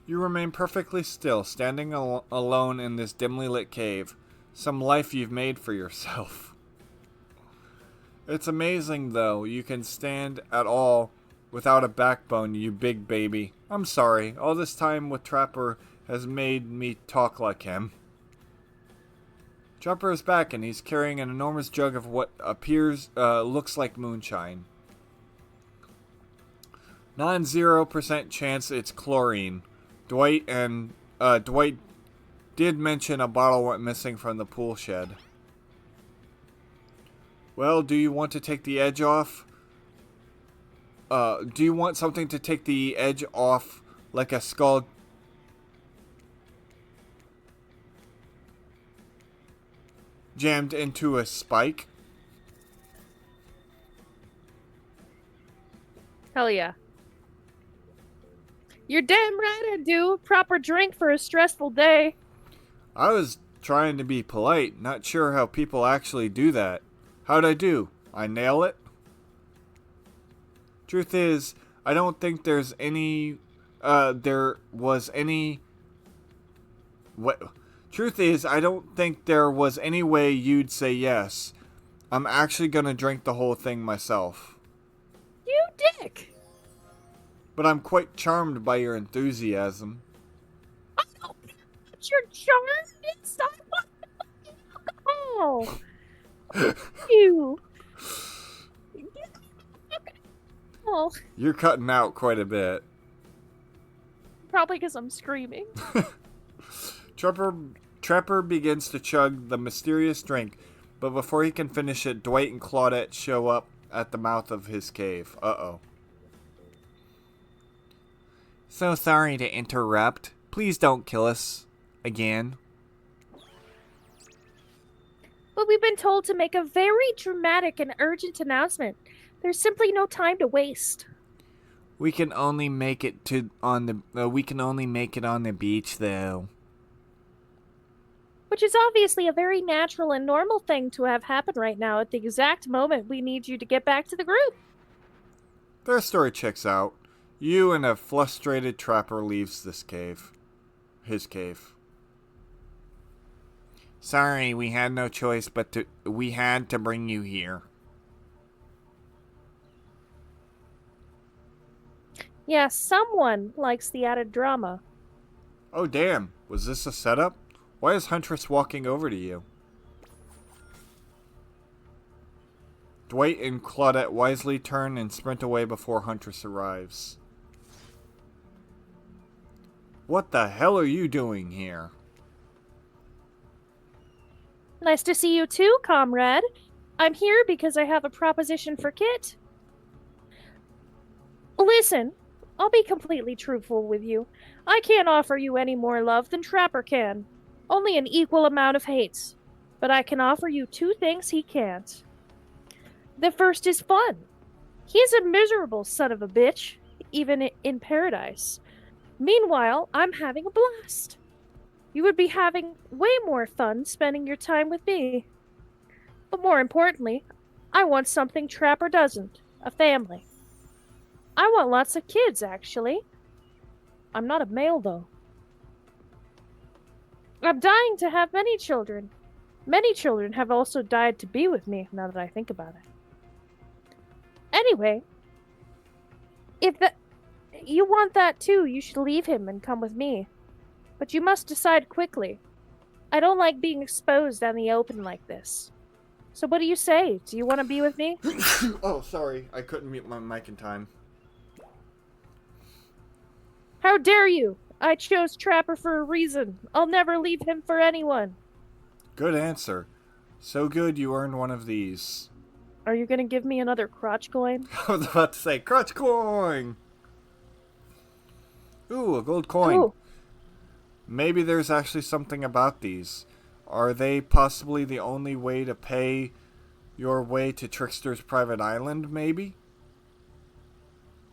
You remain perfectly still, standing alone in this dimly lit cave. Some life you've made for yourself. It's amazing, though, you can stand at all without a backbone, you big baby. I'm sorry, all this time with Trapper has made me talk like him. Trapper is back, and he's carrying an enormous jug of what looks like moonshine. 0% chance it's chlorine. Dwight did mention a bottle went missing from the pool shed. Well, do you want to take the edge off? Do you want something to take the edge off, like a skull? Jammed into a spike? Hell yeah. You're damn right I do. A proper drink for a stressful day. I was trying to be polite, not sure how people actually do that. How'd I do? I nail it? Truth is, I don't think there's any... Truth is, I don't think there was any way you'd say yes. I'm actually gonna drink the whole thing myself. You dick! But I'm quite charmed by your enthusiasm. I don't know what you're charmed. It's not alcohol. You. Oh. You're cutting out quite a bit. Probably because I'm screaming. Trapper begins to chug the mysterious drink, but before he can finish it, Dwight and Claudette show up at the mouth of his cave. Uh-oh. So sorry to interrupt. Please don't kill us again. But we've been told to make a very dramatic and urgent announcement. There's simply no time to waste. We can only make it on the beach, though. Which is obviously a very natural and normal thing to have happen right now at the exact moment we need you to get back to the group. Their story checks out. You and a frustrated Trapper leaves this cave. His cave. Sorry, we had no choice but we had to bring you here. Yeah, someone likes the added drama. Oh damn, was this a setup? Why is Huntress walking over to you? Dwight and Claudette wisely turn and sprint away before Huntress arrives. What the hell are you doing here? Nice to see you too, comrade. I'm here because I have a proposition for Kit. Listen, I'll be completely truthful with you. I can't offer you any more love than Trapper can. Only an equal amount of hate. But I can offer you two things he can't. The first is fun. He's a miserable son of a bitch, even in paradise. Meanwhile, I'm having a blast. You would be having way more fun spending your time with me. But more importantly, I want something Trapper doesn't. A family. I want lots of kids, actually. I'm not a male, though. I'm dying to have many children. Many children have also died to be with me, now that I think about it. Anyway, if you want that too, you should leave him and come with me. But you must decide quickly. I don't like being exposed out in the open like this. So what do you say? Do you want to be with me? Oh, sorry. I couldn't mute my mic in time. How dare you? I chose Trapper for a reason. I'll never leave him for anyone. Good answer. So good you earned one of these. Are you gonna give me another crotch coin? I was about to say, crotch coin! Ooh, a gold coin. Ooh. Maybe there's actually something about these. Are they possibly the only way to pay your way to Trickster's private island, maybe?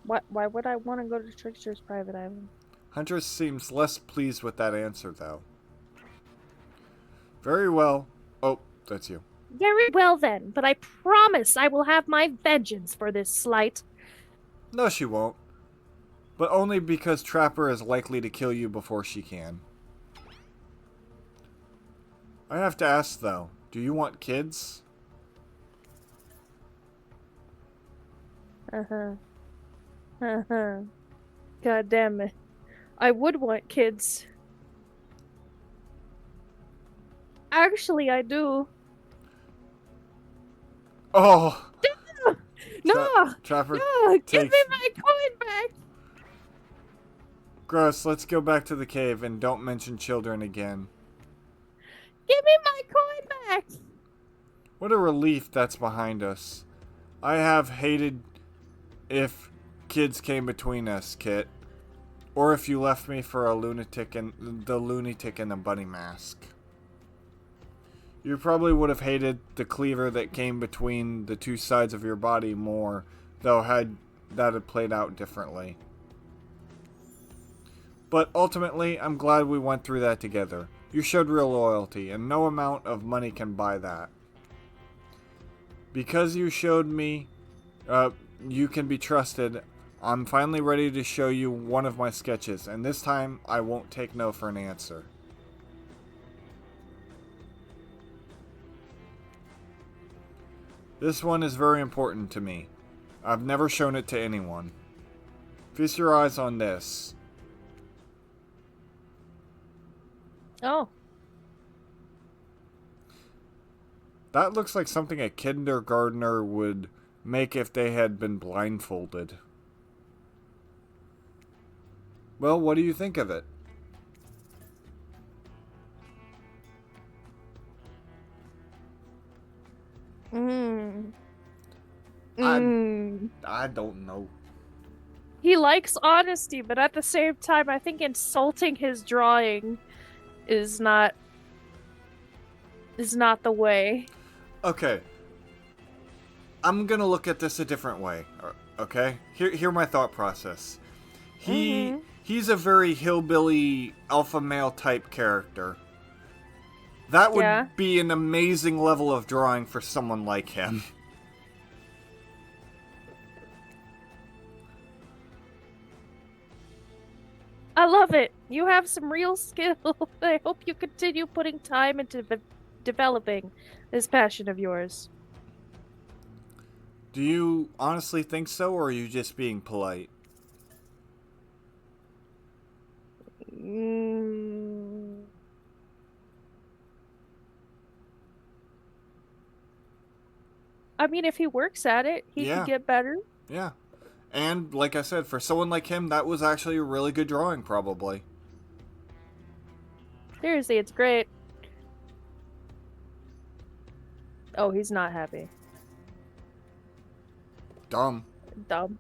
Why would I want to go to Trickster's private island? Huntress seems less pleased with that answer, though. Very well. Oh, that's you. Very well then, but I promise I will have my vengeance for this slight. No, she won't. But only because Trapper is likely to kill you before she can. I have to ask, though, do you want kids? Uh-huh. Uh-huh. God damn it. I would want kids. Actually, I do. Oh! No! Trapper No! Give me takes... my coin back! Gross, let's go back to the cave and don't mention children again. Give me my coin back! What a relief that's behind us. I have hated if kids came between us, Kit. Or if you left me for a lunatic and the lunatic in the bunny mask. You probably would have hated the cleaver that came between the two sides of your body more, though had played out differently. But ultimately, I'm glad we went through that together. You showed real loyalty, and no amount of money can buy that. Because you showed me you can be trusted, I'm finally ready to show you one of my sketches, and this time I won't take no for an answer. This one is very important to me. I've never shown it to anyone. Feast your eyes on this. Oh. That looks like something a kindergartner would make if they had been blindfolded. Well, what do you think of it? I don't know. He likes honesty, but at the same time, I think insulting his drawing is not the way. Okay. I'm gonna look at this a different way. Okay? Hear my thought process. He's a very hillbilly alpha male type character. That would be an amazing level of drawing for someone like him. I love it. You have some real skill. I hope you continue putting time into developing this passion of yours. Do you honestly think so, or are you just being polite? I mean, if he works at it, he can get better. Yeah. And, like I said, for someone like him, that was actually a really good drawing, probably. Seriously, it's great. Oh, he's not happy. Dumb. Dumb.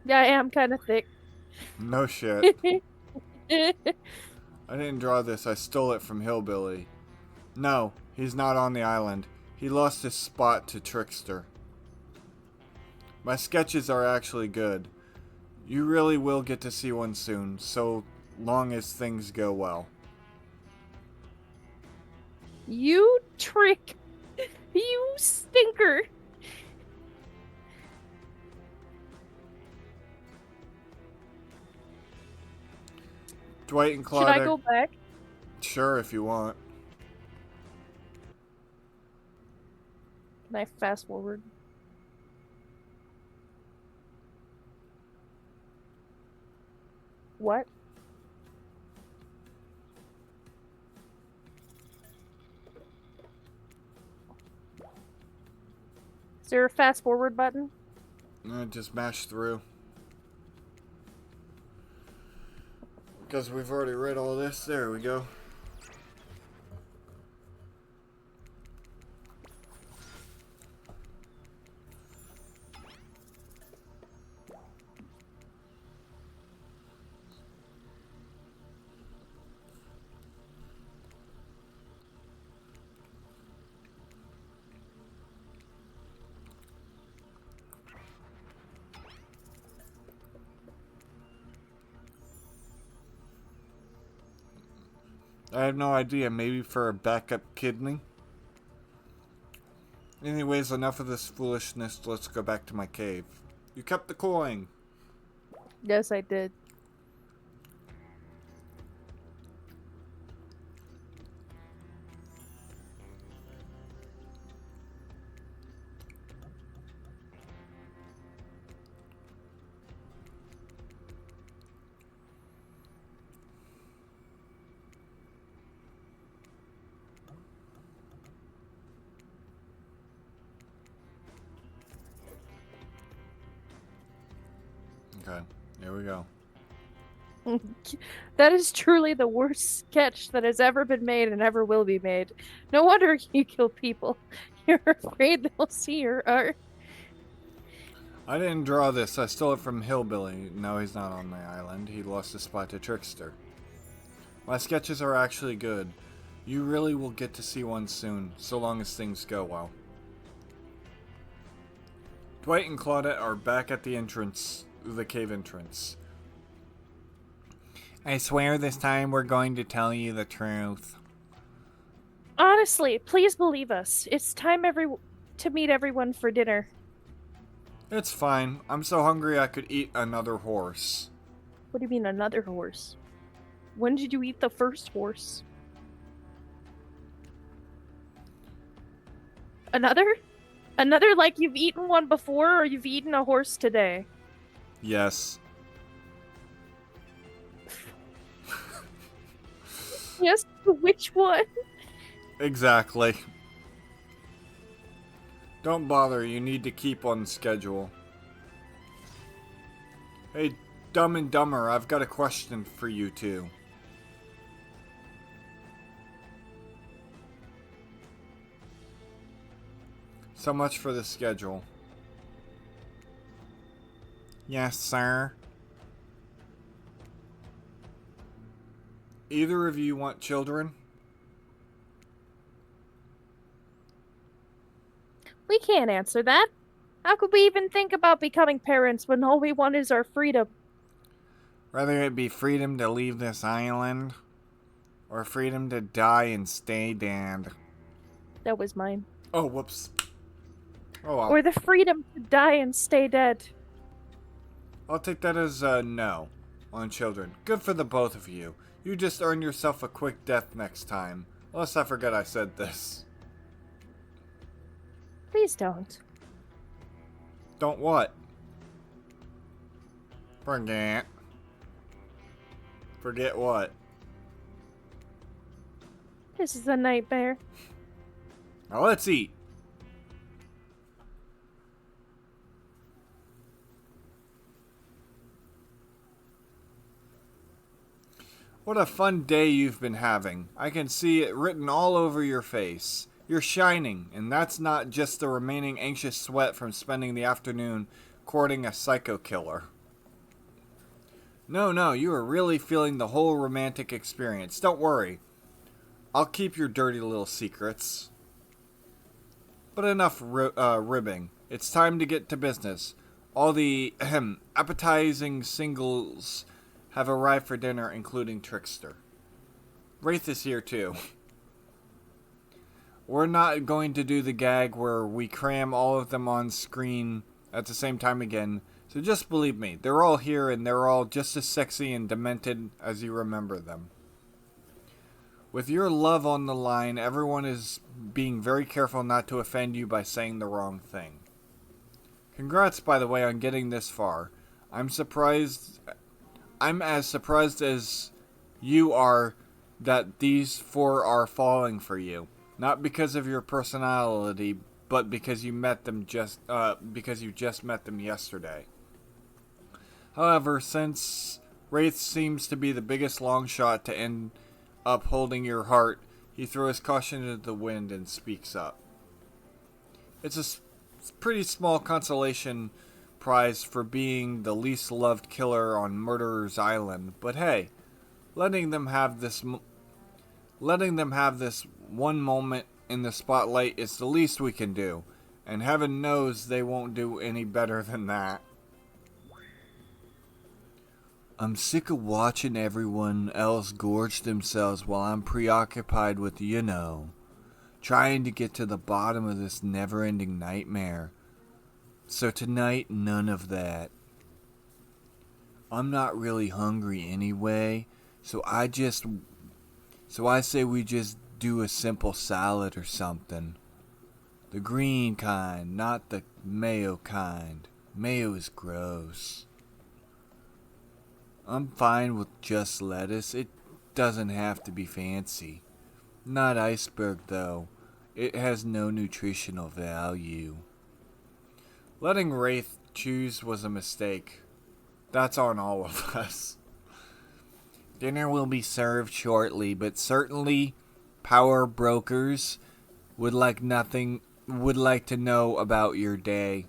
Yeah, I am kind of thick. No shit. I didn't draw this. I stole it from Hillbilly. No, he's not on the island. He lost his spot to Trickster. My sketches are actually good. You really will get to see one soon, so long as things go well. You trick. You stinker. Dwight and Claudia... Should I go back? Sure, if you want. Can I fast forward? What? Is there a fast forward button? Just mash through. Because we've already read all this. There we go. I have no idea. Maybe for a backup kidney? Anyways, enough of this foolishness. Let's go back to my cave. You kept the coin. Yes, I did. Okay, here we go. That is truly the worst sketch that has ever been made and ever will be made. No wonder you kill people. You're afraid they'll see your art. I didn't draw this. I stole it from Hillbilly. No, he's not on my island. He lost his spot to Trickster. My sketches are actually good. You really will get to see one soon, so long as things go well. Dwight and Claudette are back at the entrance, the cave entrance. I swear this time we're going to tell you the truth. Honestly, please believe us. It's time to meet everyone for dinner. It's fine. I'm so hungry I could eat another horse. What do you mean another horse? When did you eat the first horse? Another? Another like you've eaten one before or you've eaten a horse today? Yes. Yes, which one? Exactly. Don't bother, you need to keep on schedule. Hey, Dumb and Dumber, I've got a question for you two. So much for the schedule. Yes, sir. Either of you want children? We can't answer that. How could we even think about becoming parents when all we want is our freedom? Whether it be freedom to leave this island, or freedom to die and stay dead. That was mine. Oh, whoops. Oh, well. Or the freedom to die and stay dead. I'll take that as a no on children. Good for the both of you. You just earn yourself a quick death next time. Unless I forget I said this. Please don't. Don't what? Forget. Forget what? This is a nightmare. Now let's eat. What a fun day you've been having. I can see it written all over your face. You're shining, and that's not just the remaining anxious sweat from spending the afternoon courting a psycho killer. No, you are really feeling the whole romantic experience. Don't worry. I'll keep your dirty little secrets. But enough ribbing. It's time to get to business. All the appetizing singles have arrived for dinner, including Trickster. Wraith is here too. We're not going to do the gag where we cram all of them on screen at the same time again, so just believe me, they're all here and they're all just as sexy and demented as you remember them. With your love on the line, everyone is being very careful not to offend you by saying the wrong thing. Congrats, by the way, on getting this far. I'm as surprised as you are that these four are falling for you. Not because of your personality, but because you just met them yesterday. However, since Wraith seems to be the biggest long shot to end up holding your heart, he throws caution into the wind and speaks up. It's a pretty small consolation prize for being the least loved killer on Murderer's Island, but hey, letting them have this one moment in the spotlight is the least we can do, and heaven knows they won't do any better than that. I'm sick of watching everyone else gorge themselves while I'm preoccupied with, trying to get to the bottom of this never-ending nightmare. So tonight, none of that. I'm not really hungry anyway, so I say we just do a simple salad or something. The green kind, not the mayo kind. Mayo is gross. I'm fine with just lettuce. It doesn't have to be fancy. Not iceberg, though. It has no nutritional value. Letting Wraith choose was a mistake. That's on all of us. Dinner will be served shortly, but certainly power brokers would like to know about your day.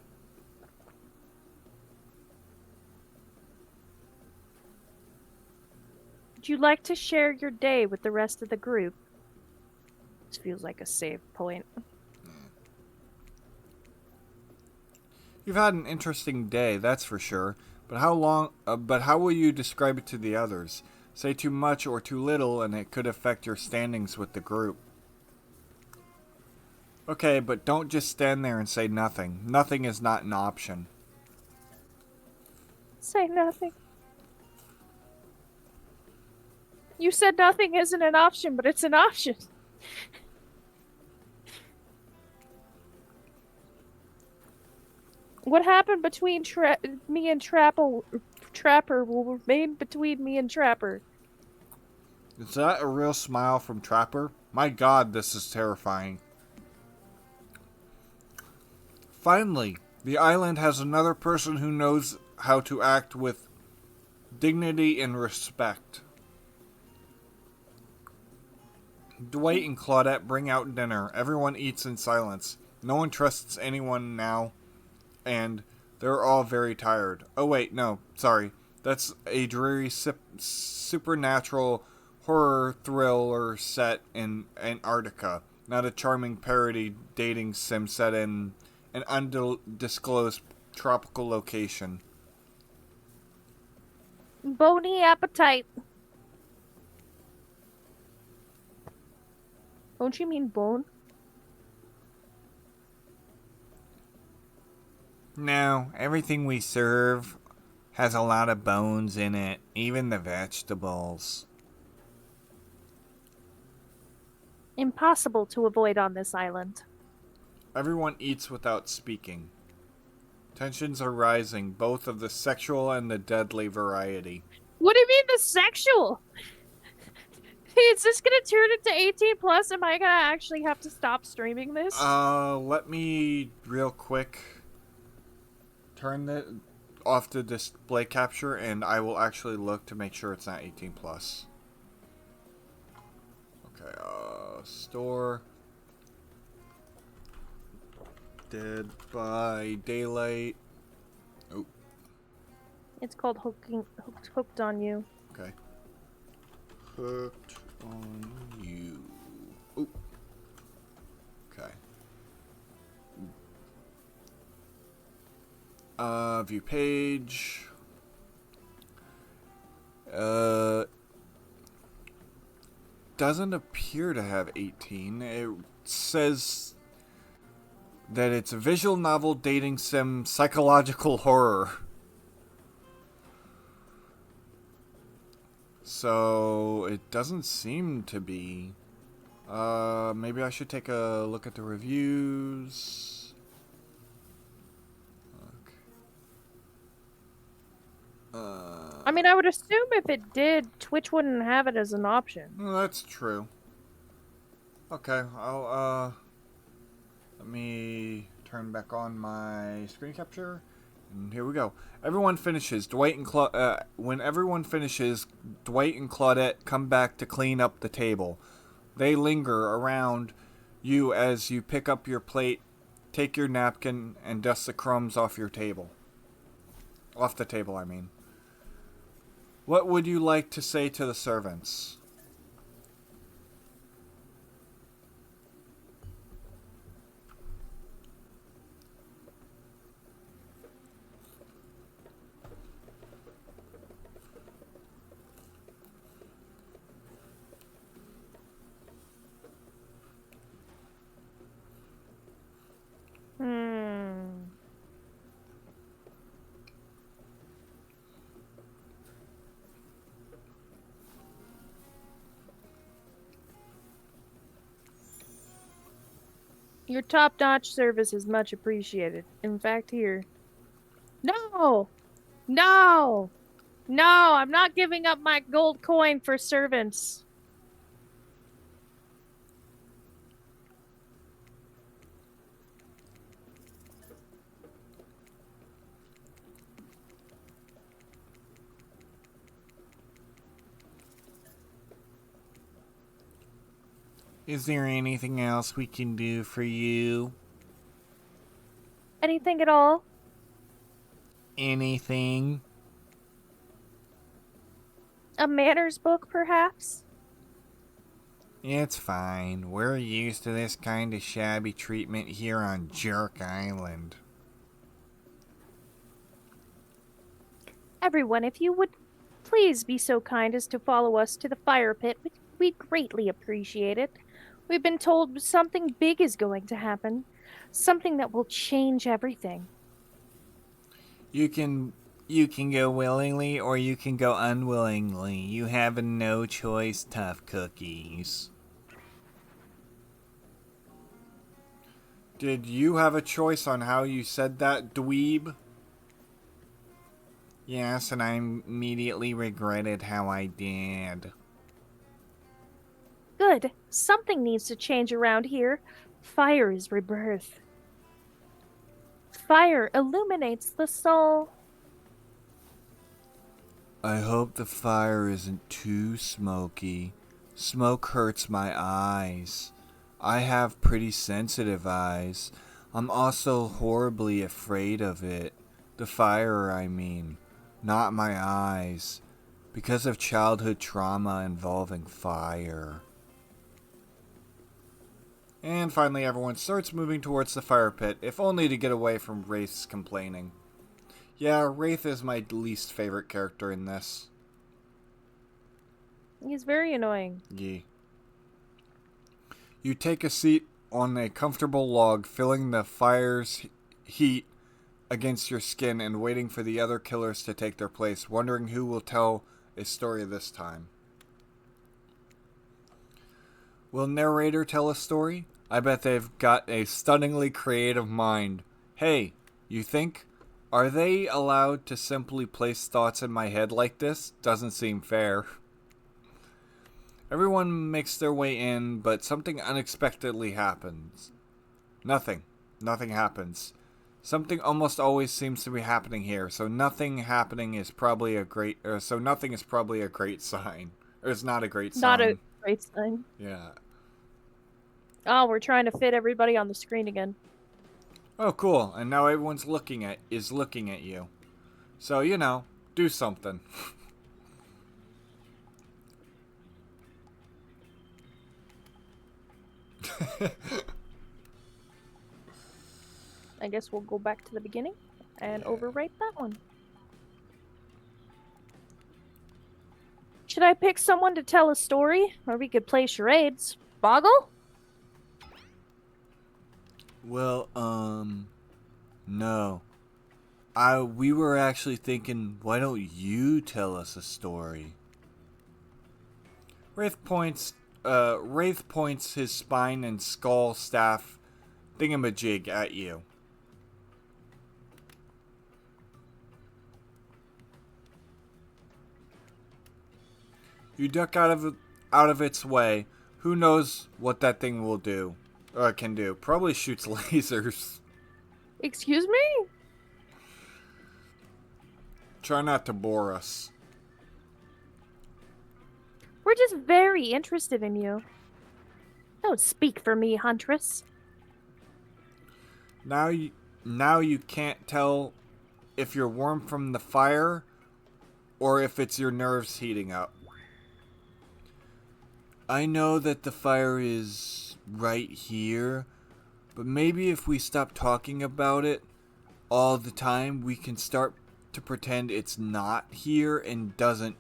Would you like to share your day with the rest of the group? This feels like a save point. You've had an interesting day, that's for sure. But how will you describe it to the others? Say too much or too little, and it could affect your standings with the group. Okay, but don't just stand there and say nothing. Nothing is not an option. Say nothing. You said nothing isn't an option, but it's an option. What happened between me and Trapper will remain between me and Trapper. Is that a real smile from Trapper? My god, this is terrifying. Finally, the island has another person who knows how to act with dignity and respect. Dwight and Claudette bring out dinner. Everyone eats in silence. No one trusts anyone now, and they're all very tired. Oh wait, no, sorry. That's a dreary supernatural horror thriller set in Antarctica, not a charming parody dating sim set in an undisclosed tropical location. Bony appetite. Don't you mean bone? No, everything we serve has a lot of bones in it, even the vegetables. Impossible to avoid on this island. Everyone eats without speaking. Tensions are rising, both of the sexual and the deadly variety. What do you mean the sexual? Is this gonna turn into 18 plus? Am I gonna actually have to stop streaming this? Let me real quick turn off the display capture, and I will actually look to make sure it's not 18 plus. Okay, store. Dead by Daylight. Oh. It's called Hooked on You. Okay. Hooked on You. Oh. Okay. View page. Doesn't appear to have 18. It says that it's a visual novel dating sim psychological horror. So it doesn't seem to be. Maybe I should take a look at the reviews. I mean, I would assume if it did, Twitch wouldn't have it as an option. Well, that's true. Okay, let me turn back on my screen capture. And here we go. Everyone finishes. When everyone finishes, Dwight and Claudette come back to clean up the table. They linger around you as you pick up your plate, take your napkin, and dust the crumbs off your table. Off the table, I mean. What would you like to say to the servants? Your top-notch service is much appreciated. In fact, here. No! No! No! I'm not giving up my gold coin for servants. Is there anything else we can do for you? Anything at all? Anything? A manners book, perhaps? It's fine. We're used to this kind of shabby treatment here on Jerk Island. Everyone, if you would please be so kind as to follow us to the fire pit, we'd greatly appreciate it. We've been told something big is going to happen. Something that will change everything. You can go willingly or you can go unwillingly. You have no choice, tough cookies. Did you have a choice on how you said that, dweeb? Yes, and I immediately regretted how I did. Good. Something needs to change around here. Fire is rebirth. Fire illuminates the soul. I hope the fire isn't too smoky. Smoke hurts my eyes. I have pretty sensitive eyes. I'm also horribly afraid of it. The fire, I mean. Not my eyes. Because of childhood trauma involving fire. And finally everyone starts moving towards the fire pit, if only to get away from Wraith's complaining. Yeah, Wraith is my least favorite character in this. He's very annoying. Yeah. You take a seat on a comfortable log, feeling the fire's heat against your skin and waiting for the other killers to take their place, wondering who will tell a story this time. Will narrator tell a story? I bet they've got a stunningly creative mind. Hey, you think? Are they allowed to simply place thoughts in my head like this? Doesn't seem fair. Everyone makes their way in, but something unexpectedly happens. Nothing. Nothing happens. Something almost always seems to be happening here, so nothing happening is probably a great... so nothing is probably a great sign. Or it's not a great sign. Not a great sign. Yeah. Oh, we're trying to fit everybody on the screen again. Oh, cool. And now everyone's looking at you. So, you know, do something. I guess we'll go back to the beginning and overwrite that one. Should I pick someone to tell a story? Or we could play charades. Boggle? Well, no. We were actually thinking, why don't you tell us a story? Wraith points his spine and skull staff thingamajig at you. You duck out of its way. Who knows what that thing will do? Or can do. Probably shoots lasers. Excuse me? Try not to bore us. We're just very interested in you. Don't speak for me, Huntress. Now you can't tell if you're warm from the fire or if it's your nerves heating up. I know that the fire is right here, but maybe if we stop talking about it all the time, we can start to pretend it's not here and doesn't,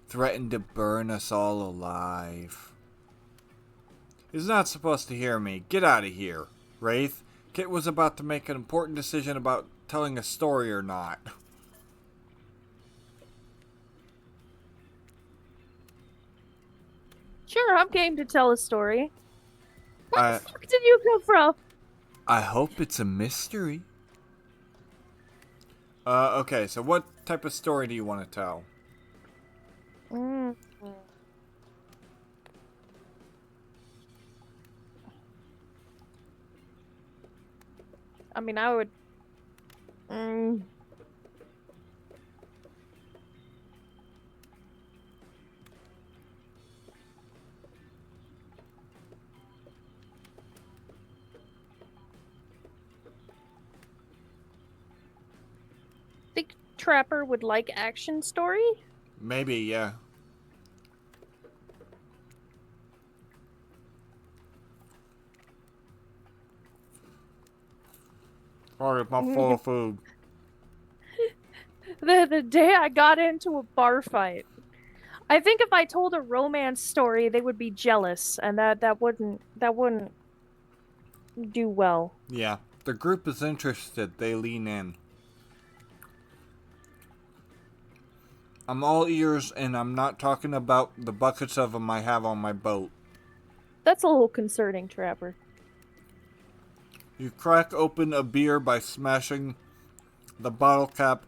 threaten to burn us all alive. He's not supposed to hear me. Get out of here, Wraith. Kit was about to make an important decision about telling a story or not. Sure, I'm game to tell a story. Where I- the fuck did you come from? I hope it's a mystery. Okay, so what type of story do you want to tell? I mean, I would... Think Trapper would like action story? Maybe, yeah. Sorry, I'm full of food. The day I got into a bar fight. I think if I told a romance story, they would be jealous, and that wouldn't do well. Yeah, the group is interested. They lean in. I'm all ears, and I'm not talking about the buckets of them I have on my boat. That's a little concerning, Trapper. You crack open a beer by smashing the bottle cap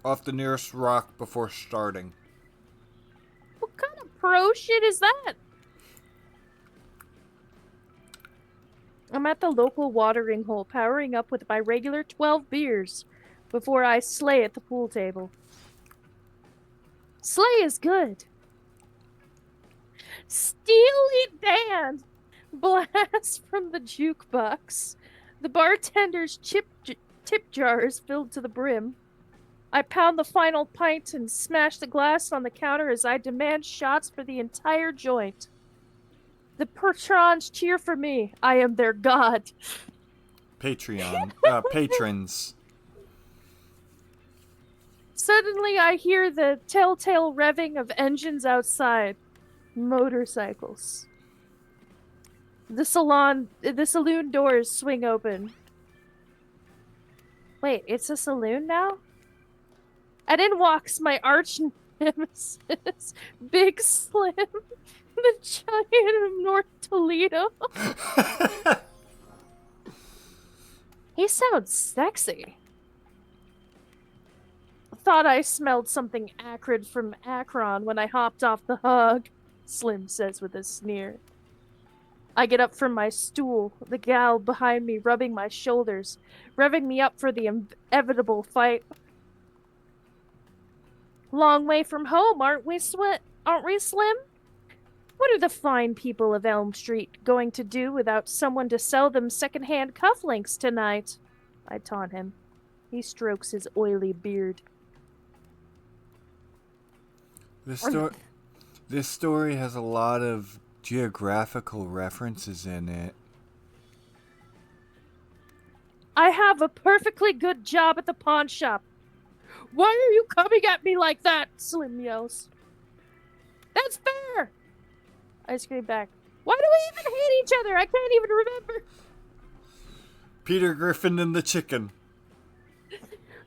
off the nearest rock before starting. What kind of pro shit is that? I'm at the local watering hole, powering up with my regular 12 beers before I slay at the pool table. Slay is good. Steely Dan blast from the jukebox. The bartender's tip jar is filled to the brim. I pound the final pint and smash the glass on the counter as I demand shots for the entire joint. The patrons cheer for me. I am their god. Patrons. Suddenly I hear the telltale revving of engines outside. Motorcycles. The saloon doors swing open. Wait, it's a saloon now? And in walks my arch nemesis, Big Slim, the giant of North Toledo. He sounds sexy. Thought I smelled something acrid from Akron when I hopped off the hog, Slim says with a sneer. I get up from my stool, the gal behind me rubbing my shoulders, revving me up for the inevitable fight. Long way from home, aren't we, Slim? What are the fine people of Elm Street going to do without someone to sell them secondhand cufflinks tonight? I taunt him. He strokes his oily beard. This story has a lot of geographical references in it. I have a perfectly good job at the pawn shop. Why are you coming at me like that? Slim yells. That's fair! I scream back. Why do we even hate each other? I can't even remember. Peter Griffin and the chicken.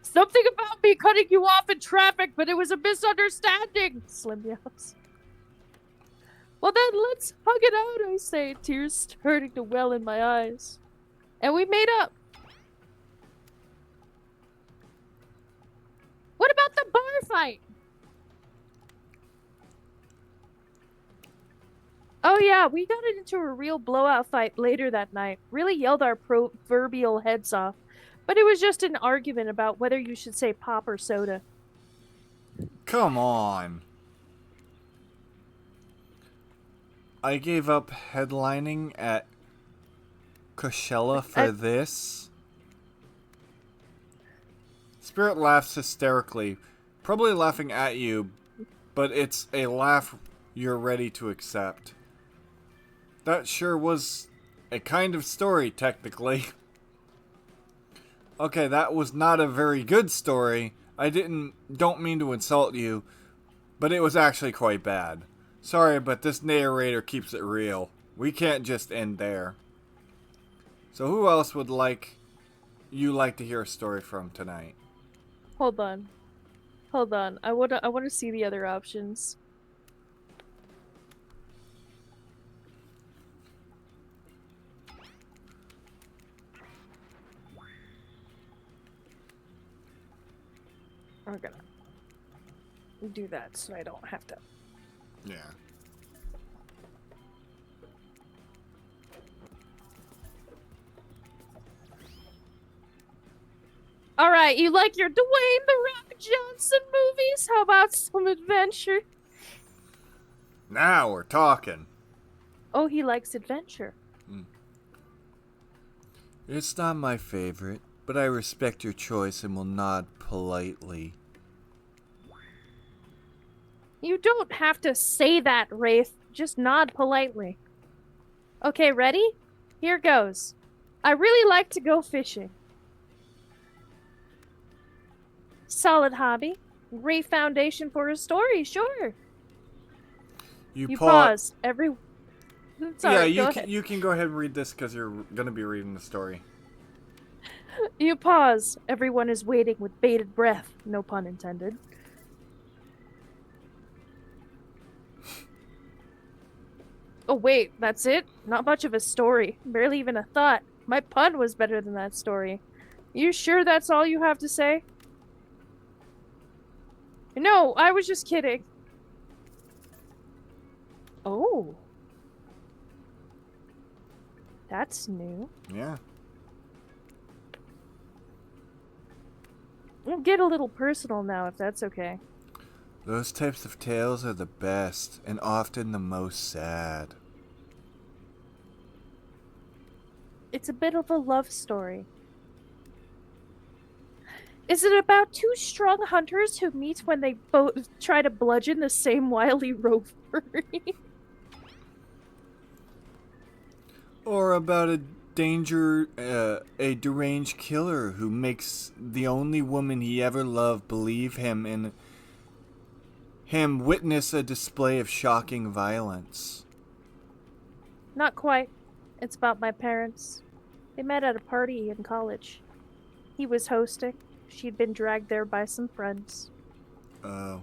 Something about me cutting you off in traffic, but it was a misunderstanding, Slim yells. Well, then let's hug it out, I say, tears starting to well in my eyes. And we made up. What about the bar fight? Oh yeah, we got into a real blowout fight later that night. Really yelled our proverbial heads off. But it was just an argument about whether you should say pop or soda. Come on. I gave up headlining at Coachella for this. Spirit laughs hysterically, probably laughing at you, but it's a laugh you're ready to accept. That sure was a kind of story, technically. Okay, that was not a very good story. I don't mean to insult you, but it was actually quite bad. Sorry, but this narrator keeps it real. We can't just end there. So who else would you like to hear a story from tonight? Hold on. Hold on. I wanna see the other options. We're gonna do that so I don't have to. Yeah. Alright, you like your Dwayne The Rock Johnson movies? How about some adventure? Now we're talking. Oh, he likes adventure. It's not my favorite, but I respect your choice and will nod politely. You don't have to say that, Wraith. Just nod politely. Okay, ready? Here goes. I really like to go fishing. Solid hobby. Great foundation for a story, sure. You pause. Sorry, yeah, go ahead. you can go ahead and read this because you're going to be reading the story. You pause. Everyone is waiting with bated breath. No pun intended. Oh wait, that's it? Not much of a story. Barely even a thought. My pun was better than that story. You sure that's all you have to say? No, I was just kidding. Oh. That's new. Yeah. We'll get a little personal now, if that's okay. Those types of tales are the best, and often the most sad. It's a bit of a love story. Is it about two strong hunters who meet when they both try to bludgeon the same wily rover? Or about a deranged killer who makes the only woman he ever loved believe him and him witness a display of shocking violence. Not quite. It's about my parents. They met at a party in college. He was hosting. She'd been dragged there by some friends. Oh.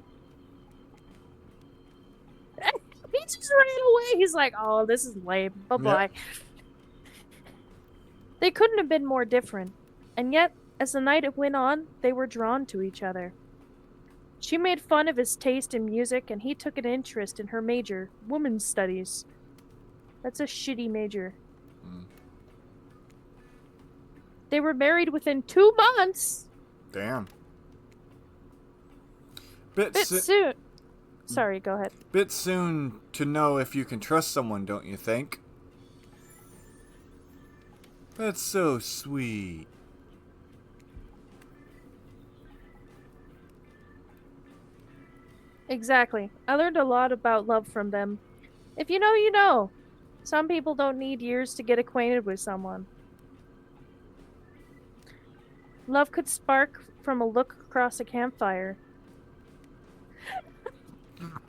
He just ran away. He's like, oh, this is lame. Bye-bye. Yep. They couldn't have been more different. And yet, as the night went on, they were drawn to each other. She made fun of his taste in music, and he took an interest in her major, women's studies. That's a shitty major. They were married within 2 months. Damn. Bit soon. Sorry, go ahead. Bit soon to know if you can trust someone, don't you think? That's so sweet. Exactly. I learned a lot about love from them. If you know, you know. Some people don't need years to get acquainted with someone. Love could spark from a look across a campfire.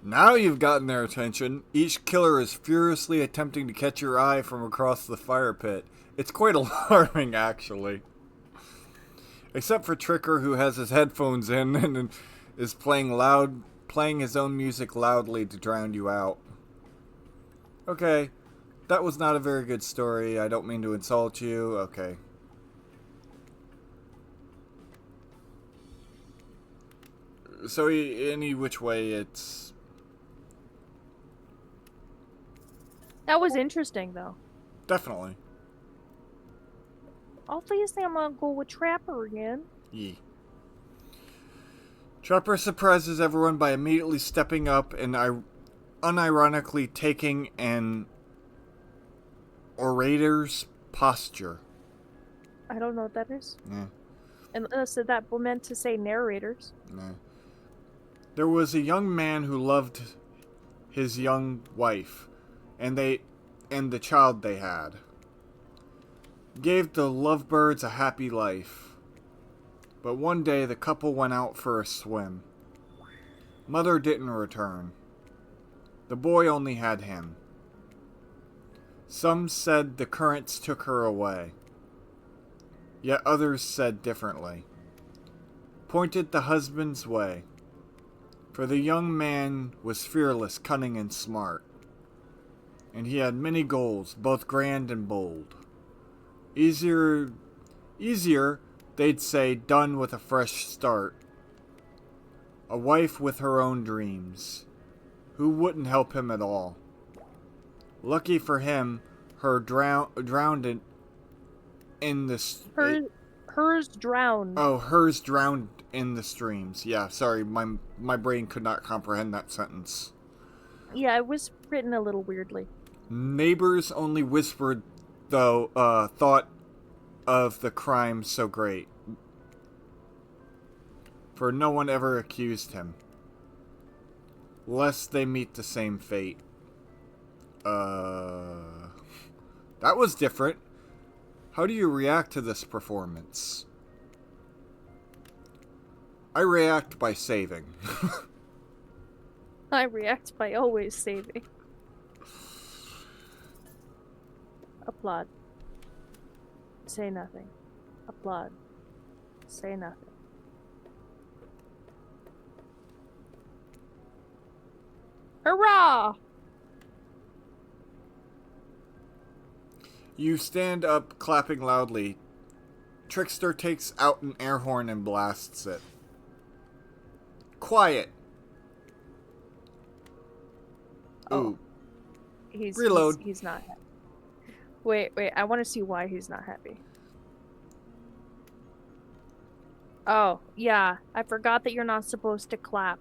Now you've gotten their attention. Each killer is furiously attempting to catch your eye from across the fire pit. It's quite alarming, actually. Except for Tricker, who has his headphones in and is playing his own music loudly to drown you out. Okay. That was not a very good story. I don't mean to insult you. Okay. So, any which way, it's... That was interesting, though. Definitely. Obviously, I'm gonna go with Trapper again. Yee. Trapper surprises everyone by immediately stepping up and unironically taking an orator's posture. I don't know what that is. Yeah. Unless that meant to say narrators. Yeah. There was a young man who loved his young wife, and the child they had. Gave the lovebirds a happy life. But one day the couple went out for a swim. Mother didn't return. The boy only had him. Some said the currents took her away. Yet others said differently. Pointed the husband's way. For the young man was fearless, cunning, and smart. And he had many goals, both grand and bold. Easier, they'd say, done with a fresh start. A wife with her own dreams. Who wouldn't help him at all. Lucky for him, her drowned in the... Hers drowned. Oh, hers drowned in the streams. Yeah, sorry, my brain could not comprehend that sentence. Yeah, it was written a little weirdly. Neighbors only whispered, though, thought of the crime so great. For no one ever accused him. Lest they meet the same fate. That was different. How do you react to this performance? I react by saving. I react by always saving. Applaud. Say nothing. Applaud. Say nothing. Hurrah! You stand up, clapping loudly. Trickster takes out an air horn and blasts it. Quiet! Ooh. Reload. He's not happy. Wait, I want to see why he's not happy. Oh, yeah. I forgot that you're not supposed to clap.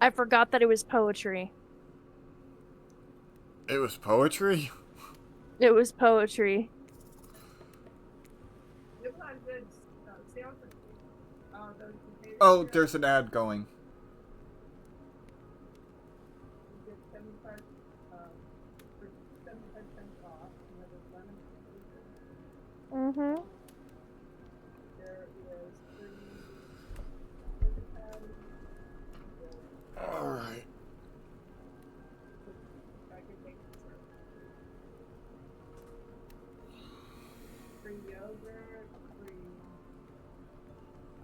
I forgot that it was poetry. It was poetry? It was poetry. It was on good sales. Those potatoes Oh, here, there's an ad going. you get 75, for 75 cents off. And there was lemon flavor. Mm-hmm. There is free chicken patties. Alright. I could make dessert. Free yogurt, free.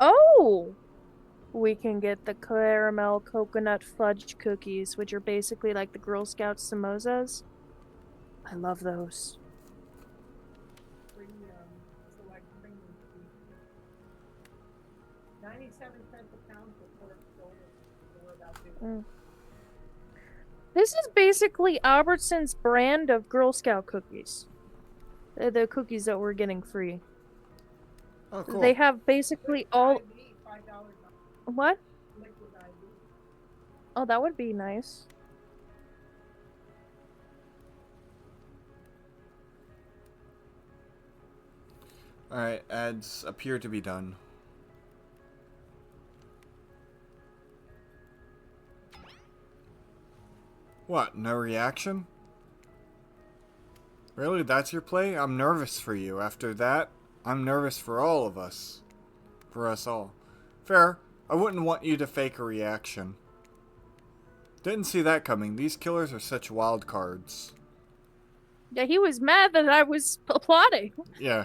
Oh! We can get the caramel coconut fudge cookies, which are basically like the Girl Scout samosas. I love those. Free select premium tea. 97 cents a pound for pork shoulder. So we're about to. This is basically Albertson's brand of Girl Scout cookies. The cookies that we're getting free. Oh, cool. They have basically all... IV, $5 What? liquid IV. Oh, that would be nice. Alright, ads appear to be done. What, no reaction? Really, that's your play? I'm nervous for you. After that, I'm nervous for all of us. For us all. Fair. I wouldn't want you to fake a reaction. Didn't see that coming. These killers are such wild cards. Yeah, he was mad that I was applauding. Yeah.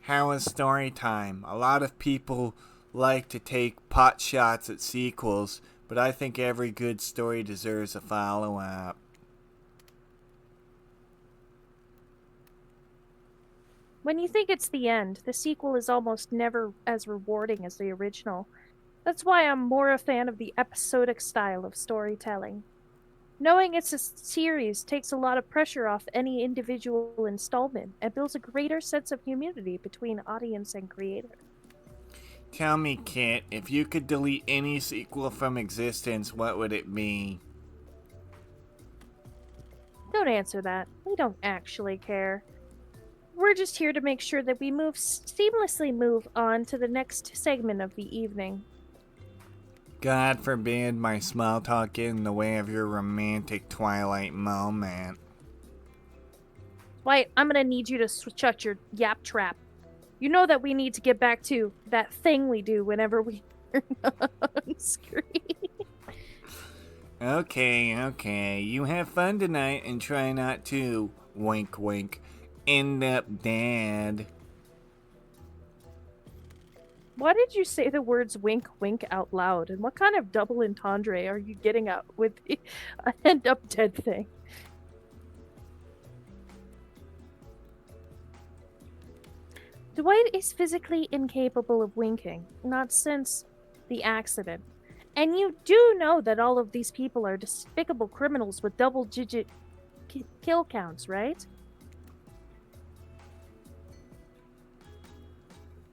How is story time? A lot of people like to take pot shots at sequels, but I think every good story deserves a follow-up. When you think it's the end, the sequel is almost never as rewarding as the original. That's why I'm more a fan of the episodic style of storytelling. Knowing it's a series takes a lot of pressure off any individual installment and builds a greater sense of community between audience and creator. Tell me, Kit, if you could delete any sequel from existence, what would it be? Don't answer that. We don't actually care. We're just here to make sure that we seamlessly move on to the next segment of the evening. God forbid my small talk get in the way of your romantic twilight moment. Why, I'm gonna need you to shut your yap trap. You know that we need to get back to that thing we do whenever we are on screen. Okay. You have fun tonight and try not to, wink wink, end up dead. Why did you say the words wink wink out loud? And what kind of double entendre are you getting at with the end up dead thing? Dwight is physically incapable of winking, not since the accident. And you do know that all of these people are despicable criminals with double-digit kill counts, right?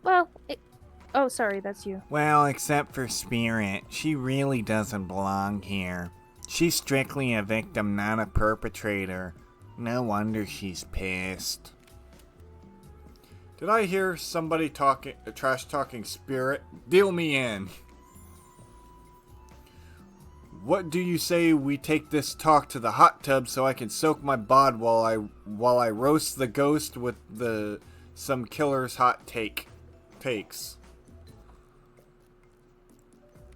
Well, oh, sorry, that's you. Well, except for Spirit, she really doesn't belong here. She's strictly a victim, not a perpetrator. No wonder she's pissed. Did I hear somebody trash talking Spirit? Deal me in. What do you say we take this talk to the hot tub so I can soak my bod while I roast the ghost with some killer's hot takes?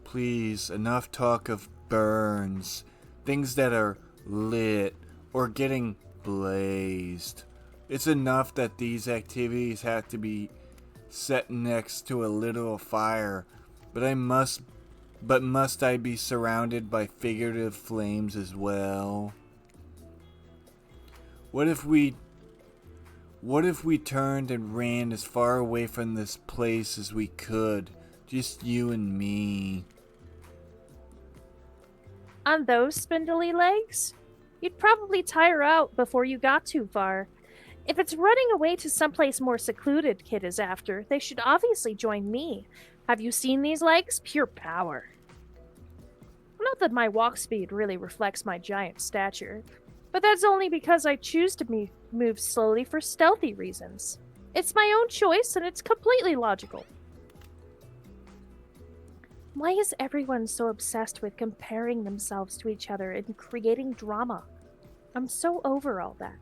Please, enough talk of burns, things that are lit or getting blazed. It's enough that these activities have to be set next to a literal fire, but must I be surrounded by figurative flames as well? What if we turned and ran as far away from this place as we could? Just you and me. On those spindly legs? You'd probably tire out before you got too far. If it's running away to someplace more secluded Kid is after, they should obviously join me. Have you seen these legs? Pure power. Not that my walk speed really reflects my giant stature, but that's only because I choose to move slowly for stealthy reasons. It's my own choice, and it's completely logical. Why is everyone so obsessed with comparing themselves to each other and creating drama? I'm so over all that.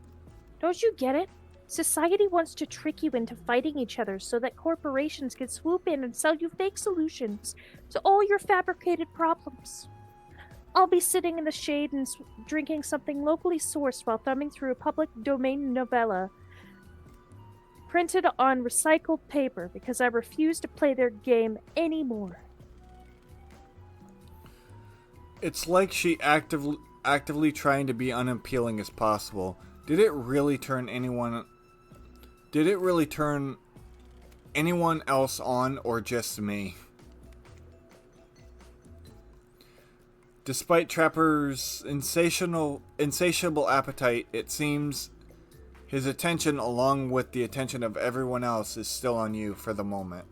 Don't you get it? Society wants to trick you into fighting each other so that corporations can swoop in and sell you fake solutions to all your fabricated problems. I'll be sitting in the shade and drinking something locally sourced while thumbing through a public domain novella printed on recycled paper because I refuse to play their game anymore. It's like she actively trying to be unappealing as possible. Did it really turn anyone else on, or just me? Despite Trapper's insatiable appetite, it seems his attention, along with the attention of everyone else, is still on you for the moment.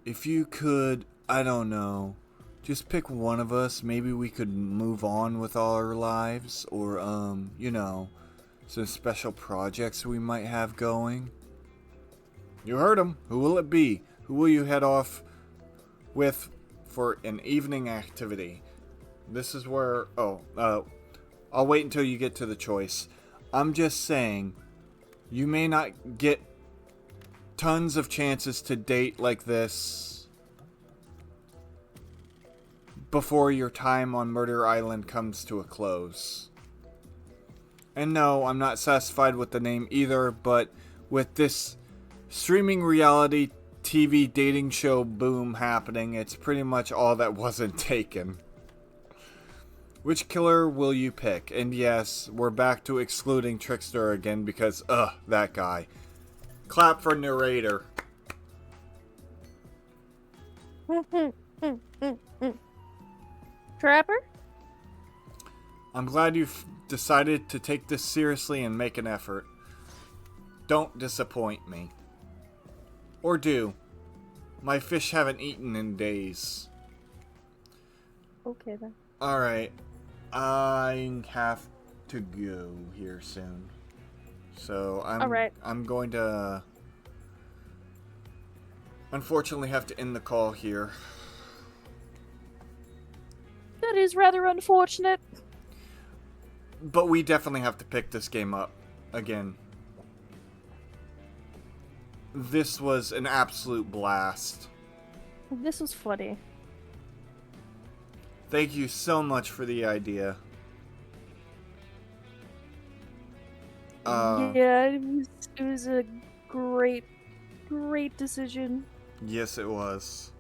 If you could, I don't know, just pick one of us, maybe we could move on with our lives, or, some special projects we might have going. You heard him. Who will it be? Who will you head off with for an evening activity? This is where, I'll wait until you get to the choice. I'm just saying, you may not get tons of chances to date like this before your time on Murder Island comes to a close. And no, I'm not satisfied with the name either, but with this streaming reality TV dating show boom happening, it's pretty much all that wasn't taken. Which killer will you pick? And yes, we're back to excluding Trickster again because, that guy. Clap for narrator. Trapper? I'm glad you've decided to take this seriously and make an effort. Don't disappoint me. Or do. My fish haven't eaten in days. Okay then. Alright. I have to go here soon. So I'm going to unfortunately have to end the call here. That is rather unfortunate. But we definitely have to pick this game up again. This was an absolute blast. This was funny. Thank you so much for the idea. Yeah, it was a great decision. Yes, it was.